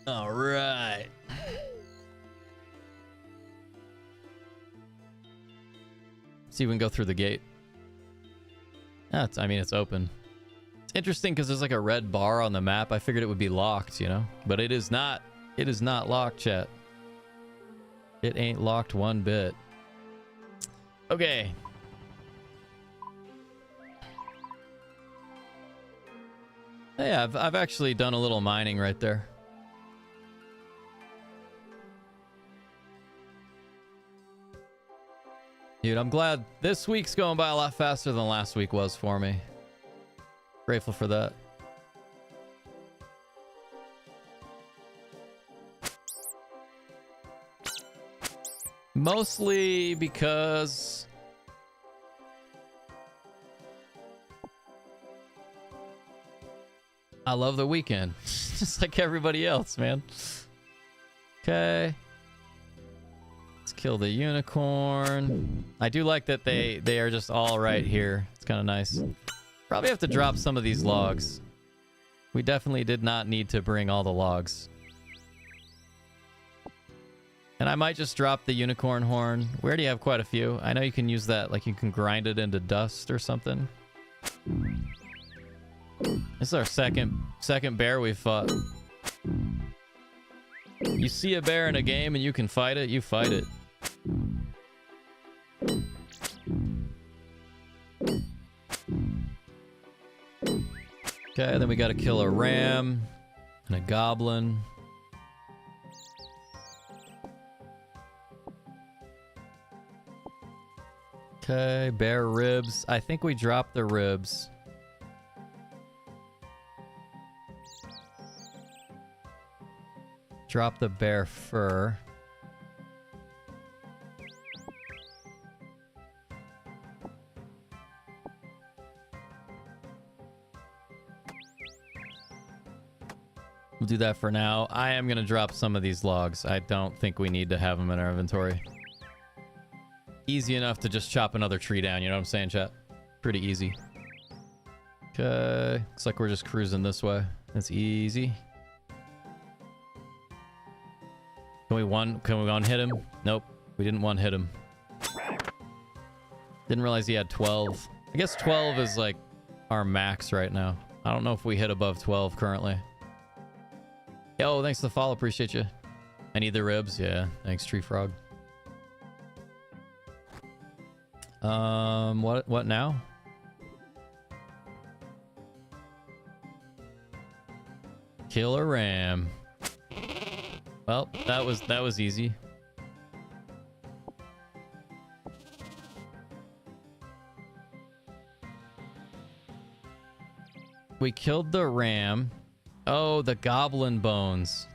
All right. See if we can go through the gate. I mean, it's open. It's interesting because there's like a red bar on the map. I figured it would be locked, you know? But it is not. It is not locked, chat. It ain't locked one bit. Okay. Yeah, I've actually done a little mining right there. Dude, I'm glad this week's going by a lot faster than last week was for me. Grateful for that. Mostly because I love the weekend. Just like everybody else, man. Okay. Let's kill the unicorn. I do like that they are just all right here. It's kind of nice. Probably have to drop some of these logs. We definitely did not need to bring all the logs. And I might just drop the unicorn horn. We already have quite a few. I know you can use that, like you can grind it into dust or something. This is our second bear we fought. You see a bear in a game and you can fight it, you fight it. Okay, then we gotta kill a ram and a goblin. Okay, bear ribs. I think we dropped the ribs. Drop the bear fur. We'll do that for now. I am going to drop some of these logs. I don't think we need to have them in our inventory. Easy enough to just chop another tree down, you know what I'm saying, chat? Pretty easy. Okay. Looks like we're just cruising this way. That's easy. Can we one hit him? Nope. We didn't one hit him. Didn't realize he had 12. I guess 12 is like our max right now. I don't know if we hit above 12 currently. Yo, thanks for the follow. Appreciate you. I need the ribs. Yeah. Thanks, Tree Frog. What now? Kill a ram. Well, that was easy. We killed the ram. Oh, the goblin bones.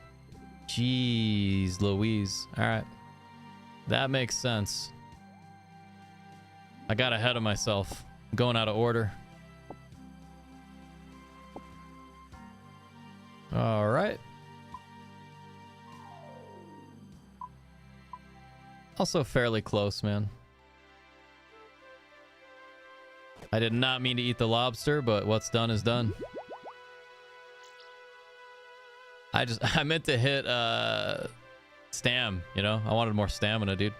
Jeez Louise. All right. That makes sense. I got ahead of myself. I'm going out of order. All right. Also fairly close, man. I did not mean to eat the lobster, but what's done is done. I meant to hit stam, you know? I wanted more stamina, dude.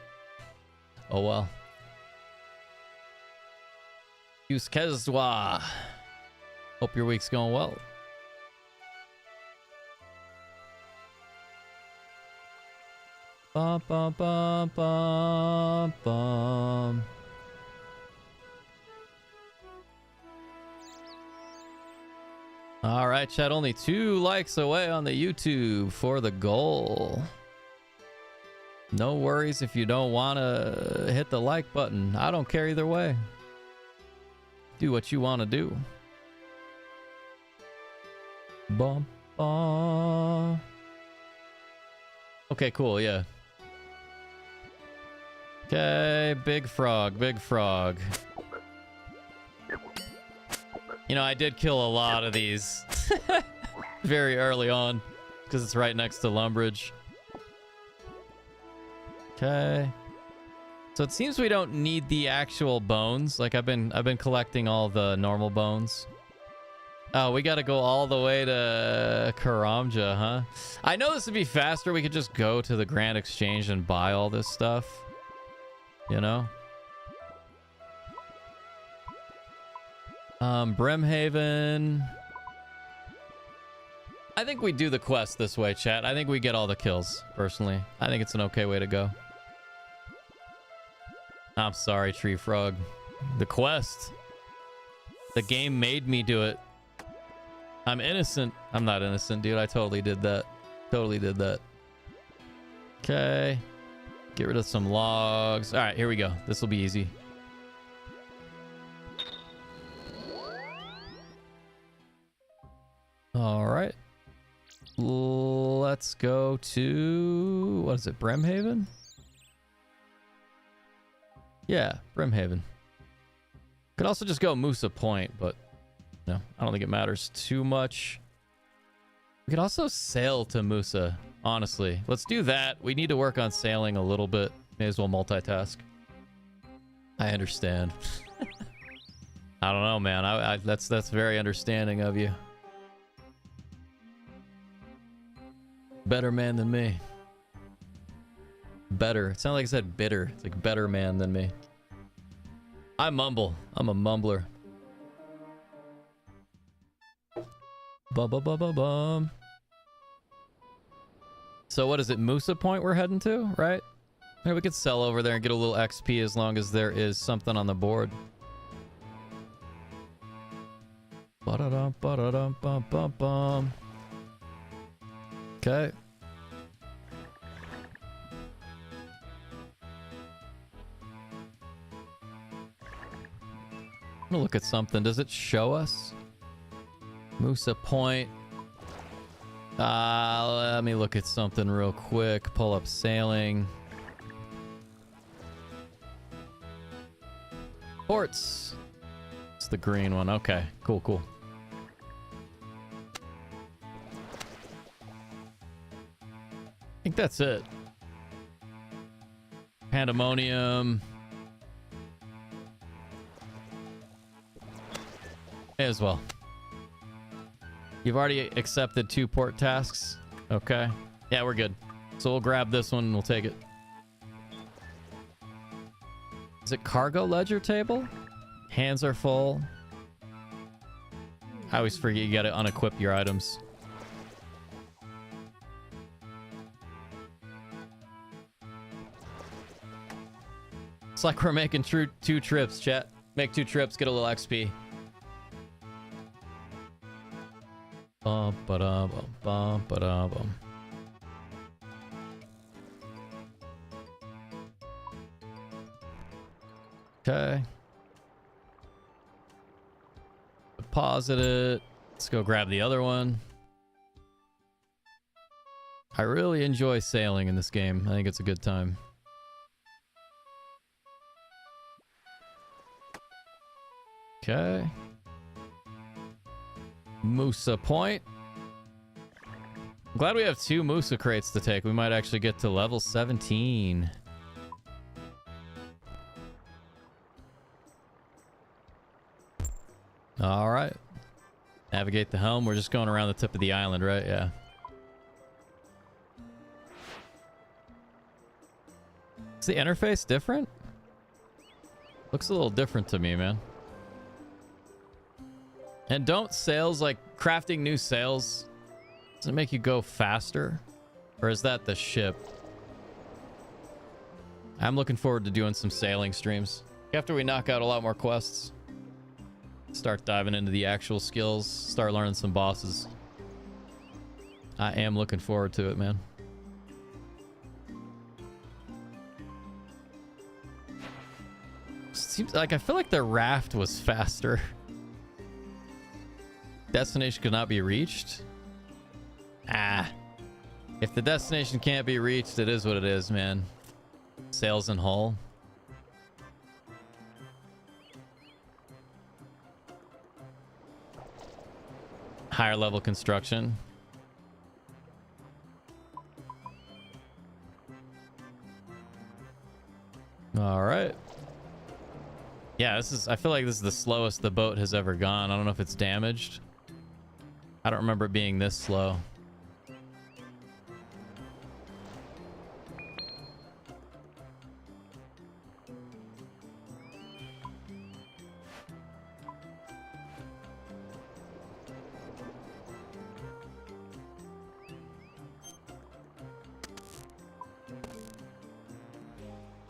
Oh well. Use Kezwa. Hope your week's going well. Bum, bum, bum, bum, bum. All right, chat. Only 2 likes away on the YouTube for the goal. No worries if you don't want to hit the like button. I don't care either way. Do what you want to do. Bum, bum. Okay, cool. Yeah. Okay, big frog, big frog. You know, I did kill a lot of these very early on because it's right next to Lumbridge. Okay. So it seems we don't need the actual bones. Like I've been collecting all the normal bones. Oh, we got to go all the way to Karamja, huh? I know this would be faster. We could just go to the Grand Exchange and buy all this stuff. You know? Brimhaven. I think we do the quest this way, chat. I think we get all the kills, personally. I think it's an okay way to go. I'm sorry, Tree Frog. The quest. The game made me do it. I'm innocent. I'm not innocent, dude. I totally did that. Totally did that. Okay. Get rid of some logs. All right, here we go. This will be easy. All right. Let's go to... What is it? Brimhaven? Yeah, Brimhaven. Could also just go Musa Point, but no, I don't think it matters too much. We could also sail to Musa, honestly. Let's do that. We need to work on sailing a little bit. May as well multitask. I understand. I don't know, man. That's very understanding of you. Better man than me. Better. It sounded like I said bitter. It's like better man than me. I mumble. I'm a mumbler. Bum. So what is it? Musa Point we're heading to, right? Maybe we could sell over there and get a little XP as long as there is something on the board. Ba-da-dum, ba-da-dum, bum, bum, bum. Okay. I'm gonna look at something. Does it show us? Musa Point. Let me look at something real quick. Pull up sailing. Ports. It's the green one. Okay, cool, cool. I think that's it. Pandemonium. May as well. You've already accepted 2 port tasks. Okay. Yeah, we're good. So we'll grab this one and we'll take it. Is it cargo ledger table? Hands are full. I always forget you gotta unequip your items. It's like we're making 2 trips, chat. Make 2 trips, get a little XP. Bum, ba-da, bum, bum, ba-da, bum. Okay. Deposit it. Let's go grab the other one. I really enjoy sailing in this game. I think it's a good time. Okay. Musa Point. I'm glad we have 2 Musa crates to take. We might actually get to level 17. All right. Navigate the helm. We're just going around the tip of the island, right? Yeah. Is the interface different? Looks a little different to me, man. And don't sails, like crafting new sails, does it make you go faster? Or is that the ship? I'm looking forward to doing some sailing streams after we knock out a lot more quests. Start diving into the actual skills. Start learning some bosses. I am looking forward to it, man. Seems like I feel like the raft was faster. Destination could not be reached. Ah. If the destination can't be reached, it is what it is, man. Sails and hull. Higher level construction. All right. Yeah, this is, I feel like this is the slowest the boat has ever gone. I don't know if it's damaged. I don't remember it being this slow.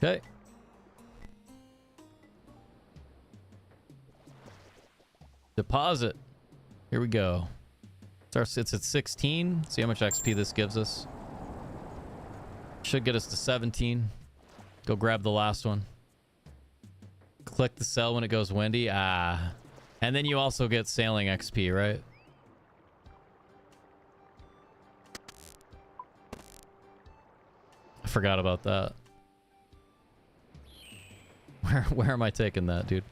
Okay. Deposit. Here we go. It's at 16. See how much XP this gives us. Should get us to 17. Go grab the last one. Click the cell when it goes windy. Ah. And then you also get sailing XP, right? I forgot about that. Where am I taking that, dude?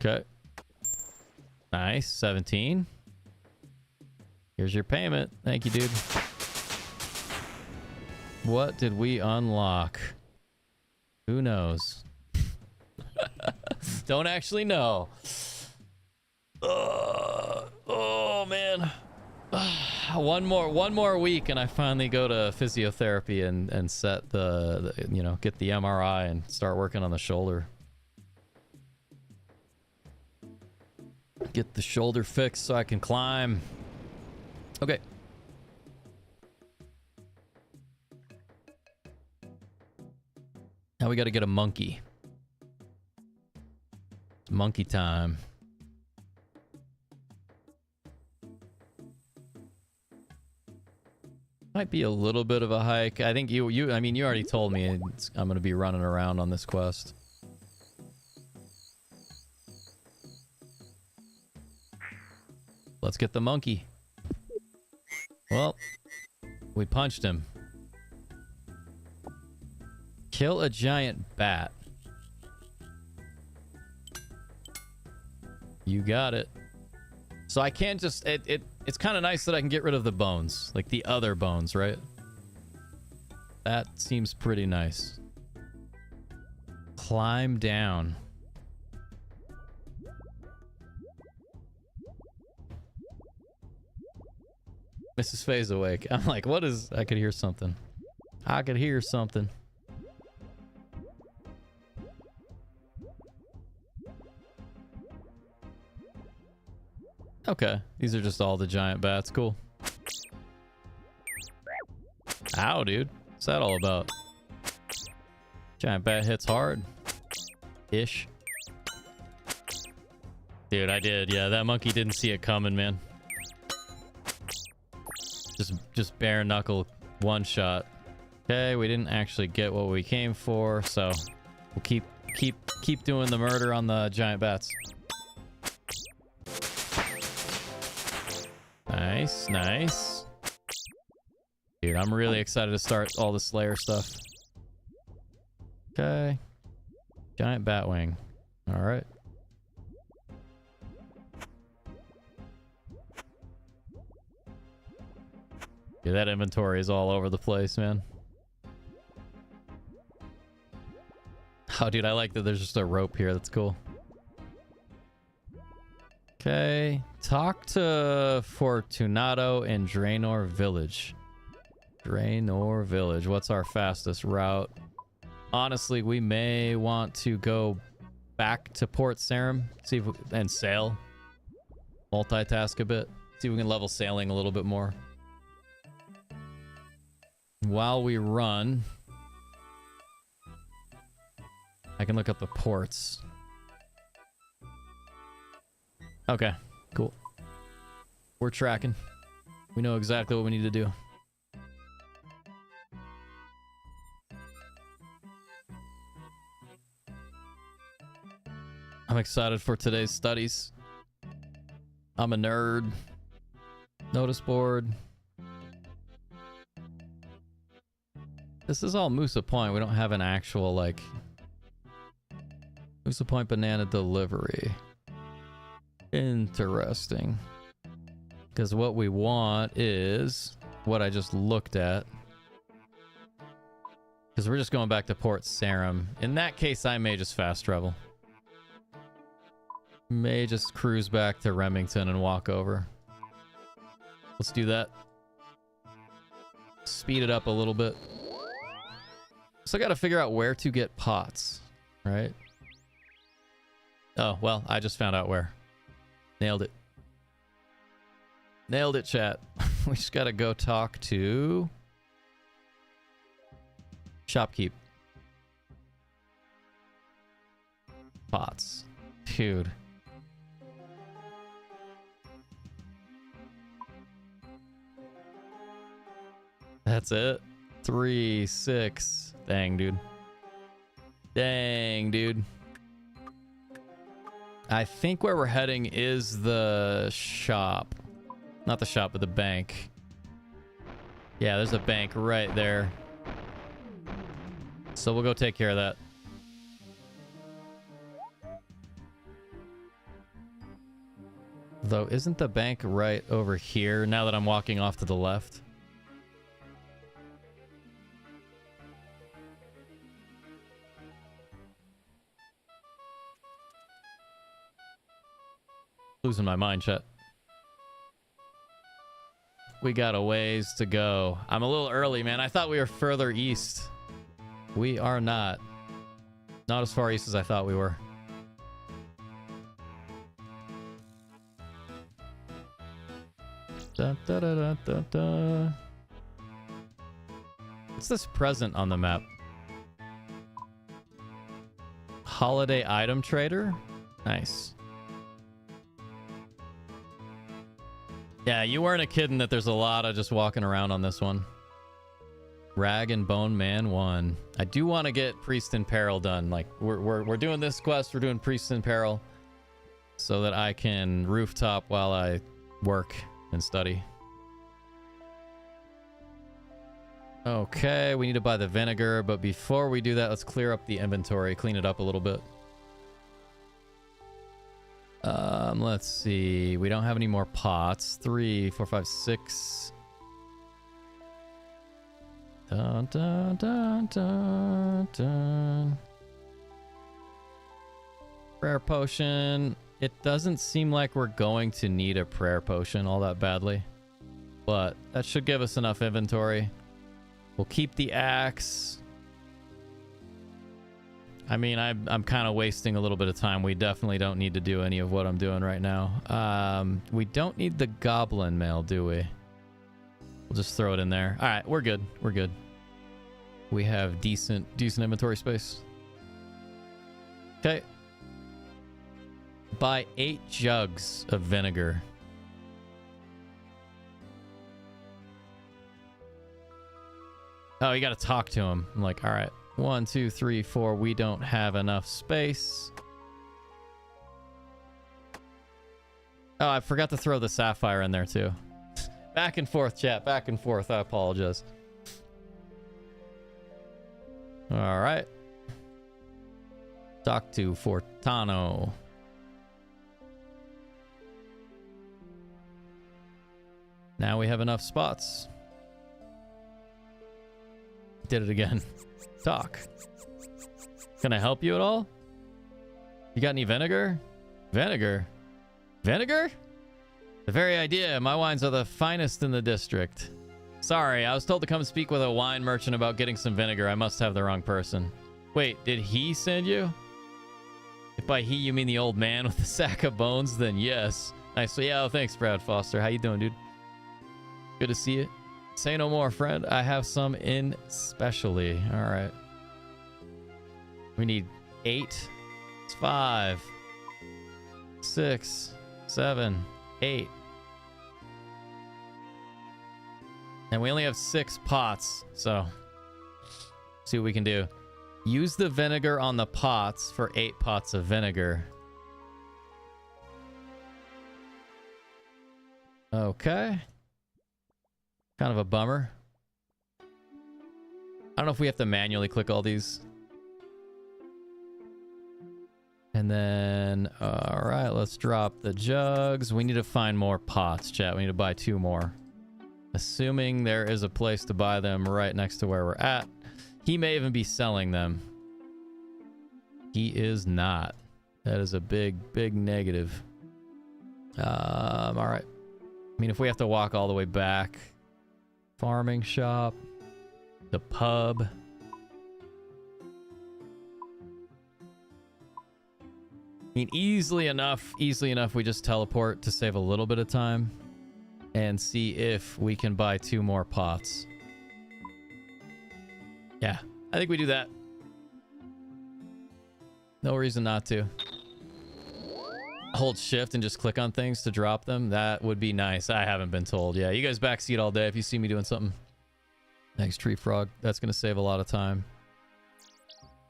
Okay. Nice. 17. Here's your payment. Thank you, dude. What did we unlock? Who knows? Don't actually know. Oh, man. One more week and I finally go to physiotherapy and set the you know, get the MRI and start working on the shoulder. Get the shoulder fixed so I can climb. Okay. Now we got to get a monkey. It's monkey time. Might be a little bit of a hike. I think I mean, you already told me I'm going to be running around on this quest. Let's get the monkey. Well, we punched him. Kill a giant bat. You got it. So I can't just... It's kind of nice that I can get rid of the bones. Like the other bones, right? That seems pretty nice. Climb down. Mrs. Faye's awake. I'm like, what is... I could hear something. I could hear something. Okay. These are just all the giant bats. Cool. Ow, dude. What's that all about? Giant bat hits hard. Ish. Dude, I did. Yeah, that monkey didn't see it coming, man. Just bare knuckle one shot. Okay, we didn't actually get what we came for, so we'll keep doing the murder on the giant bats. Nice, nice. Dude, I'm really excited to start all the Slayer stuff. Okay. Giant bat wing. All right. Yeah, that inventory is all over the place, man. Oh, dude, I like that there's just a rope here. That's cool. Okay. Talk to Fortunato in Draenor Village. Draenor Village. What's our fastest route? Honestly, we may want to go back to Port Sarim. See if we, and sail. Multitask a bit. See if we can level sailing a little bit more. While we run, I can look up the ports. Okay, cool. We're tracking. We know exactly what we need to do. I'm excited for today's studies. I'm a nerd. Notice board. This is all Moosa Point. We don't have an actual, like... Moosa Point banana delivery. Interesting. Because what we want is what I just looked at. Because we're just going back to Port Sarum. In that case, I may just fast travel. May just cruise back to Remington and walk over. Let's do that. Speed it up a little bit. So I gotta figure out where to get pots, right? Oh, well, I just found out where. Nailed it. Nailed it, chat. We just gotta go talk to... Shopkeep. Pots. Dude. That's it. 3, 6. Dang, dude. Dang, dude. I think where we're heading is the shop. Not the shop, but the bank. Yeah, there's a bank right there. So we'll go take care of that. Though, isn't the bank right over here now that I'm walking off to the left? Losing my mind, chat. We got a ways to go. I'm a little early, man. I thought we were further east. We are not. Not as far east as I thought we were. Da, da, da, da, da, da. What's this present on the map? Holiday item trader? Nice. Yeah, you weren't a kidding that there's a lot of just walking around on this one. Rag and Bone Man 1. I do want to get Priest in Peril done. Like, we're doing this quest, we're doing Priest in Peril, so that I can rooftop while I work and study. Okay, we need to buy the vinegar, but before we do that, let's clear up the inventory, clean it up a little bit. Let's see. We don't have any more pots. 3, 4, 5, 6. Dun, dun, dun, dun, dun. Prayer potion. It doesn't seem like we're going to need a prayer potion all that badly, but that should give us enough inventory. We'll keep the axe. I mean, I'm kind of wasting a little bit of time. We definitely don't need to do any of what I'm doing right now. We don't need the goblin mail, do we? We'll just throw it in there. All right, we're good. We're good. We have decent inventory space. Okay. Buy 8 jugs of vinegar. Oh, you got to talk to him. I'm like, all right. 1, 2, 3, 4. We don't have enough space. Oh, I forgot to throw the sapphire in there too. Back and forth, chat. Back and forth. I apologize. All right. Talk to Fortano. Now we have enough spots. Did it again. Talk. Can I help you at all? You got any vinegar? Vinegar? Vinegar? The very idea. My wines are the finest in the district. Sorry, I was told to come speak with a wine merchant about getting some vinegar. I must have the wrong person. Wait, did he send you? If by he you mean the old man with the sack of bones, then yes. Nice. So yeah, thanks, Brad Foster. How you doing, dude? Good to see you. Say no more, friend. I have some in specially. All right. We need 8. It's 5, 6, 7, 8. And we only have 6 pots, so see what we can do. Use the vinegar on the pots for 8 pots of vinegar. Okay. Kind of a bummer. I don't know if we have to manually click all these. And then, all right, let's drop the jugs. We need to find more pots, chat. We need to buy 2 more. Assuming there is a place to buy them right next to where we're at. He may even be selling them. He is not. That is a big, big negative. All right. I mean, if we have to walk all the way back. Farming shop. The pub. I mean, easily enough, we just teleport to save a little bit of time. And see if we can buy 2 more pots. Yeah, I think we do that. No reason not to. Hold shift and just click on things to drop them. That would be nice. I haven't been told. Yeah, you guys backseat all day if you see me doing something. Thanks, Tree Frog. That's going to save a lot of time.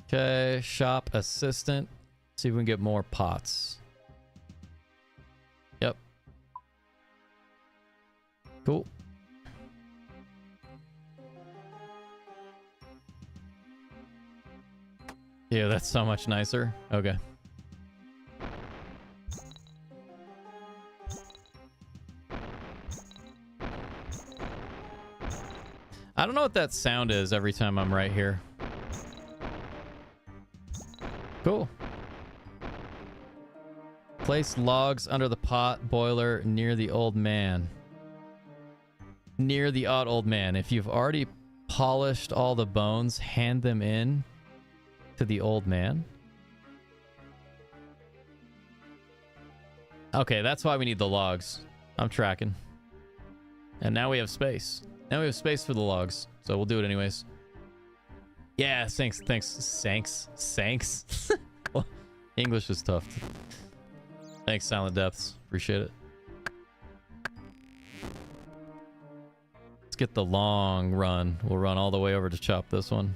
Okay, shop assistant. See if we can get more pots. Yep. Cool. Yeah, that's so much nicer. Okay. I don't know what that sound is every time I'm right here. Cool. Place logs under the pot boiler near the old man. Near the odd man. If you've already polished all the bones, hand them in to the old man. Okay, that's why we need the logs. I'm tracking. And now we have space. Now we have space for the logs. So we'll do it anyways. Yeah, thanks. Well, English is tough. Thanks, Silent Depths. Appreciate it. Let's get the long run. We'll run all the way over to chop this one.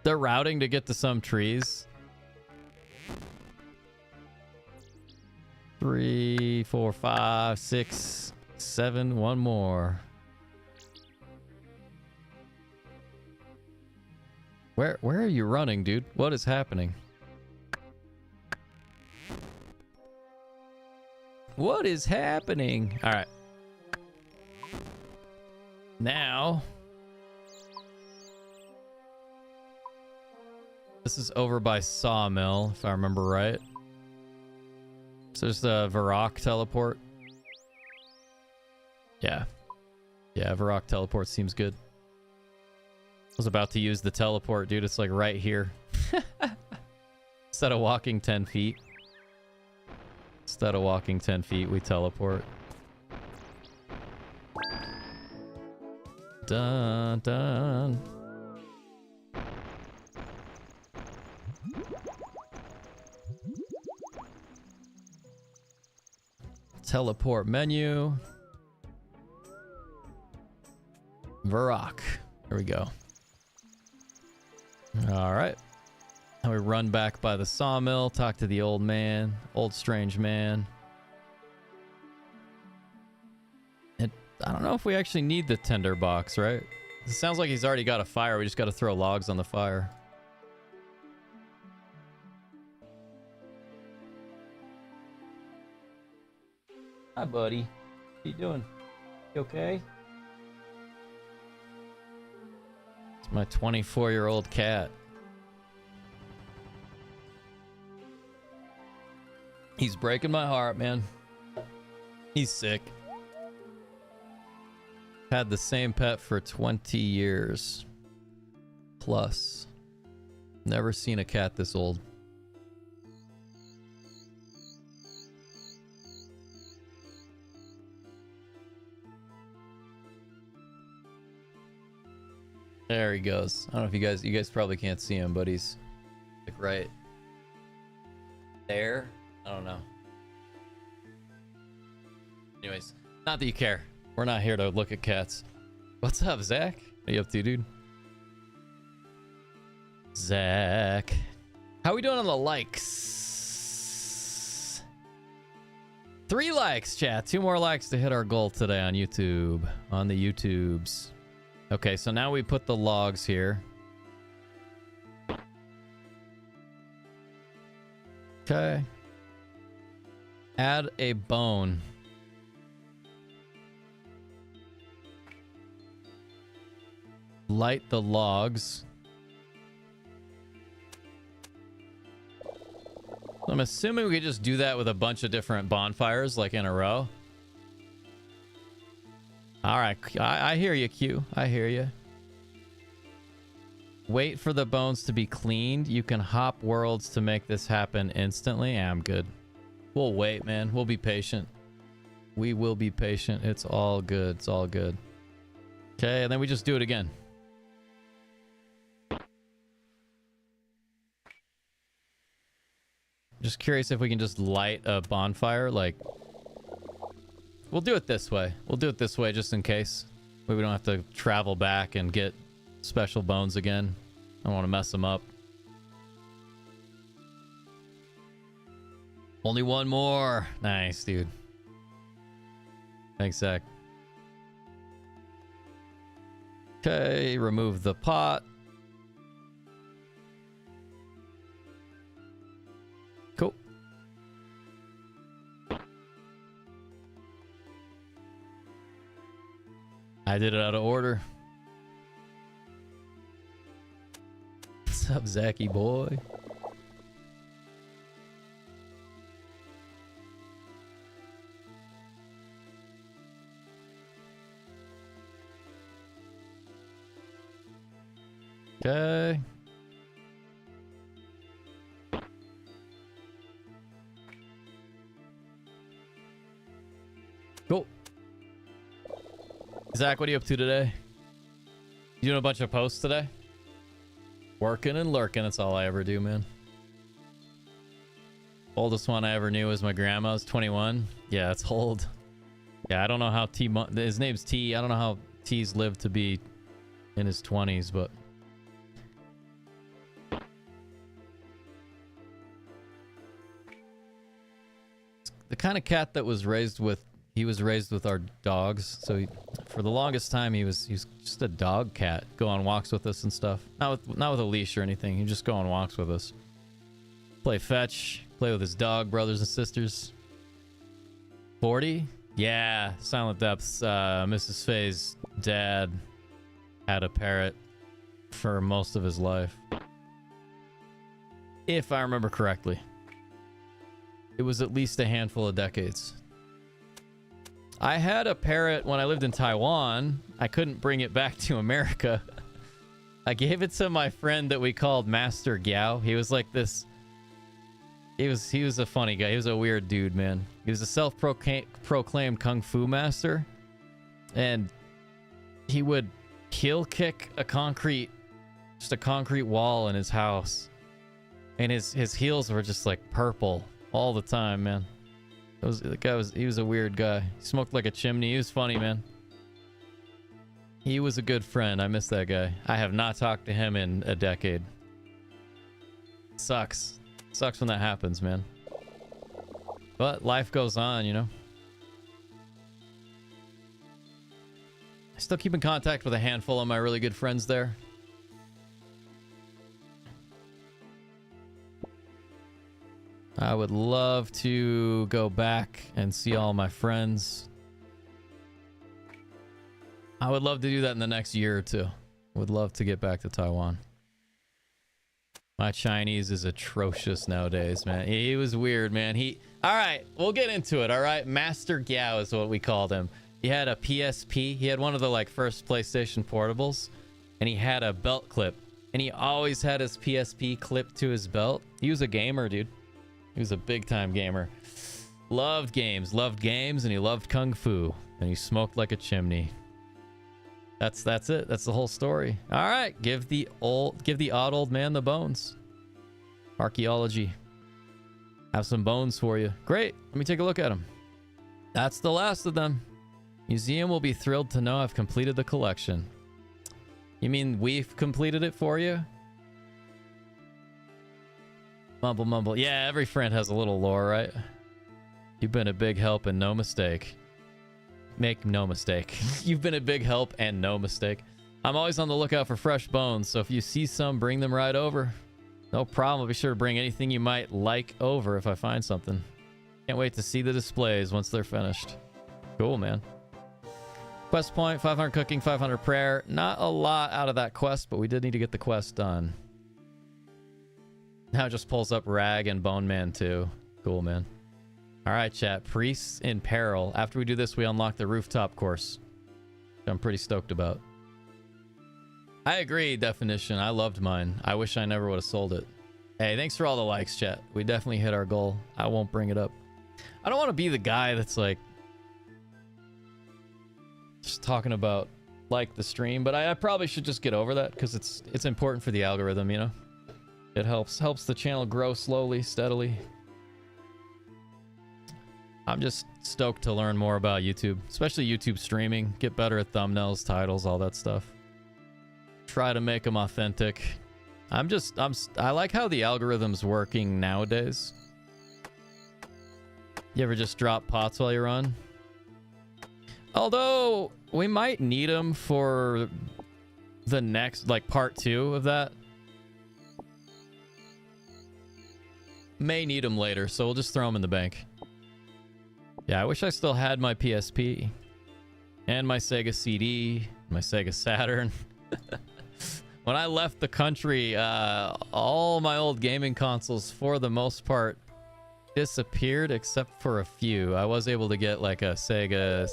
They're routing to get to some trees. 3, 4, 5, 6, 7. One more. Where are you running, dude? What is happening? What is happening? All right. Now, this is over by Sawmill, if I remember right. So there's the Varrock teleport. Yeah. Yeah, Varrock teleport seems good. I was about to use the teleport, dude. It's like right here. Instead of walking 10 feet. Instead of walking 10 feet, we teleport. Dun, dun. Teleport menu. Varrock. There we go. All right. Now we run back by the sawmill, talk to the old man, old strange man. And I don't know if we actually need the tinder box, right? It sounds like he's already got a fire. We just got to throw logs on the fire. Hi, buddy. What you doing? You okay? It's my 24-year-old cat. He's breaking my heart, man. He's sick. Had the same pet for 20 years. Plus. Never seen a cat this old. There he goes. I don't know if you guys probably can't see him, but he's like right there. I don't know. Anyways, not that you care. We're not here to look at cats. What's up, Zach? What are you up to, dude? Zach. How we doing on the likes? 3 likes, chat. 2 more likes to hit our goal today on YouTube. On the YouTubes. Okay, so now we put the logs here. Okay. Add a bone. Light the logs. I'm assuming we could just do that with a bunch of different bonfires, like in a row. All right, I hear you, Q. I hear you. Wait for the bones to be cleaned. You can hop worlds to make this happen instantly. Yeah, I'm good. We'll wait, man. We'll be patient. We will be patient. It's all good. It's all good. Okay, and then we just do it again. Just curious if we can just light a bonfire, like... We'll do it this way. We'll do it this way just in case. We don't have to travel back and get special bones again. I don't want to mess them up. Only one more. Nice, dude. Thanks, Zach. Okay, remove the pot. Cool. I did it out of order. What's up, Zachy boy? Okay. Cool. Zach, what are you up to today? You doing a bunch of posts today? Working and lurking. That's all I ever do, man. Oldest one I ever knew was my grandma's 21. Yeah, it's old. Yeah, I don't know how T... His name's T. I don't know how T's lived to be in his 20s, but... The kind of cat that was raised with... He was raised with our dogs, so for the longest time he was just a dog cat. Go on walks with us and stuff. Not with a leash or anything. He'd just go on walks with us. Play fetch. Play with his dog, brothers and sisters. 40? Yeah, Silent Depths. Mrs. Faye's dad had a parrot for most of his life. If I remember correctly. It was at least a handful of decades. I had a parrot when I lived in Taiwan. I couldn't bring it back to America. I gave it to my friend that we called Master Gao. He was like this... He was a funny guy. He was a weird dude, man. He was a self-proclaimed kung fu master. And he would heel kick a concrete wall in his house. And his heels were just like purple all the time, man. He was a weird guy. He smoked like a chimney. He was funny, man. He was a good friend. I miss that guy. I have not talked to him in a decade. Sucks. Sucks when that happens, man. But life goes on, you know. I still keep in contact with a handful of my really good friends there. I would love to go back and see all my friends. I would love to do that in the next year or two. Would love to get back to Taiwan. My Chinese is atrocious nowadays, man. He was weird, man. All right, we'll get into it, all right? Master Gao is what we called him. He had a PSP. He had one of the, like, first PlayStation portables. And he had a belt clip. And he always had his PSP clipped to his belt. He was a gamer, dude. He was a big-time gamer. Loved games, and he loved kung fu. And he smoked like a chimney. That's it. That's the whole story. All right, give the odd old man the bones. Archaeology. Have some bones for you. Great. Let me take a look at them. That's the last of them. Museum will be thrilled to know I've completed the collection. You mean we've completed it for you? Mumble mumble. Yeah, every friend has a little lore, right? You've been a big help and no mistake. Make no mistake. You've been a big help and no mistake. I'm always on the lookout for fresh bones, so if you see some, bring them right over. No problem. I'll be sure to bring anything you might like over if I find something. Can't wait to see the displays once they're finished. Cool, man. Quest point, 500 cooking, 500 prayer. Not a lot out of that quest, but we did need to get the quest done. Now it just pulls up Rag and Bone Man too. Cool, man. All right, chat. Priests in Peril. After we do this, we unlock the rooftop course, which I'm pretty stoked about. I agree, Definition. I loved mine. I wish I never would have sold it. Hey, thanks for all the likes, chat. We definitely hit our goal. I won't bring it up. I don't want to be the guy that's like just talking about like the stream, but I probably should just get over that because it's important for the algorithm, you know? It helps the channel grow slowly, steadily. I'm just stoked to learn more about YouTube, especially YouTube streaming, get better at thumbnails, titles, all that stuff. Try to make them authentic. I like how the algorithm's working nowadays. You ever just drop pots while you're on? Although we might need them for the next, like part 2 of that. May need them later, so we'll just throw them in the bank. Yeah, I wish I still had my PSP and my Sega CD, my Sega Saturn. When I left the country, all my old gaming consoles, for the most part, disappeared except for a few. I was able to get like a Sega.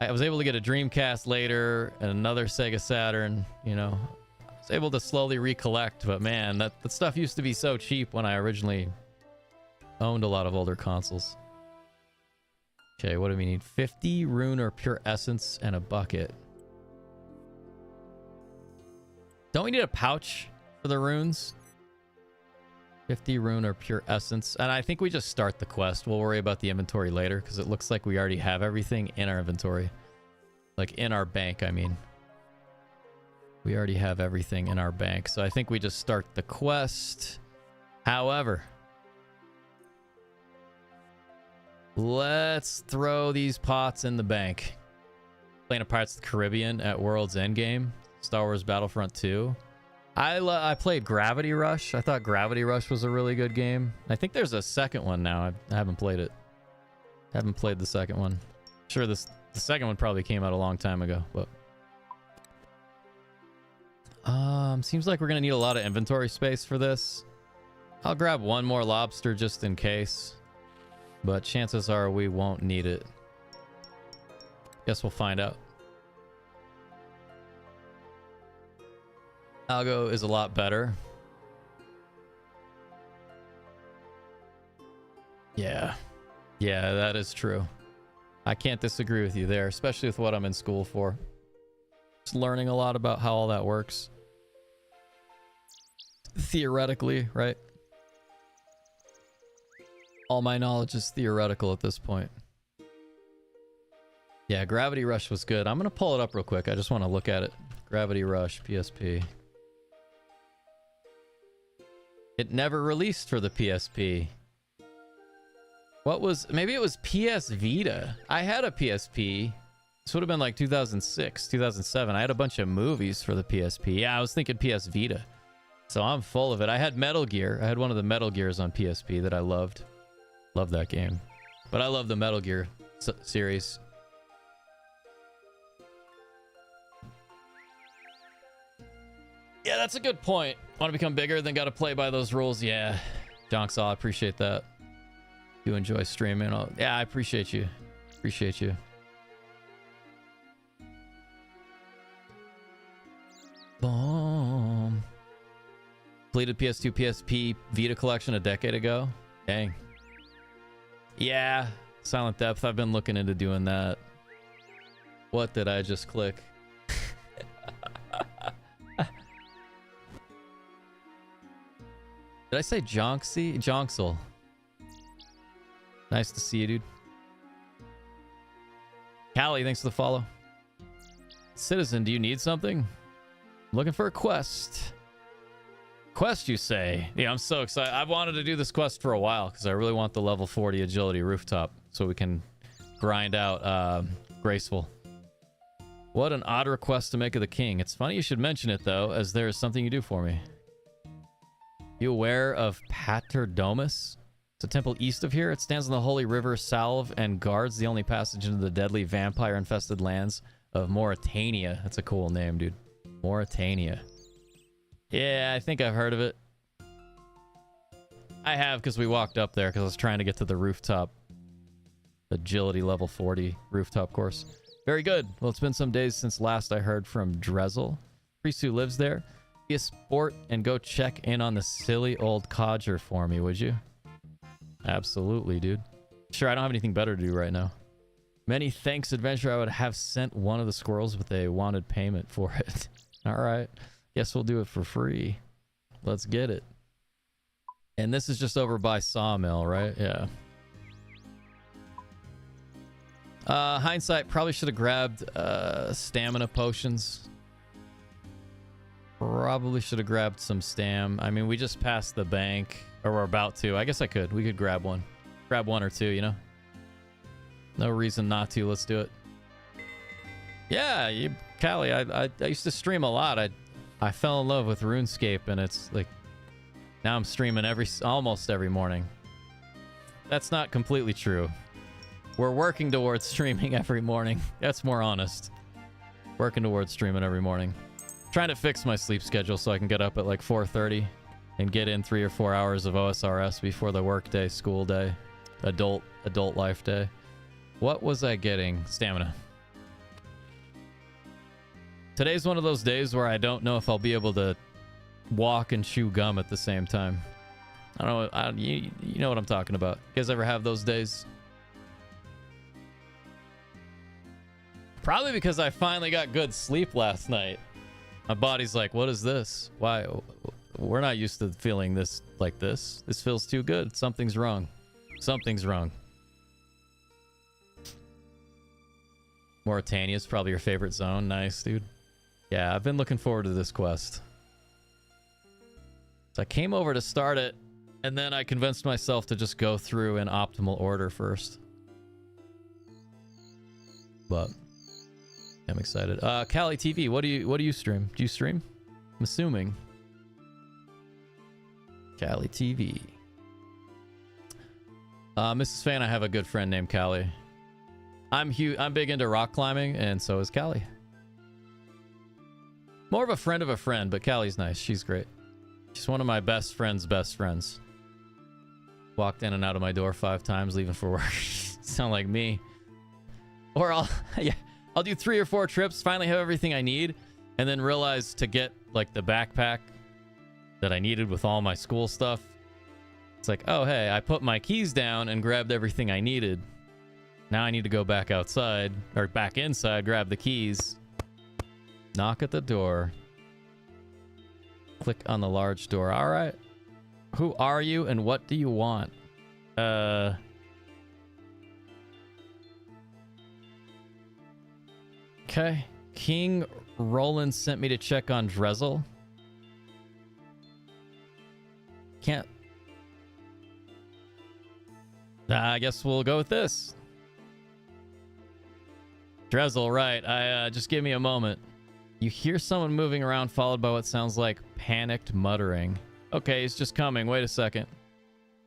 I was able to get a Dreamcast later and another Sega Saturn, you know. I was able to slowly recollect, but man, that stuff used to be so cheap when I originally owned a lot of older consoles. Okay, what do we need? 50 rune or pure essence and a bucket. Don't we need a pouch for the runes? 50 rune or pure essence. And I think we just start the quest. We'll worry about the inventory later because it looks like we already have everything in our inventory. Like in our bank, I mean. We already have everything in our bank. So I think we just start the quest. However, let's throw these pots in the bank. Playing a Pirates of the Caribbean at World's Endgame. Star Wars Battlefront 2. I played Gravity Rush. I thought Gravity Rush was a really good game. I think there's a second one now. I haven't played it. Haven't played the second one. Sure, the second one probably came out a long time ago, but seems like we're gonna need a lot of inventory space for this. I'll grab one more lobster just in case, but chances are we won't need it. Guess we'll find out. Algo is a lot better. Yeah, that is true. I can't disagree with you there, especially with what I'm in school for. Just learning a lot about how all that works. Theoretically, right? All my knowledge is theoretical at this point. Yeah, Gravity Rush was good. I'm gonna pull it up real quick. I just want to look at it. Gravity Rush, PSP. It never released for the PSP. What was... Maybe it was PS Vita. I had a PSP. This would have been like 2006, 2007. I had a bunch of movies for the PSP. Yeah, I was thinking PS Vita. So I'm full of it. I had Metal Gear. I had one of the Metal Gears on PSP that I loved. Loved that game. But I love the Metal Gear series. Yeah, that's a good point. Want to become bigger, then got to play by those rules. Yeah, Jonksaw, I appreciate that. You enjoy streaming. Yeah, I appreciate you. Appreciate you. Boom. Completed PS2, PSP, Vita collection a decade ago. Dang. Yeah, Silent Depth. I've been looking into doing that. What did I just click? Did I say Jonksy? Jonksel. Nice to see you, dude. Callie, thanks for the follow. Citizen, do you need something? Looking for a quest. Quest, you say? Yeah, I'm so excited. I've wanted to do this quest for a while because I really want the level 40 agility rooftop so we can grind out Graceful. What an odd request to make of the king. It's funny you should mention it, though, as there is something you do for me. You aware of Paterdomus? It's a temple east of here. It stands on the holy river Salve and guards the only passage into the deadly vampire-infested lands of Mauritania. That's a cool name, dude. Mauritania. Yeah, I think I've heard of it. I have, because we walked up there because I was trying to get to the rooftop. Agility level 40 rooftop course. Very good. Well, it's been some days since last I heard from Drezel. Priest who lives there. Be a sport and go check in on the silly old codger for me, would you? Absolutely, dude. Sure, I don't have anything better to do right now. Many thanks, adventure. I would have sent one of the squirrels with a wanted payment for it. All right. Guess we'll do it for free. Let's get it. And this is just over by Sawmill, right? Yeah. Hindsight, probably should have grabbed stamina potions. Probably should have grabbed some stam. I mean, we just passed the bank, or we're about to. I guess I could. We could grab one. Grab one or two, you know? No reason not to. Let's do it. Yeah, Callie, I used to stream a lot. I fell in love with RuneScape, and it's like now I'm streaming almost every morning. That's not completely true. We're working towards streaming every morning. That's more honest. Working towards streaming every morning. Trying to fix my sleep schedule so I can get up at like 4:30 and get in 3 or 4 hours of OSRS before the work day, school day, adult life day. What was I getting? Stamina. Today's one of those days where I don't know if I'll be able to walk and chew gum at the same time. I don't know. You know what I'm talking about. You guys ever have those days? Probably because I finally got good sleep last night. My body's like, what is this? Why? We're not used to feeling this like this. This feels too good. Something's wrong. Something's wrong. Mauritania is probably your favorite zone. Nice, dude. Yeah, I've been looking forward to this quest. So I came over to start it, and then I convinced myself to just go through in optimal order first. But I'm excited. Callie TV, what do you stream? Do you stream? I'm assuming. Callie TV. Mrs. Fan, I have a good friend named Callie. I'm big into rock climbing, and so is Callie. More of a friend, but Callie's nice. She's great. She's one of my best friends' best friends. Walked in and out of my door 5 times, leaving for work. Sound like me. Or I'll do 3 or 4 trips, finally have everything I need, and then realize to get like the backpack that I needed with all my school stuff. It's like, oh hey, I put my keys down and grabbed everything I needed. Now I need to go back outside, or back inside, grab the keys. Knock at the door. Click on the large door. All right. Who are you and what do you want? Okay. King Roland sent me to check on Drezel. Can't. I guess we'll go with this. Drezel, right. Just give me a moment. You hear someone moving around, followed by what sounds like panicked muttering. Okay, he's just coming. Wait a second.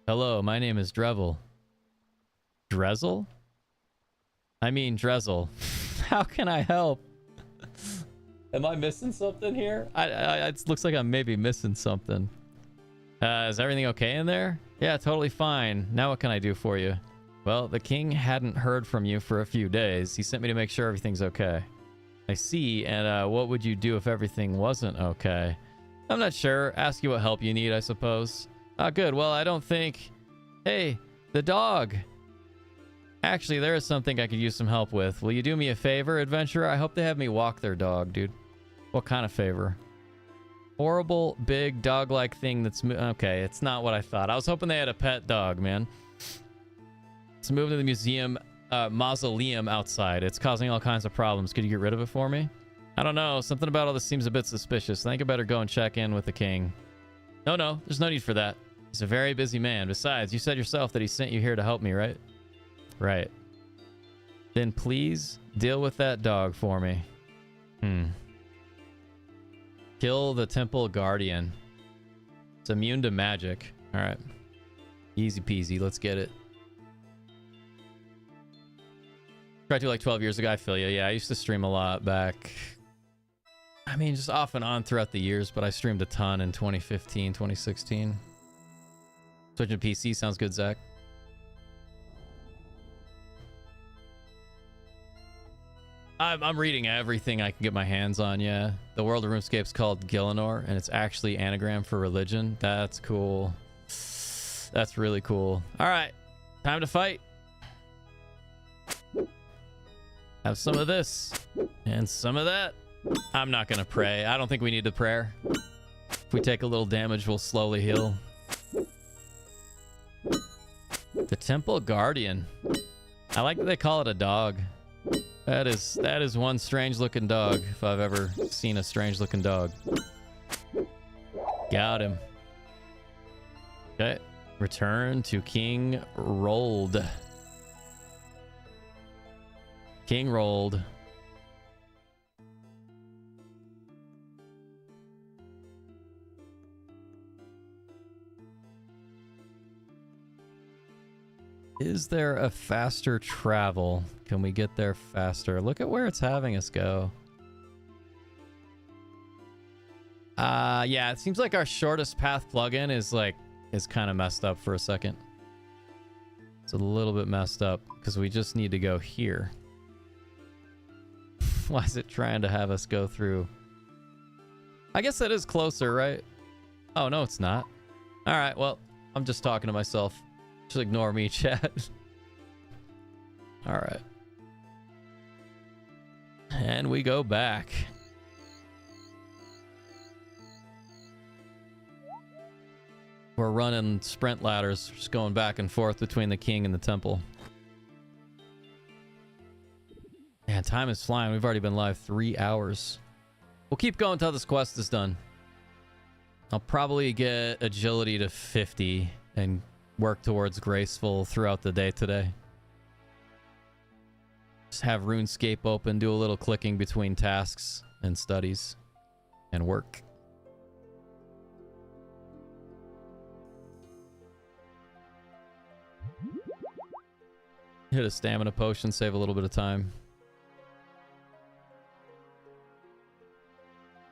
Hello, my name is Drevel. Drezel? I mean Drezel. How can I help? Am I missing something here? It looks like I'm maybe missing something. Is everything okay in there? Yeah, totally fine. Now what can I do for you? Well, the king hadn't heard from you for a few days. He sent me to make sure everything's okay. I see, and what would you do if everything wasn't okay? I'm not sure. Ask you what help you need, I suppose. Good. Well, I don't think... Hey, the dog! Actually, there is something I could use some help with. Will you do me a favor, adventurer? I hope they have me walk their dog, dude. What kind of favor? Horrible, big, dog-like thing that's... Okay, it's not what I thought. I was hoping they had a pet dog, man. It's moving to the museum mausoleum outside. It's causing all kinds of problems. Could you get rid of it for me? I don't know. Something about all this seems a bit suspicious. I think I better go and check in with the king. No, there's no need for that. He's a very busy man. Besides, you said yourself that he sent you here to help me, right? Right. Then please deal with that dog for me. Kill the temple guardian. It's immune to magic. All right. Easy peasy. Let's get it. Tried to like 12 years ago. I feel you. Yeah, I used to stream a lot back. I mean, just off and on throughout the years, but I streamed a ton in 2015, 2016. Switching to PC sounds good, Zach. I'm reading everything I can get my hands on, yeah. The world of RuneScape's called Gillinor, and it's actually anagram for religion. That's cool. That's really cool. All right, time to fight. Have some of this and some of that. I'm not gonna pray. I don't think we need the prayer. If we take a little damage, we'll slowly heal. The Temple Guardian. I like that they call it a dog. That is one strange looking dog if I've ever seen a strange looking dog. Got him. Okay. Return to King Rolled. King Rolled. Is there a faster travel? Can we get there faster? Look at where it's having us go. Yeah, it seems like our shortest path plugin is kind of messed up for a second. It's a little bit messed up because we just need to go here. Why is it trying to have us go through? I guess that is closer, right? Oh, no, it's not. All right, well, I'm just talking to myself. Just ignore me, chat. All right. And we go back. We're running sprint ladders, just going back and forth between the king and the temple. Man, time is flying. We've already been live 3 hours. We'll keep going until this quest is done. I'll probably get agility to 50 and work towards graceful throughout the day today. Just have RuneScape open, do a little clicking between tasks and studies and work. Hit a stamina potion, save a little bit of time.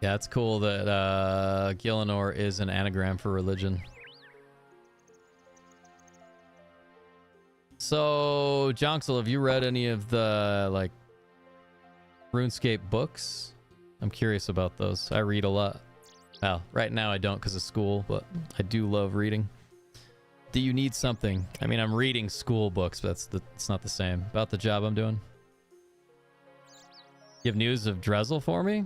Yeah, it's cool that Gillinor is an anagram for religion. So, Jonxel, have you read any of the, like, RuneScape books? I'm curious about those. I read a lot. Well, right now I don't because of school, but I do love reading. Do you need something? I mean, I'm reading school books, but it's not the same. About the job I'm doing. You have news of Drezel for me?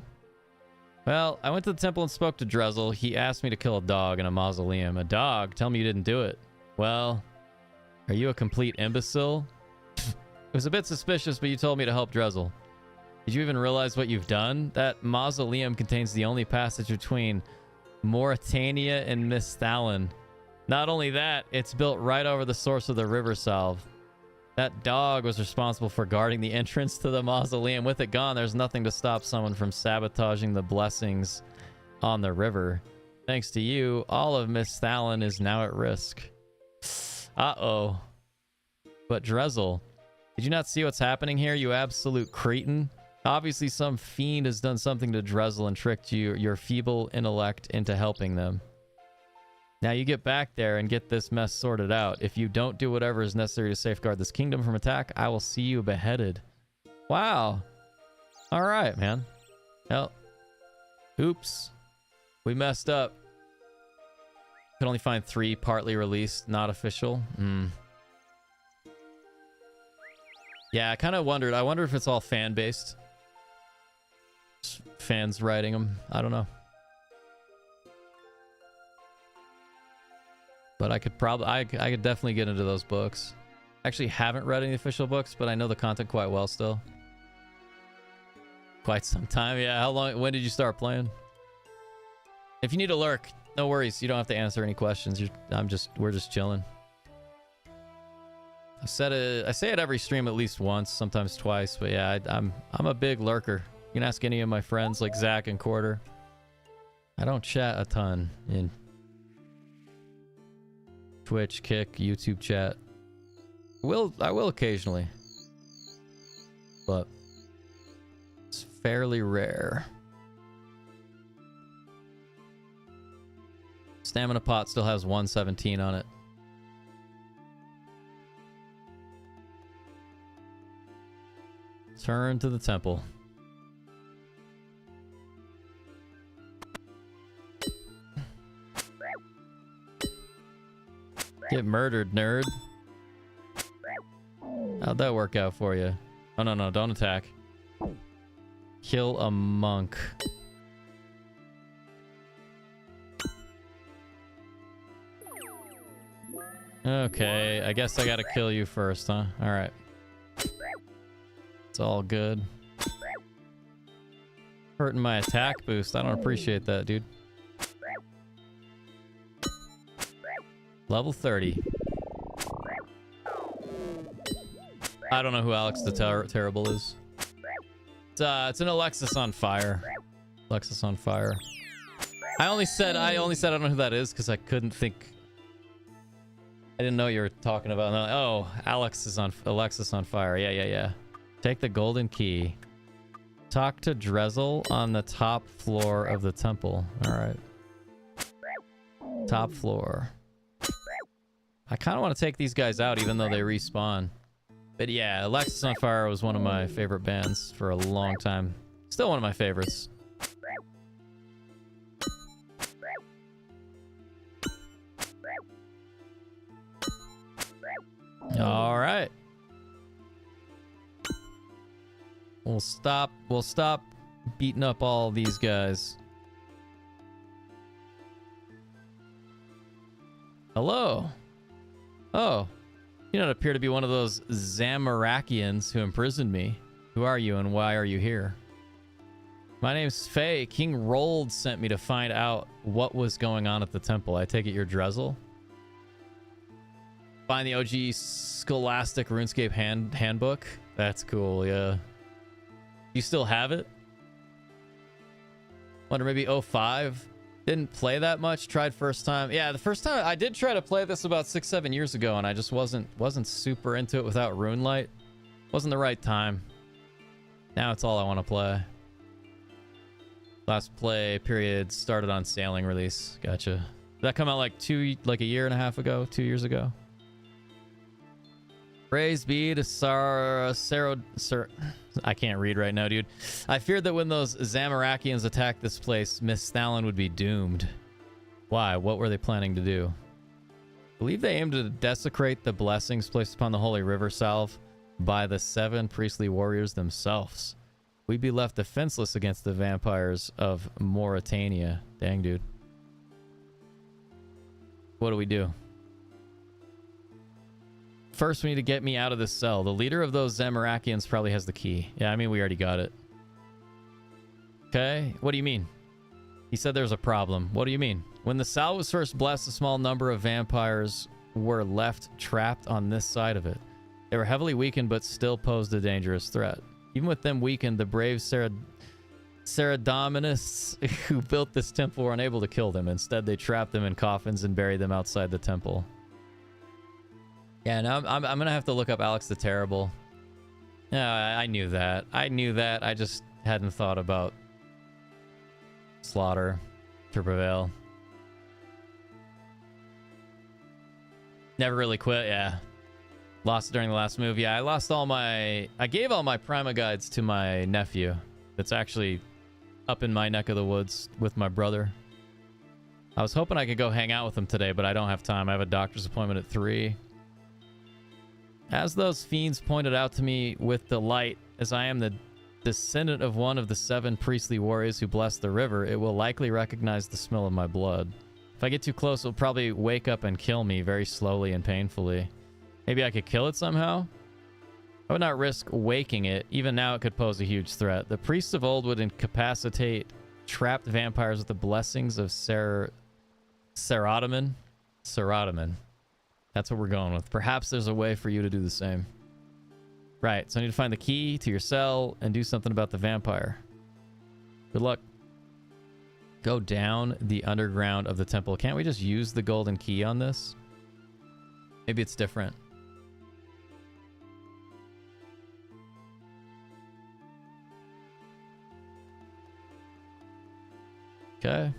Well, I went to the temple and spoke to Drezel. He asked me to kill a dog in a mausoleum. A dog? Tell me you didn't do it. Well... Are you a complete imbecile? It was a bit suspicious, but you told me to help Drezel. Did you even realize what you've done? That mausoleum contains the only passage between Mauritania and Misthalin. Not only that, it's built right over the source of the river salve. That dog was responsible for guarding the entrance to the mausoleum. With it gone, there's nothing to stop someone from sabotaging the blessings on the river. Thanks to you, all of Misthalin is now at risk. Uh-oh. But Drezel, did you not see what's happening here, you absolute cretin? Obviously some fiend has done something to Drezel and tricked you, your feeble intellect, into helping them. Now you get back there and get this mess sorted out. If you don't do whatever is necessary to safeguard this kingdom from attack, I will see you beheaded. Wow. All right, man. Well, oops. We messed up. Could only find 3 partly released, not official. Yeah, I kind of wondered. I wonder if it's all fan-based. Fans writing them. I don't know. But I could probably, I could definitely get into those books. Actually haven't read any official books, but I know the content quite well still. Quite some time. Yeah, how long, when did you start playing? If you need a lurk, no worries. You don't have to answer any questions. We're just chilling. I say it every stream at least once, sometimes twice, but yeah, I'm a big lurker. You can ask any of my friends like Zach and Quarter. I don't chat a ton in Twitch, Kick, YouTube chat. I will occasionally, but it's fairly rare. Stamina pot still has 117 on it. Turn to the temple. Get murdered, nerd. How'd that work out for you? Oh, no, don't attack. Kill a monk. Okay, I guess I gotta kill you first, huh? Alright. It's all good. Hurting my attack boost. I don't appreciate that, dude. Level 30. I don't know who Alex the Terrible is. It's an Alexis on fire. Alexis on fire. I only said I don't know who that is because I couldn't think. I didn't know you were talking about. Oh, Alexis on fire. Yeah. Take the golden key. Talk to Drezel on the top floor of the temple. All right. Top floor. I kind of want to take these guys out even though they respawn. But yeah, Alexis on Fire was one of my favorite bands for a long time. Still one of my favorites. All right. We'll stop beating up all these guys. Hello. Oh, you don't appear to be one of those Zamarakians who imprisoned me. Who are you and why are you here? My name's Faye. King Rold sent me to find out what was going on at the temple. I take it you're Drezel? Find the OG Scholastic RuneScape handbook? That's cool, yeah. You still have it? Wonder maybe 05? Didn't play that much. Tried first time. Yeah, the first time I did try to play this about 6-7 years ago, and I just wasn't super into it without Rune Light. Wasn't the right time. Now it's all I want to play. Last play period started on sailing release. Gotcha. Did that come out like a year and a half ago? 2 years ago? Praise be to I can't read right now, dude. I feared that when those Zamarakians attacked this place, Miss Stalin would be doomed. Why? What were they planning to do? I believe they aimed to desecrate the blessings placed upon the Holy River Salve by the 7 priestly warriors themselves. We'd be left defenseless against the vampires of Mauritania. Dang, dude. What do we do? First, we need to get me out of this cell. The leader of those Zamarakians probably has the key. Yeah, I mean, we already got it. Okay, what do you mean? He said there's a problem. What do you mean? When the salve was first blessed, a small number of vampires were left trapped on this side of it. They were heavily weakened, but still posed a dangerous threat. Even with them weakened, the brave Saradominists who built this temple were unable to kill them. Instead, they trapped them in coffins and buried them outside the temple. Yeah, now I'm gonna have to look up Alex the Terrible. Yeah, I knew that. I just hadn't thought about slaughter to prevail. Never really quit. Yeah, lost during the last move. Yeah, I gave all my Prima guides to my nephew. That's actually up in my neck of the woods with my brother. I was hoping I could go hang out with him today, but I don't have time. I have a doctor's appointment at 3. As those fiends pointed out to me with delight, as I am the descendant of one of the 7 priestly warriors who blessed the river, it will likely recognize the smell of my blood. If I get too close, it'll probably wake up and kill me very slowly and painfully. Maybe I could kill it somehow? I would not risk waking it. Even now, it could pose a huge threat. The priests of old would incapacitate trapped vampires with the blessings of serotonin. Serotonin. That's what we're going with. Perhaps there's a way for you to do the same. Right, so I need to find the key to your cell and do something about the vampire. Good luck. Go down the underground of the temple. Can't we just use the golden key on this? Maybe it's different. Okay.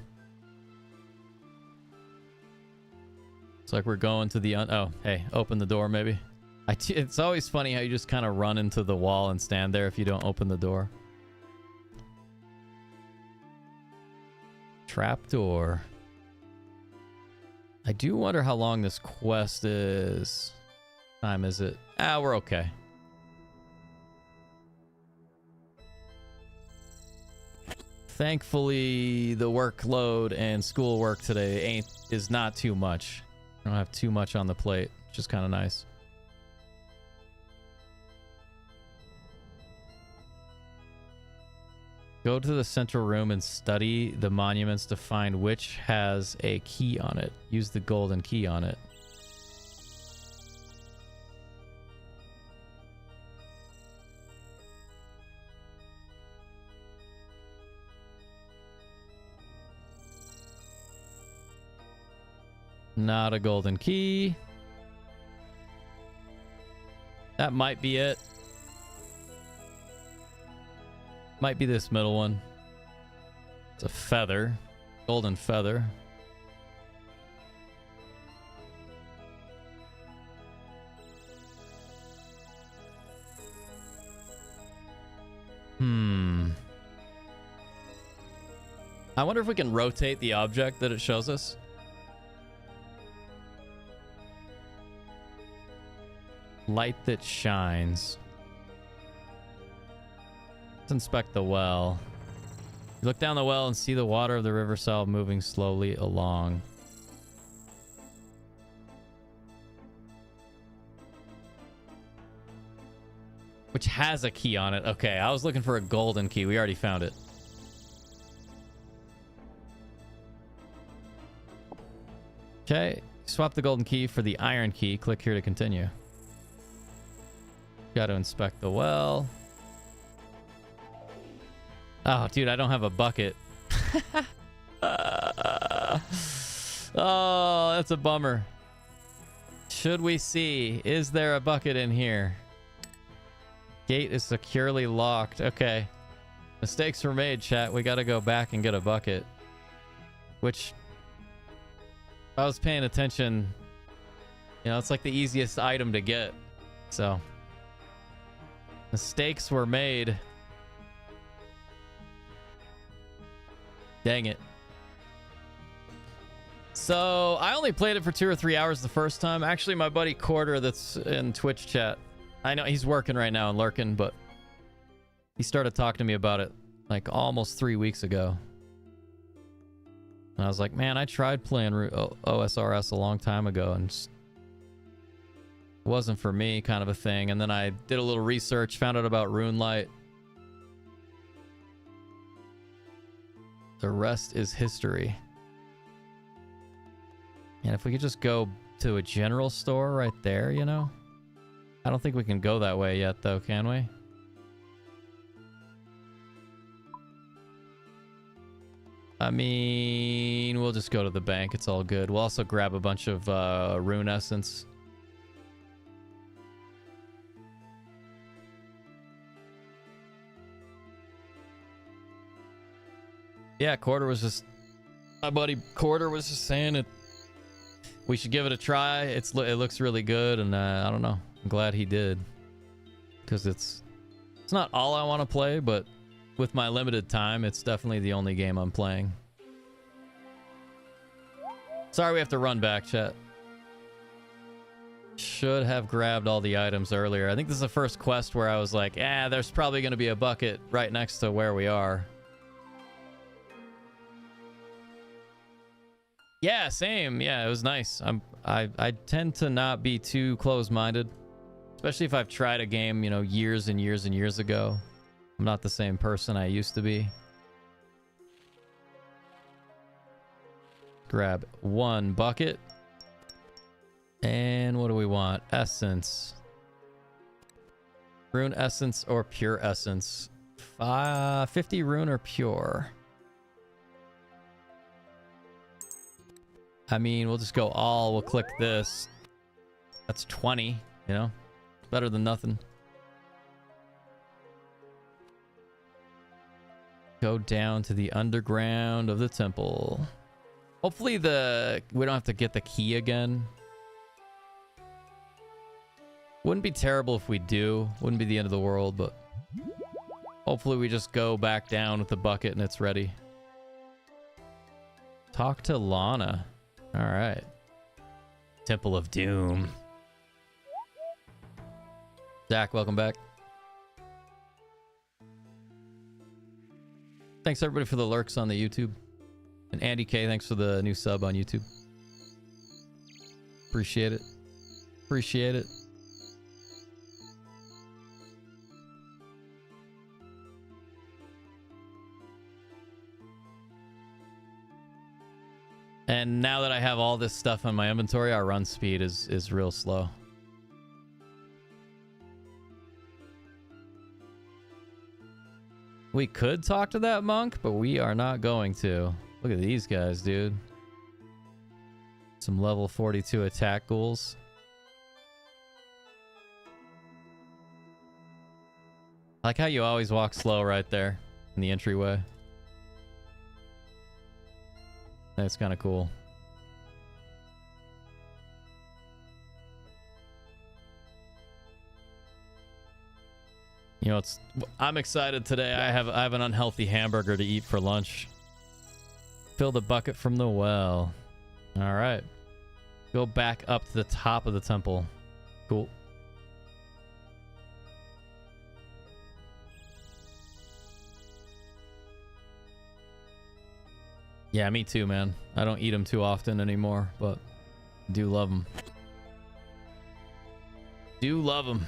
It's like we're going to the oh, hey, open the door maybe. It's always funny how you just kind of run into the wall and stand there if you don't open the door. Trapdoor. I do wonder how long this quest is. Time is it? Ah, we're okay. Thankfully, the workload and schoolwork today is not too much. I don't have too much on the plate, which is kind of nice. Go to the central room and study the monuments to find which has a key on it. Use the golden key on it. Not a golden key. That might be it. Might be this middle one. It's a feather. Golden feather. I wonder if we can rotate the object that it shows us. Light that shines. Let's inspect the well. You look down the well and see the water of the river cell moving slowly along. Which has a key on it. Okay, I was looking for a golden key. We already found it. Okay, swap the golden key for the iron key. Click here to continue. Got to inspect the well. Oh, dude, I don't have a bucket. Oh, that's a bummer. Should we see? Is there a bucket in here? Gate is securely locked. Okay. Mistakes were made, chat. We got to go back and get a bucket. Which, if I was paying attention, you know, it's like the easiest item to get. So, mistakes were made. Dang it. So, I only played it for 2 or 3 hours the first time. Actually, my buddy Quarter that's in Twitch chat, I know he's working right now and lurking, but he started talking to me about it like almost 3 weeks ago. And I was like, man, I tried playing OSRS a long time ago and just wasn't for me, kind of a thing. And then I did a little research, found out about Rune Light. The rest is history. And if we could just go to a general store right there, you know? I don't think we can go that way yet, though, can we? I mean, we'll just go to the bank. It's all good. We'll also grab a bunch of rune essence. Yeah, Quarter was just... My buddy Quarter was just saying it. We should give it a try. It looks really good, and I don't know. I'm glad he did. Because it's not all I want to play, but with my limited time, it's definitely the only game I'm playing. Sorry we have to run back, chat. Should have grabbed all the items earlier. I think this is the first quest where I was like, there's probably going to be a bucket right next to where we are. Yeah, same. Yeah, it was nice. I tend to not be too close-minded, especially if I've tried a game, you know, years and years and years ago. I'm not the same person I used to be. Grab one bucket. And what do we want? Essence. Rune essence or pure essence? 50 rune or pure? I mean, we'll just go all. We'll click this. That's 20, you know? Better than nothing. Go down to the underground of the temple. Hopefully we don't have to get the key again. Wouldn't be terrible if we do. Wouldn't be the end of the world, but hopefully we just go back down with the bucket and it's ready. Talk to Lana. All right. Temple of Doom. Zach, welcome back. Thanks everybody for the lurks on the YouTube. And Andy K, thanks for the new sub on YouTube. Appreciate it. Appreciate it. And now that I have all this stuff in my inventory, our run speed is real slow. We could talk to that monk, but we are not going to. Look at these guys, dude. Some level 42 attack ghouls. I like how you always walk slow right there in the entryway. That's kind of cool. You know, I'm excited today. I have an unhealthy hamburger to eat for lunch. Fill the bucket from the well. All right. Go back up to the top of the temple. Cool. Yeah, me too, man. I don't eat them too often anymore, but do love them. Do love them.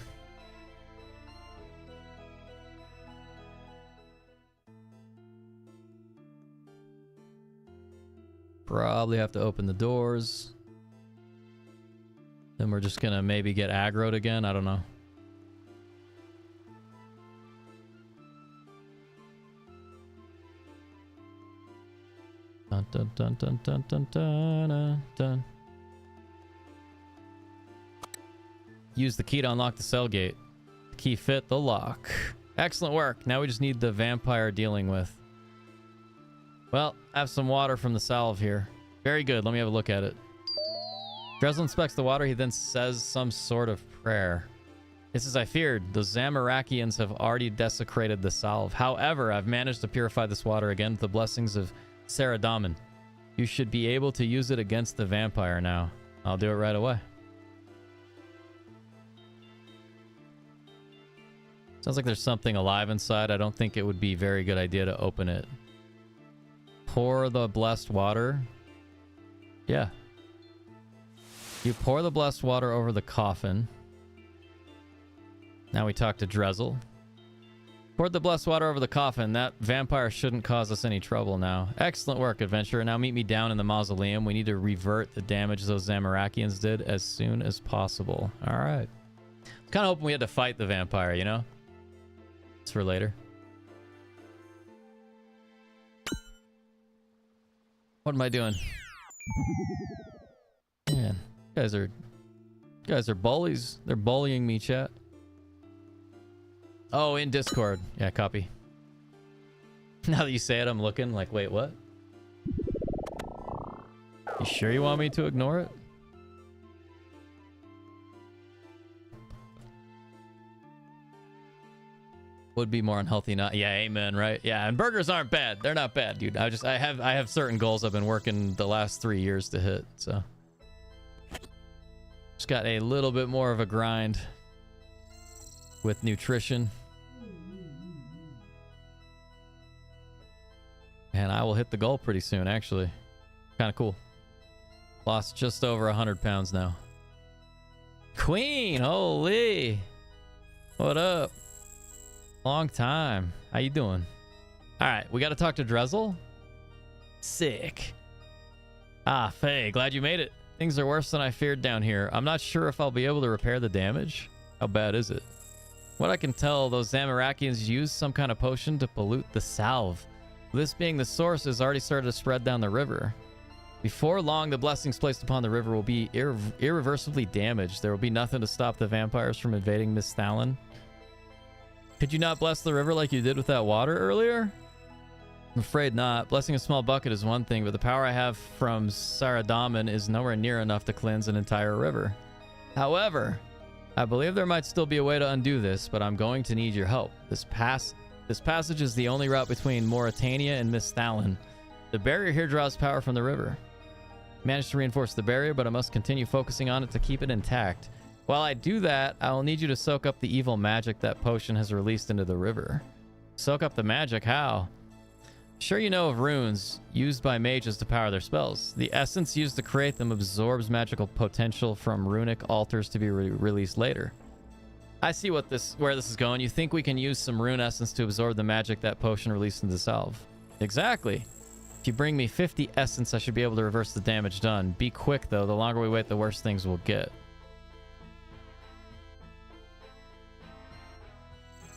Probably have to open the doors. Then we're just gonna maybe get aggroed again. I don't know. Dun, dun, dun, dun, dun, dun, dun, dun. Use the key to unlock the cell gate. The key fit the lock. Excellent work. Now we just need the vampire dealing with. Well, I have some water from the salve here. Very good. Let me have a look at it. Drezl inspects the water. He then says some sort of prayer. It's as I feared. The Zamarakians have already desecrated the salve. However, I've managed to purify this water again with the blessings of Saradaman. You should be able to use it against the vampire now. I'll do it right away. Sounds like there's something alive inside. I don't think it would be a very good idea to open it. Pour the blessed water. Yeah. You pour the blessed water over the coffin. Now we talk to Drezl. Poured the blessed water over the coffin. That vampire shouldn't cause us any trouble now. Excellent work, adventurer. Now meet me down in the mausoleum. We need to revert the damage those Zamarakians did as soon as possible. All right. I'm kind of hoping we had to fight the vampire, you know? It's for later. What am I doing? Man, guys are bullies. They're bullying me, chat. Oh, in Discord. Yeah, copy. Now that you say it, I'm looking like, wait, what? You sure you want me to ignore it? Would be more unhealthy, not. Yeah, amen, right? Yeah, and burgers aren't bad. They're not bad, dude. I have certain goals I've been working the last 3 years to hit, so just got a little bit more of a grind with nutrition. And I will hit the goal pretty soon, actually. Kind of cool. Lost just over 100 pounds now. Queen, holy. What up? Long time. How you doing? All right, we got to talk to Drezel. Sick. Ah, Faye, glad you made it. Things are worse than I feared down here. I'm not sure if I'll be able to repair the damage. How bad is it? What I can tell, those Zamarakians used some kind of potion to pollute the salve. This being the source has already started to spread down the river. Before long, the blessings placed upon the river will be irreversibly damaged. There will be nothing to stop the vampires from invading Miss Thalin. Could you not bless the river like you did with that water earlier? I'm afraid not. Blessing a small bucket is one thing, but the power I have from Saradaman is nowhere near enough to cleanse an entire river. However, I believe there might still be a way to undo this, but I'm going to need your help. This passage is the only route between Mauritania and Miss Thalin. The barrier here draws power from the river. Managed to reinforce the barrier, but I must continue focusing on it to keep it intact. While I do that, I will need you to soak up the evil magic that potion has released into the river. Soak up the magic? How? Sure, you know of runes used by mages to power their spells. The essence used to create them absorbs magical potential from runic altars to be released later. I see where this is going. You think we can use some rune essence to absorb the magic that potion released into the salve? Exactly. If you bring me 50 essence, I should be able to reverse the damage done. Be quick, though. The longer we wait, the worse things will get.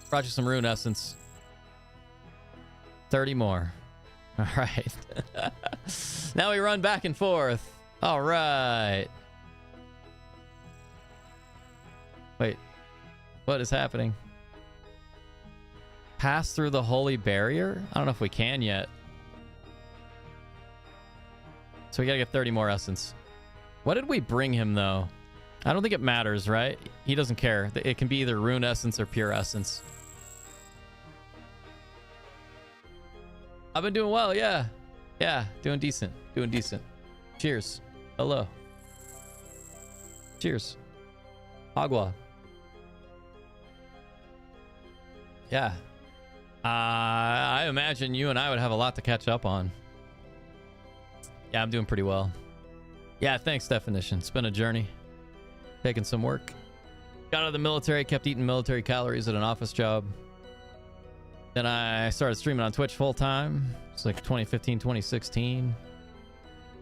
Brought you some rune essence. 30 more. All right. Now we run back and forth. All right. Wait. What is happening? Pass through the holy barrier? I don't know if we can yet. So we gotta get 30 more essence. What did we bring him, though? I don't think it matters, right? He doesn't care. It can be either rune essence or pure essence. I've been doing well, yeah. Yeah, doing decent. Doing decent. Cheers. Hello. Cheers. Agua. Yeah. I imagine you and I would have a lot to catch up on. Yeah, I'm doing pretty well. Yeah, thanks, Definition. It's been a journey. Taking some work. Got out of the military, kept eating military calories at an office job. Then I started streaming on Twitch full time. It's like 2015, 2016.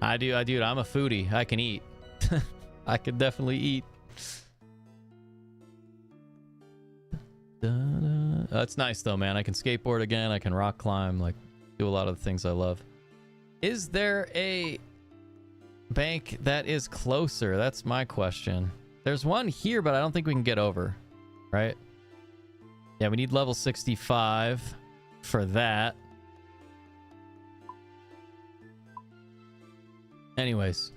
I'm a foodie. I can eat. I can definitely eat. It's nice though, man. I can skateboard again. I can rock climb. Like, do a lot of the things I love. Is there a bank that is closer? That's my question. There's one here, but I don't think we can get over. Right? Yeah, we need level 65 for that. Anyways,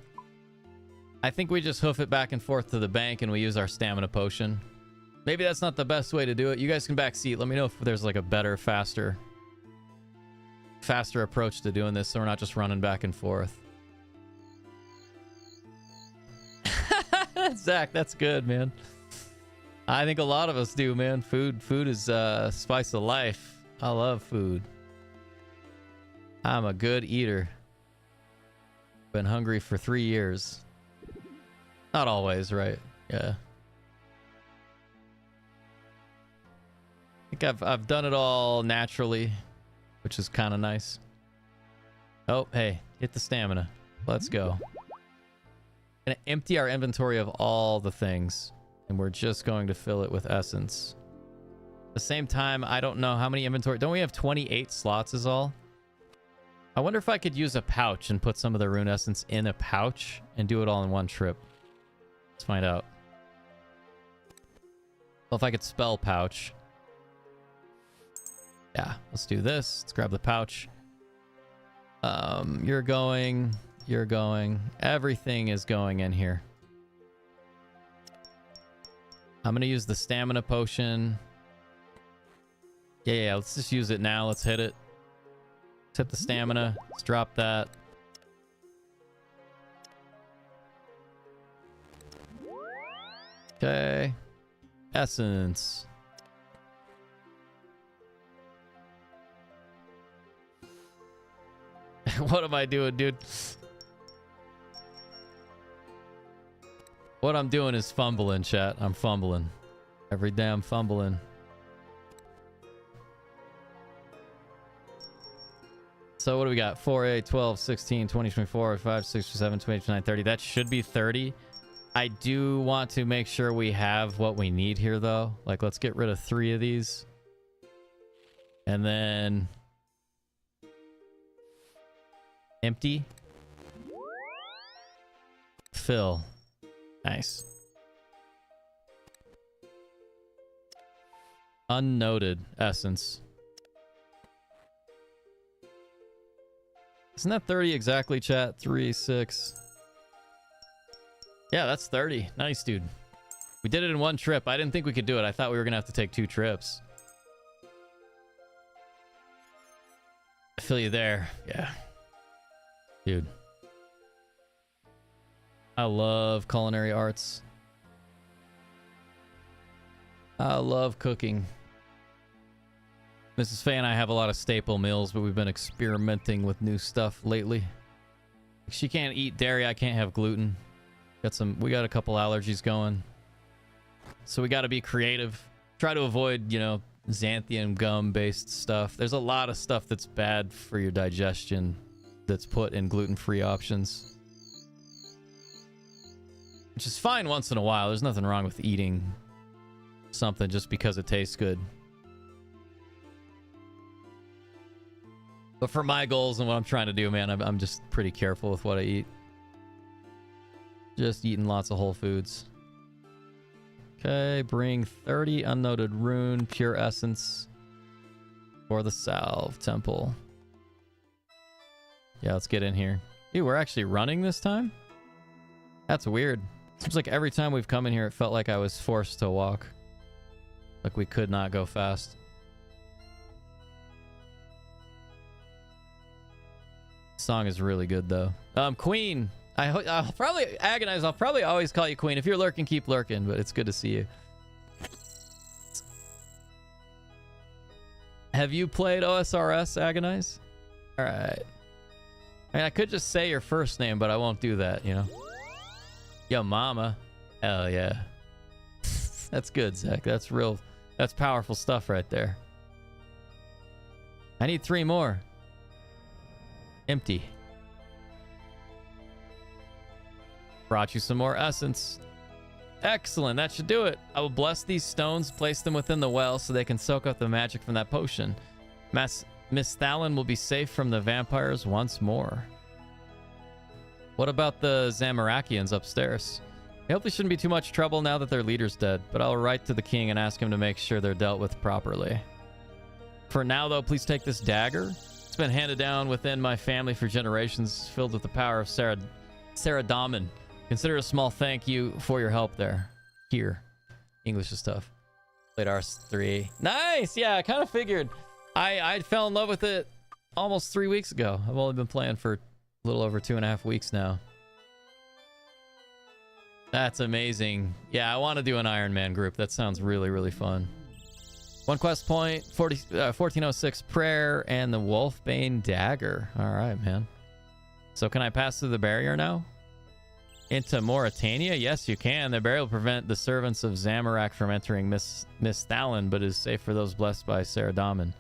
I think we just hoof it back and forth to the bank and we use our stamina potion. Maybe that's not the best way to do it. You guys can backseat. Let me know if there's like a better, faster approach to doing this so we're not just running back and forth. Zach, that's good, man. I think a lot of us do, man. Food is spice of life. I love food. I'm a good eater. Been hungry for 3 years. Not always, right? Yeah. I think I've done it all naturally, which is kind of nice. Oh, hey, hit the stamina. Let's go. Gonna empty our inventory of all the things. And we're just going to fill it with essence. At the same time, I don't know how many inventory. Don't we have 28 slots is all? I wonder if I could use a pouch and put some of the rune essence in a pouch and do it all in one trip. Let's find out. Well, if I could spell pouch. Yeah, let's do this. Let's grab the pouch. You're going. Everything is going in here. I'm gonna use the stamina potion. Yeah, let's just use it now. Let's hit it. Let's hit the stamina. Let's drop that. Okay. Essence. What am I doing, dude? What I'm doing is fumbling, chat. I'm fumbling. Every damn fumbling. So what do we got? 4, 8, 12, 16, 20, 24, 5, 6, 7, 28, 29, 30. That should be 30. I do want to make sure we have what we need here, though. Like, let's get rid of 3 of these. And then... empty. Fill. Nice. Unnoted essence. Isn't that 30 exactly, chat? 3, 6. Yeah, that's 30. Nice, dude. We did it in 1 trip. I didn't think we could do it. I thought we were going to have to take 2 trips. I feel you there. Yeah. Dude. I love culinary arts. I love cooking. Mrs. Faye and I have a lot of staple meals, but we've been experimenting with new stuff lately. She can't eat dairy. I can't have gluten. We got a couple allergies going. So we got to be creative. Try to avoid, you know, xanthium gum based stuff. There's a lot of stuff that's bad for your digestion that's put in gluten-free options. Which is fine once in a while. There's nothing wrong with eating something just because it tastes good. But for my goals and what I'm trying to do, man, I'm just pretty careful with what I eat. Just eating lots of whole foods. Okay, bring 30 unnoted rune, pure essence for the salve temple. Yeah, let's get in here. Ew, we're actually running this time? That's weird. Seems like every time we've come in here, it felt like I was forced to walk. Like we could not go fast. Song is really good though. Queen. I'll probably agonize. I'll probably always call you Queen. If you're lurking, keep lurking, but it's good to see you. Have you played OSRS Agonize? All right. I mean, I could just say your first name, but I won't do that, you know? Yo, mama. Hell yeah. That's good, Zach. That's real. That's powerful stuff right there. I need 3 more. Empty. Brought you some more essence. Excellent. That should do it. I will bless these stones, place them within the well so they can soak up the magic from that potion. Miss Thalin will be safe from the vampires once more. What about the Zamarakians upstairs? They hopefully shouldn't be too much trouble now that their leader's dead, but I'll write to the king and ask him to make sure they're dealt with properly. For now, though, please take this dagger. It's been handed down within my family for generations, filled with the power of Saradomin. Consider it a small thank you for your help there. Here. English is tough. Played RS3. Nice! Yeah, I kind of figured. I fell in love with it almost 3 weeks ago. I've only been playing for a little over 2.5 weeks now. That's amazing. Yeah, I want to do an Iron Man group. That sounds really, really fun. 1 quest point, 1406 prayer, and the Wolfbane dagger. All right, man. So can I pass through the barrier now? Into Mauritania? Yes, you can. The barrier will prevent the servants of Zamorak from entering Miss Thalin, but is safe for those blessed by Saradomin.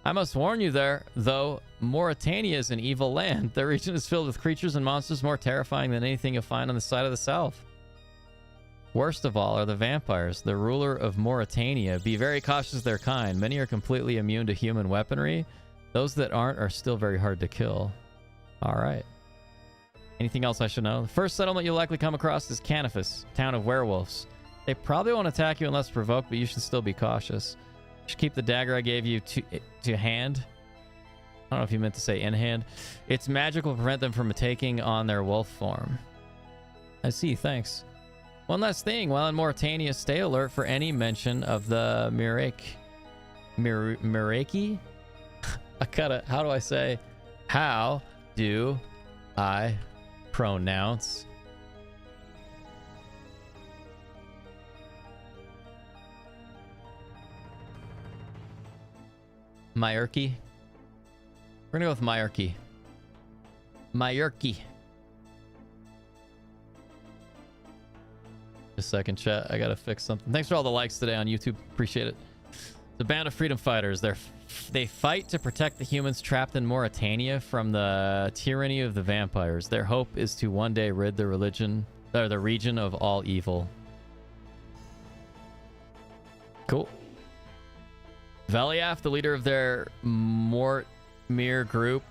I must warn you there, though, Mauritania is an evil land. The region is filled with creatures and monsters more terrifying than anything you'll find on the side of the south. Worst of all are the vampires, the ruler of Mauritania. Be very cautious of their kind. Many are completely immune to human weaponry. Those that aren't are still very hard to kill. All right. Anything else I should know? The first settlement you'll likely come across is Canifus, town of werewolves. They probably won't attack you unless provoked, but you should still be cautious. You should keep the dagger I gave you to hand. I don't know if you meant to say in hand. Its magic will prevent them from taking on their wolf form. I see, thanks. One last thing, while in Mauritania, stay alert for any mention of the Miraki? How do I say? How do I pronounce? Myurki? We're gonna go with Myurki. Myurki. a second, chat. I gotta fix something. Thanks for all the likes today on YouTube. Appreciate it. The band of freedom fighters. They fight to protect the humans trapped in Mauritania from the tyranny of the vampires. Their hope is to one day rid the region of all evil. Cool. Veliaf, the leader of their Mortmere group,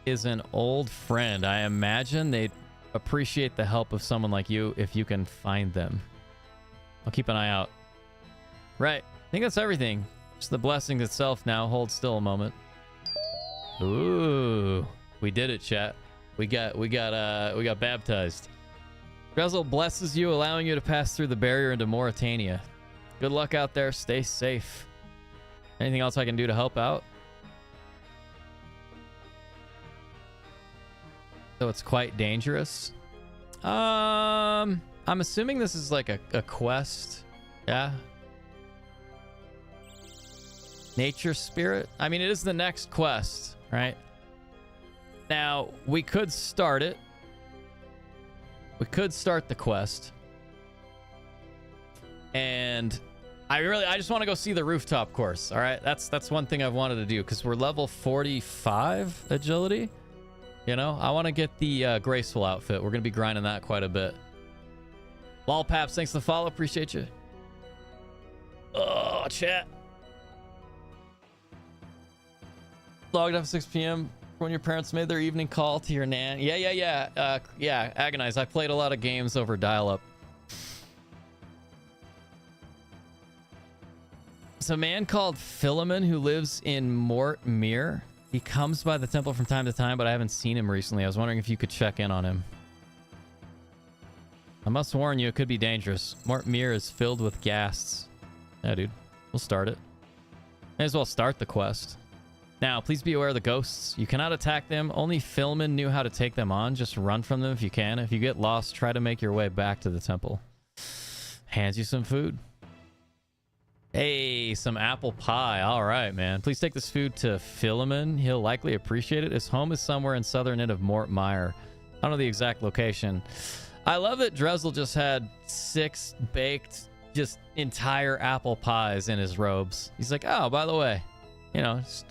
is an old friend. I imagine they'd appreciate the help of someone like you if you can find them. I'll keep an eye out. Right. I think that's everything. Just the blessing itself now. Hold still a moment. Ooh. We did it, chat. We got baptized. Drezel blesses you, allowing you to pass through the barrier into Mauritania. Good luck out there. Stay safe. Anything else I can do to help out? So it's quite dangerous. I'm assuming this is like a quest. Yeah. Nature Spirit. I mean, it is the next quest, right? Now, we could start it. We could start the quest. And I just want to go see the rooftop course, all right? That's one thing I've wanted to do because we're level 45 agility. You know, I want to get the graceful outfit. We're going to be grinding that quite a bit. Lolpaps, thanks for the follow. Appreciate you. Oh, chat. Logged off at 6 p.m. when your parents made their evening call to your nan. Yeah. Yeah, Agonize. I played a lot of games over dial-up. It's a man called Philemon who lives in Mortmere. He comes by the temple from time to time, but I haven't seen him recently. I was wondering if you could check in on him. I must warn you, it could be dangerous. Mortmere is filled with ghasts. Yeah, dude. We'll start it. May as well start the quest. Now, please be aware of the ghosts. You cannot attack them. Only Philemon knew how to take them on. Just run from them if you can. If you get lost, try to make your way back to the temple. Hands you some food. Hey, some apple pie. All right, man. Please take this food to Philemon. He'll likely appreciate it. His home is somewhere in southern end of Mortmire. I don't know the exact location. I love that Drezel just had 6 baked, just entire apple pies in his robes. He's like, oh, by the way, you know, just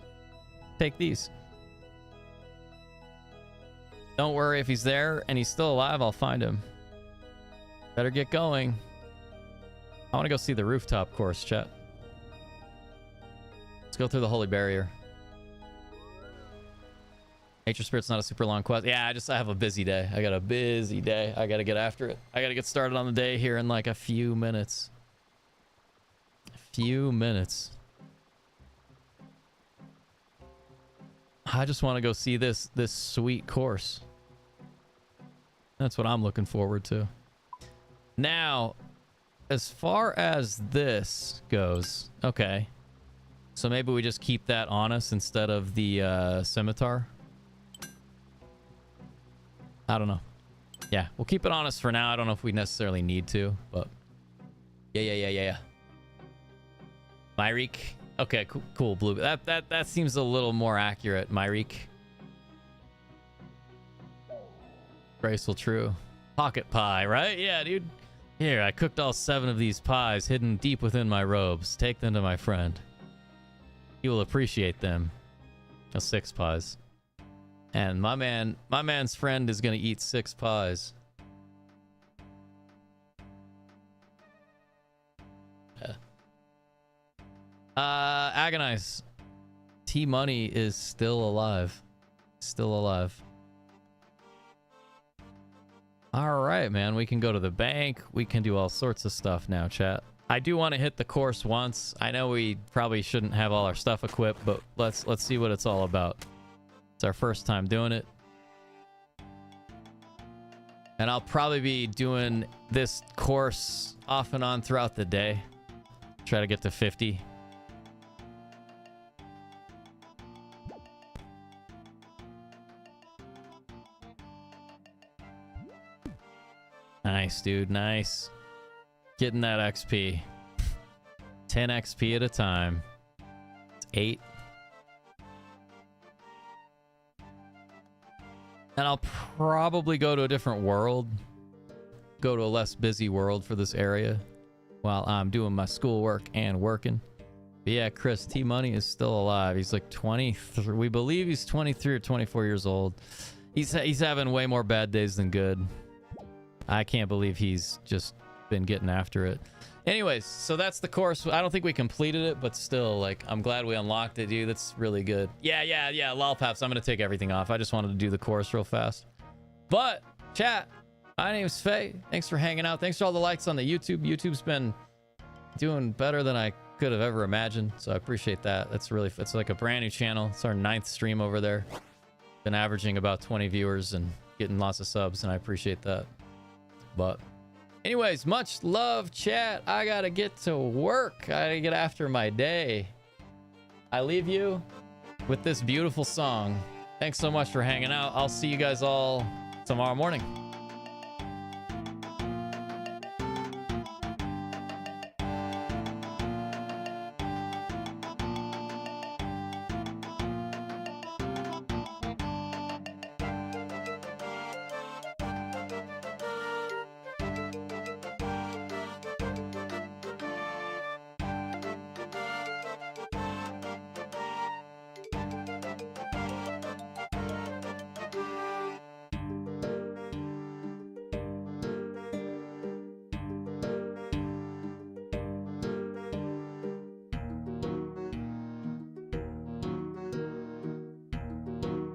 take these. Don't worry, if he's there and he's still alive, I'll find him. Better get going. I want to go see the rooftop course, chat. Let's go through the holy barrier. Nature Spirit's not a super long quest. Yeah, I have a busy day. I got a busy day. I got to get after it. I got to get started on the day here in like a few minutes. I just want to go see this sweet course. That's what I'm looking forward to. Now, as far as this goes, okay. So maybe we just keep that on us instead of the scimitar. I don't know. Yeah, we'll keep it on us for now. I don't know if we necessarily need to, but yeah. Myreek. Okay, cool. Blue. That seems a little more accurate. Myreek. Graceful, true. Pocket pie, right? Yeah, dude. Here, I cooked all 7 of these pies hidden deep within my robes. Take them to my friend. He will appreciate them. 6 pies. And my man's friend is gonna eat 6 pies. Yeah. Agonize. T-Money is still alive. All right, man. We can go to the bank. We can do all sorts of stuff now, chat. I do want to hit the course once. I know we probably shouldn't have all our stuff equipped, but let's see what it's all about. It's our first time doing it. And I'll probably be doing this course off and on throughout the day. Try to get to 50. Nice, dude. Nice. Getting that XP. 10 XP at a time. It's 8. And I'll probably go to a different world go to a less busy world for this area while I'm doing my schoolwork and working. But yeah, Chris, T-Money is still alive. He's like 23. We believe he's 23 or 24 years old. He's having way more bad days than good. I can't believe he's just been getting after it. Anyways, so that's the course. I don't think we completed it, but still, like, I'm glad we unlocked it, dude. That's really good. Yeah, lolpaps. I'm gonna take everything off. I just wanted to do the course real fast. But chat, my name's Faye. Thanks for hanging out. Thanks for all the likes on the YouTube. YouTube's been doing better than I could have ever imagined, so I appreciate that. That's really, it's like a brand new channel. It's our 9th stream over there. Been averaging about 20 viewers and getting lots of subs, and I appreciate that. But anyways, much love, chat. I gotta get to work. I gotta get after my day. I leave you with this beautiful song. Thanks so much for hanging out. I'll see you guys all tomorrow morning.